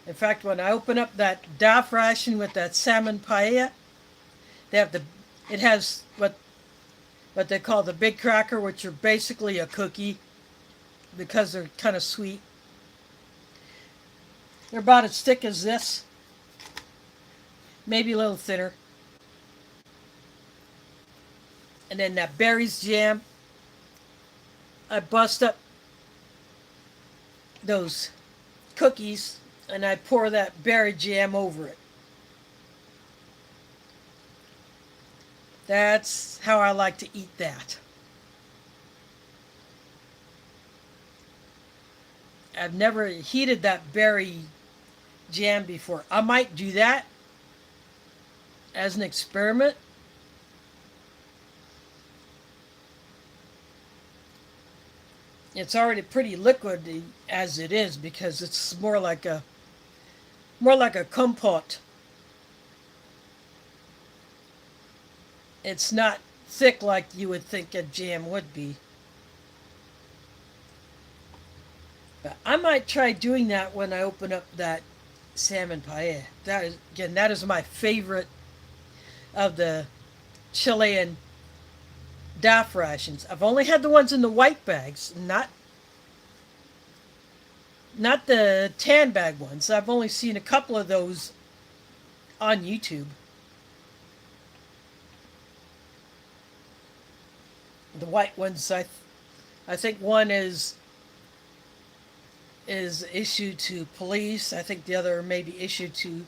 In fact, when I open up that DAF ration with that salmon paella, they have it has what they call the big cracker, which are basically a cookie because they're kind of sweet. They're about as thick as this, maybe a little thinner. And then that berries jam, I bust up those cookies and I pour that berry jam over it. That's how I like to eat that. I've never heated that berry jam before. I might do that as an experiment. It's already pretty liquid as it is because it's more like a compote. It's not thick like you would think a jam would be. But I might try doing that when I open up that salmon paella. That is my favorite of the Chilean DAF rations. I've only had the ones in the white bags, not the tan bag ones. I've only seen a couple of those on YouTube. The white ones, I think one is issued to police. I think the other may be issued to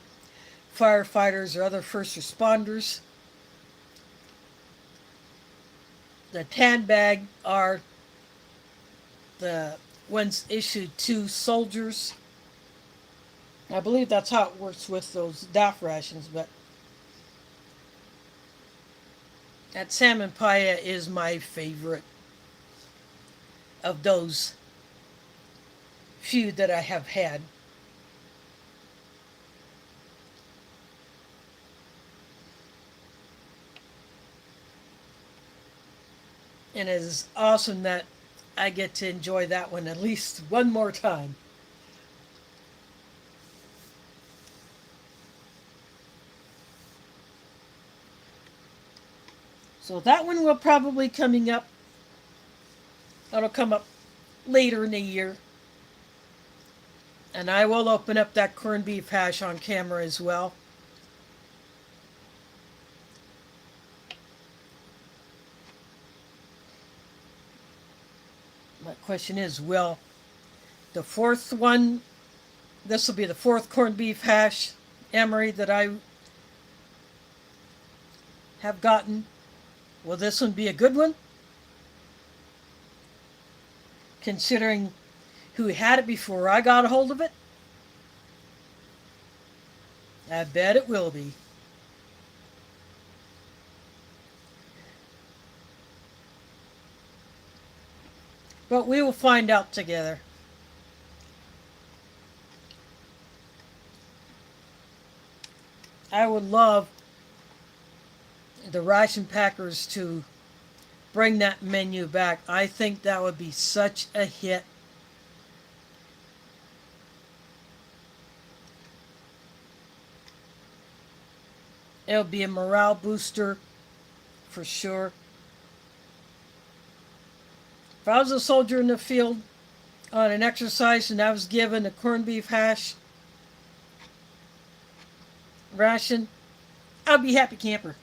firefighters or other first responders. The tan bag are the ones issued to soldiers. I believe that's how it works with those DAF rations, but that salmon paella is my favorite of those few that I have had. And it is awesome that I get to enjoy that one at least one more time. So that one will probably coming up. That'll come up later in the year. And I will open up that corned beef hash on camera as well. My question is, will the fourth one, this will be the fourth corned beef hash MRE that I have gotten. Will this one be a good one? Considering who had it before I got a hold of it? I bet it will be. But we will find out together. I would love the ration packers to bring that menu back. I think that would be such a hit. It'll be a morale booster for sure. If I was a soldier in the field on an exercise and I was given a corned beef hash ration, I'd be happy camper.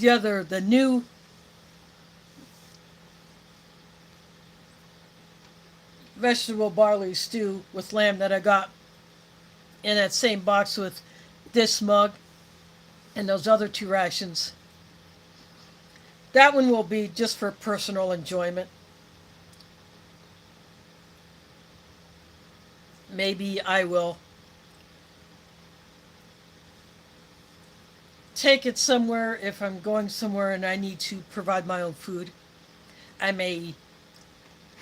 the new vegetable barley stew with lamb that I got in that same box with this mug and those other two rations. That one will be just for personal enjoyment. Maybe I will take it somewhere if I'm going somewhere and I need to provide my own food. I may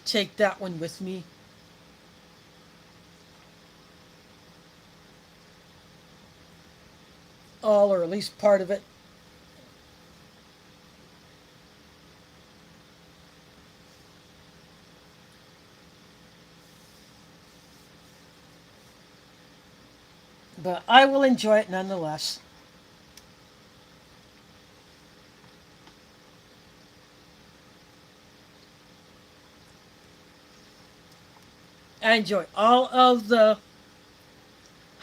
take that one with me. All or at least part of it. But I will enjoy it nonetheless. I enjoy all of the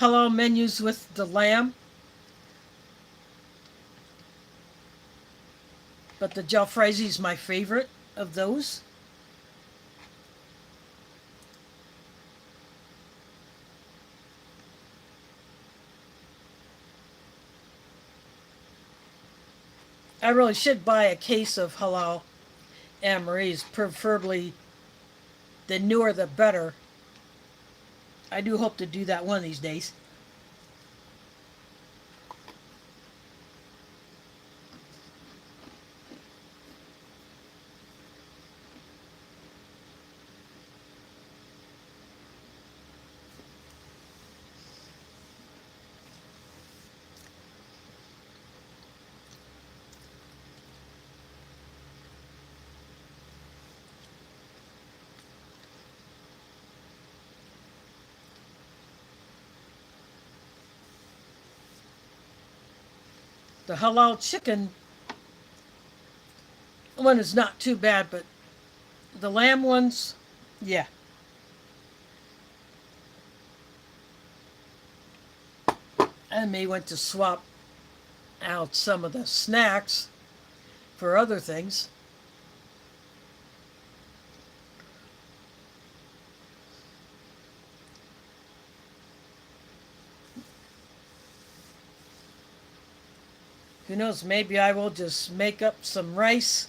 halal menus with the lamb, but the jalfrezi is my favorite of those. I really should buy a case of halal MREs, preferably the newer the better. I do hope to do that one of these days. The halal chicken one is not too bad, but the lamb ones, yeah. I may want to swap out some of the snacks for other things. Who knows, maybe I will just make up some rice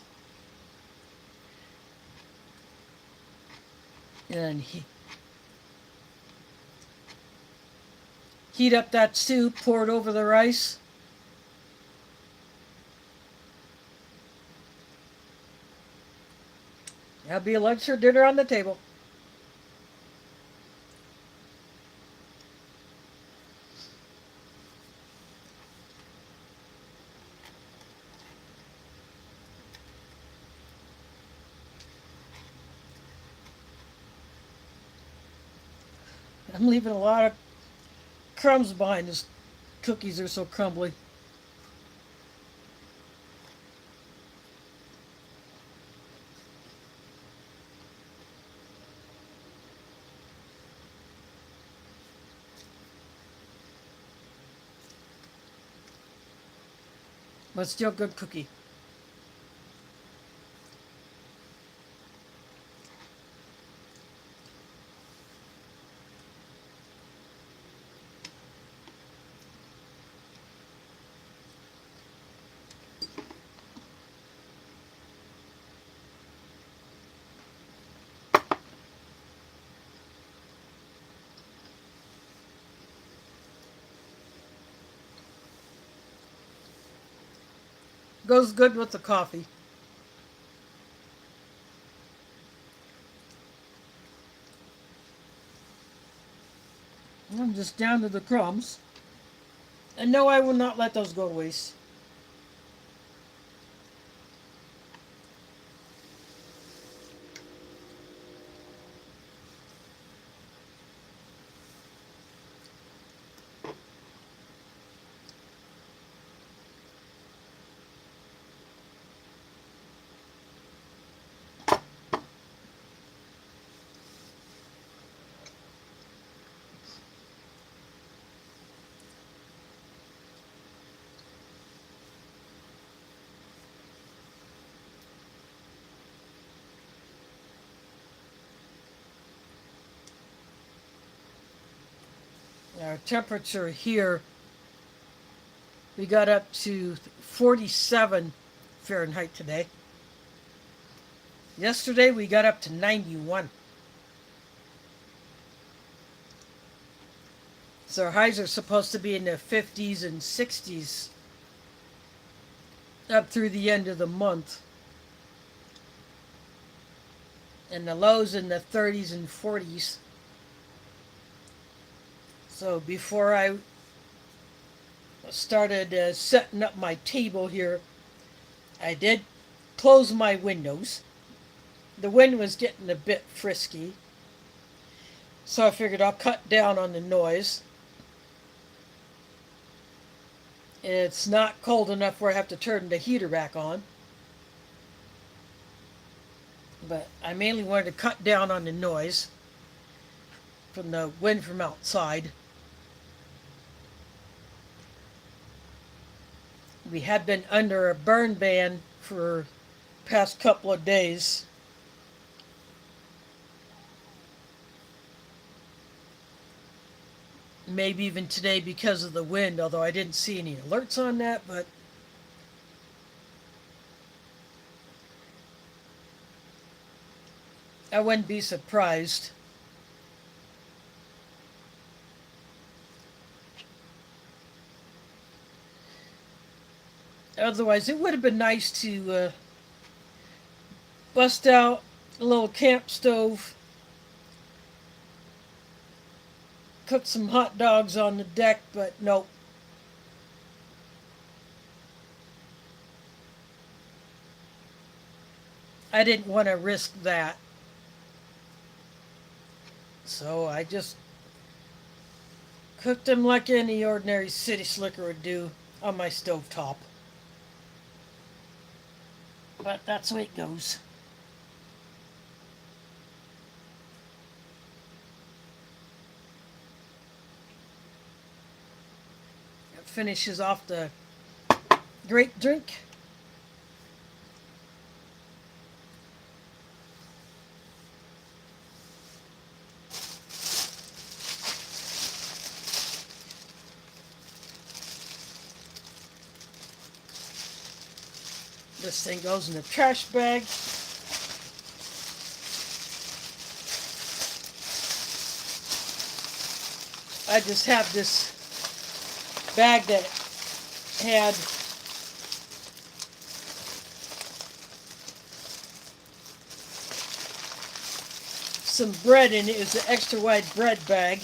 and heat up that stew, pour it over the rice. That'll be a lunch or dinner on the table. I'm leaving a lot of crumbs behind. These cookies are so crumbly. But still good cookie. Goes good with the coffee. I'm just down to the crumbs. And no, I will not let those go to waste. Our temperature here, we got up to 47 Fahrenheit today. Yesterday we got up to 91. So our highs are supposed to be in the 50s and 60s up through the end of the month. And the lows in the 30s and 40s. So before I started setting up my table here, I did close my windows. The wind was getting a bit frisky, so I figured I'll cut down on the noise. It's not cold enough where I have to turn the heater back on, but I mainly wanted to cut down on the noise from the wind from outside. We had been under a burn ban for the past couple of days. Maybe even today because of the wind, although I didn't see any alerts on that, but I wouldn't be surprised. Otherwise, it would have been nice to bust out a little camp stove, cook some hot dogs on the deck, but nope. I didn't want to risk that. So I just cooked them like any ordinary city slicker would do on my stovetop. But that's the way it goes. It finishes off the grape drink. This thing goes in the trash bag. I just have this bag that had some bread in it. It was an extra wide bread bag.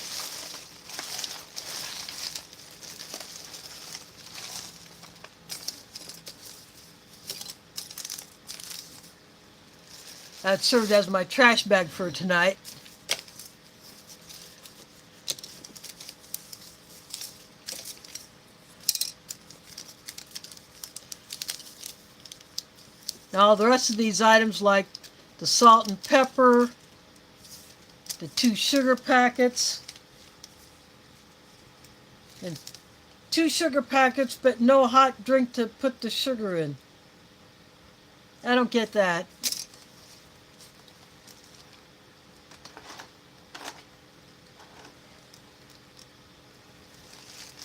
That served as my trash bag for tonight. Now the rest of these items, like the salt and pepper, the 2 sugar packets, and 2 sugar packets but no hot drink to put the sugar in. I don't get that.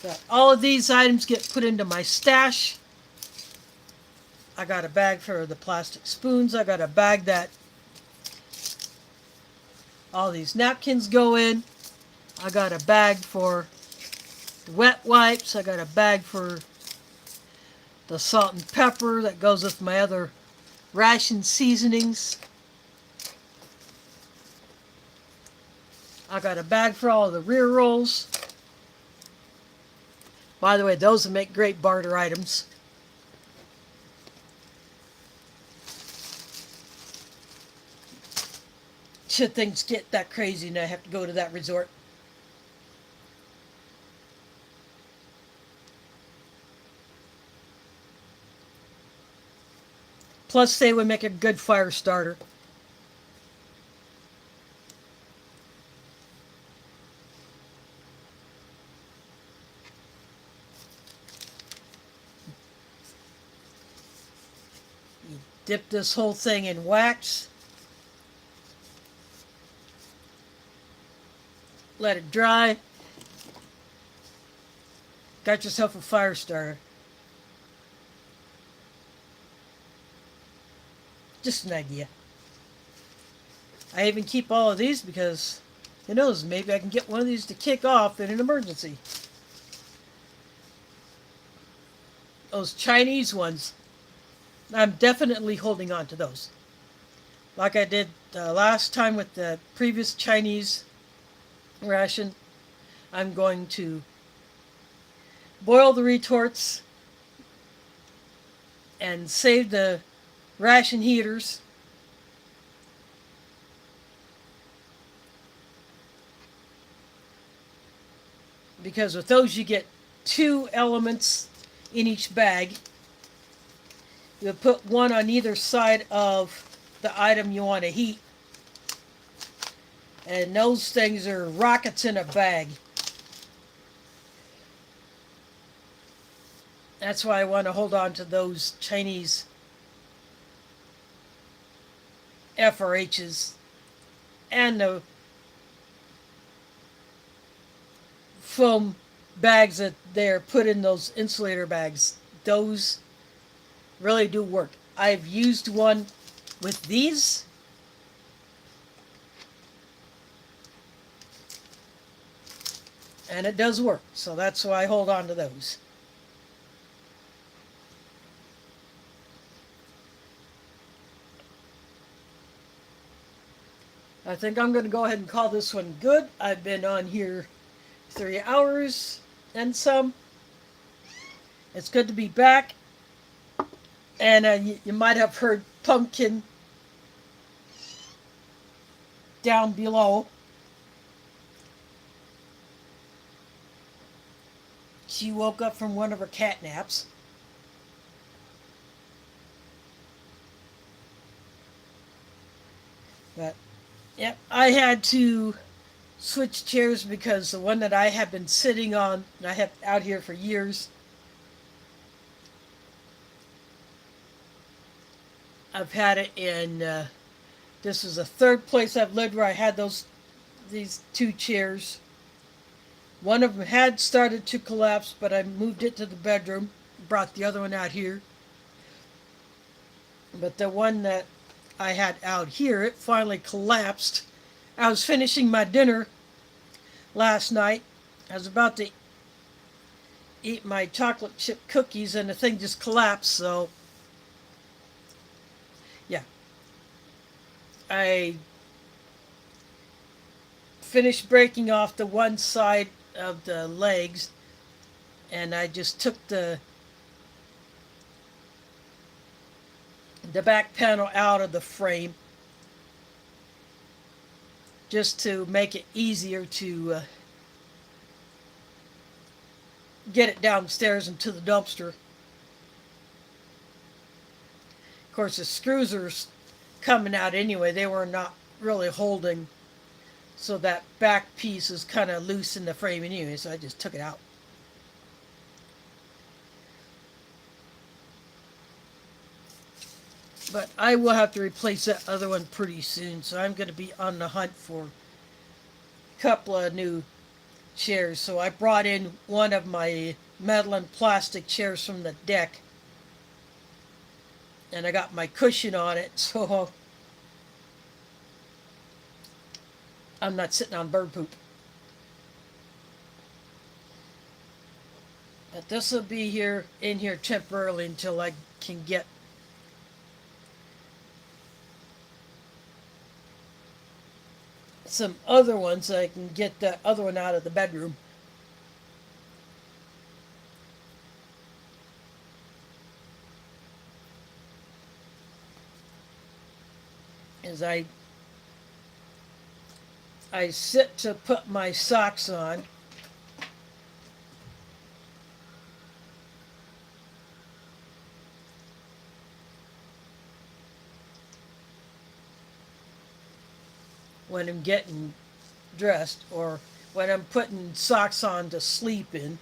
But all of these items get put into my stash. I got a bag for the plastic spoons. I got a bag that all these napkins go in. I got a bag for the wet wipes. I got a bag for the salt and pepper that goes with my other ration seasonings. I got a bag for all of the rear rolls. By the way, those would make great barter items. Should things get that crazy and I have to go to that resort. Plus, they would make a good fire starter. You dip this whole thing in wax. Let it dry. Got yourself a fire starter. Just an idea. I even keep all of these because who knows, maybe I can get one of these to kick off in an emergency. Those Chinese ones, I'm definitely holding on to those. Like I did last time with the previous Chinese ration, I'm going to boil the retorts and save the ration heaters. Because with those you get 2 elements in each bag. You put one on either side of the item you want to heat. And those things are rockets in a bag. That's why I want to hold on to those Chinese FRHs and the foam bags that they're put in those insulator bags. Those really do work. I've used one with these. And it does work, so that's why I hold on to those. I think I'm going to go ahead and call this one good. I've been on here 3 hours and some. It's good to be back. And you might have heard Pumpkin down below. She woke up from one of her cat naps. But, yep, I had to switch chairs because the one that I have been sitting on, and I have out here for years, I've had it in, this is the third place I've lived where I had these 2 chairs. One of them had started to collapse, but I moved it to the bedroom, brought the other one out here. But the one that I had out here, it finally collapsed. I was finishing my dinner last night. I was about to eat my chocolate chip cookies and the thing just collapsed, so yeah. I finished breaking off the one side of the legs and I just took the back panel out of the frame just to make it easier to get it downstairs into the dumpster. Of course, the screws are coming out anyway. They were not really holding, so that back piece is kind of loose in the frame anyway, so I just took it out. But I will have to replace that other one pretty soon, so I'm going to be on the hunt for a couple of new chairs. So I brought in one of my metal and plastic chairs from the deck, and I got my cushion on it, so I'm not sitting on bird poop. But this will be in here temporarily until I can get some other ones so I can get that other one out of the bedroom. As I sit to put my socks on. When I'm getting dressed or when I'm putting socks on to sleep in.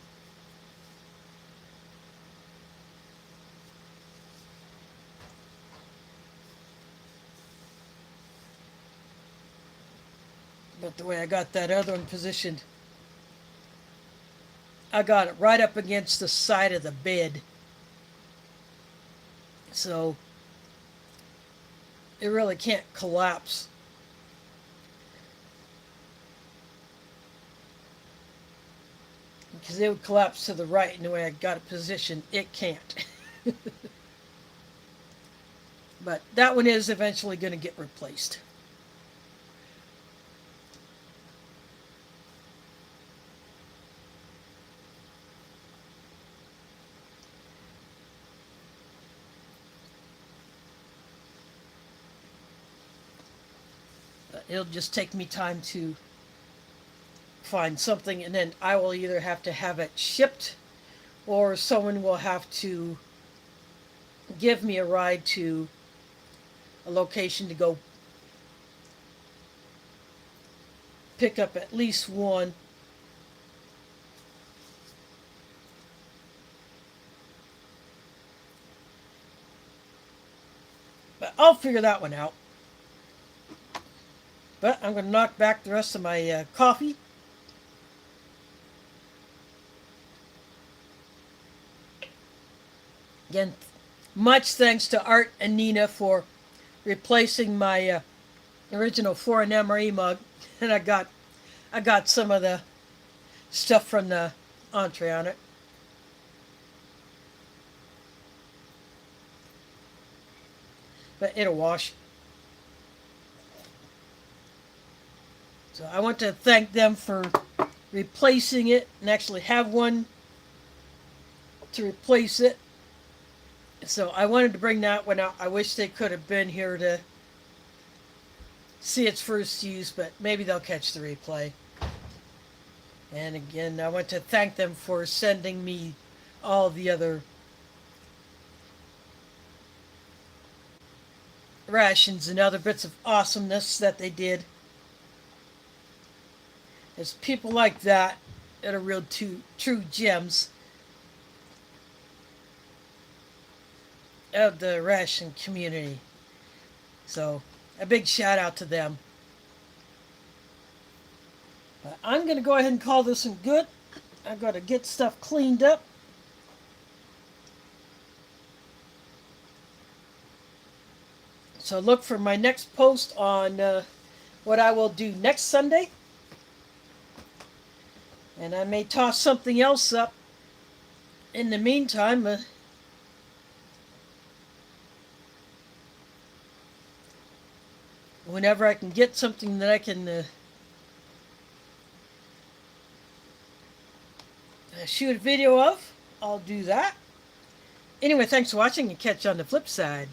But the way I got that other one positioned, I got it right up against the side of the bed. So it really can't collapse. Because it would collapse to the right, and the way I got it positioned, it can't. But that one is eventually going to get replaced. It'll just take me time to find something, and then I will either have to have it shipped or someone will have to give me a ride to a location to go pick up at least one. But I'll figure that one out. But I'm going to knock back the rest of my coffee. Again, much thanks to Art and Nina for replacing my original foreign MRE mug, and I got some of the stuff from the entree on it. But it'll wash. So I want to thank them for replacing it and actually have one to replace it. So I wanted to bring that one out. I wish they could have been here to see its first use, but maybe they'll catch the replay. And again, I want to thank them for sending me all the other rations and other bits of awesomeness that they did. It's people like that that are real true gems of the Ration community. So a big shout out to them. But I'm going to go ahead and call this one good. I've got to get stuff cleaned up. So look for my next post on what I will do next Sunday. And I may toss something else up in the meantime. Whenever I can get something that I can shoot a video of, I'll do that. Anyway, thanks for watching and catch you on the flip side.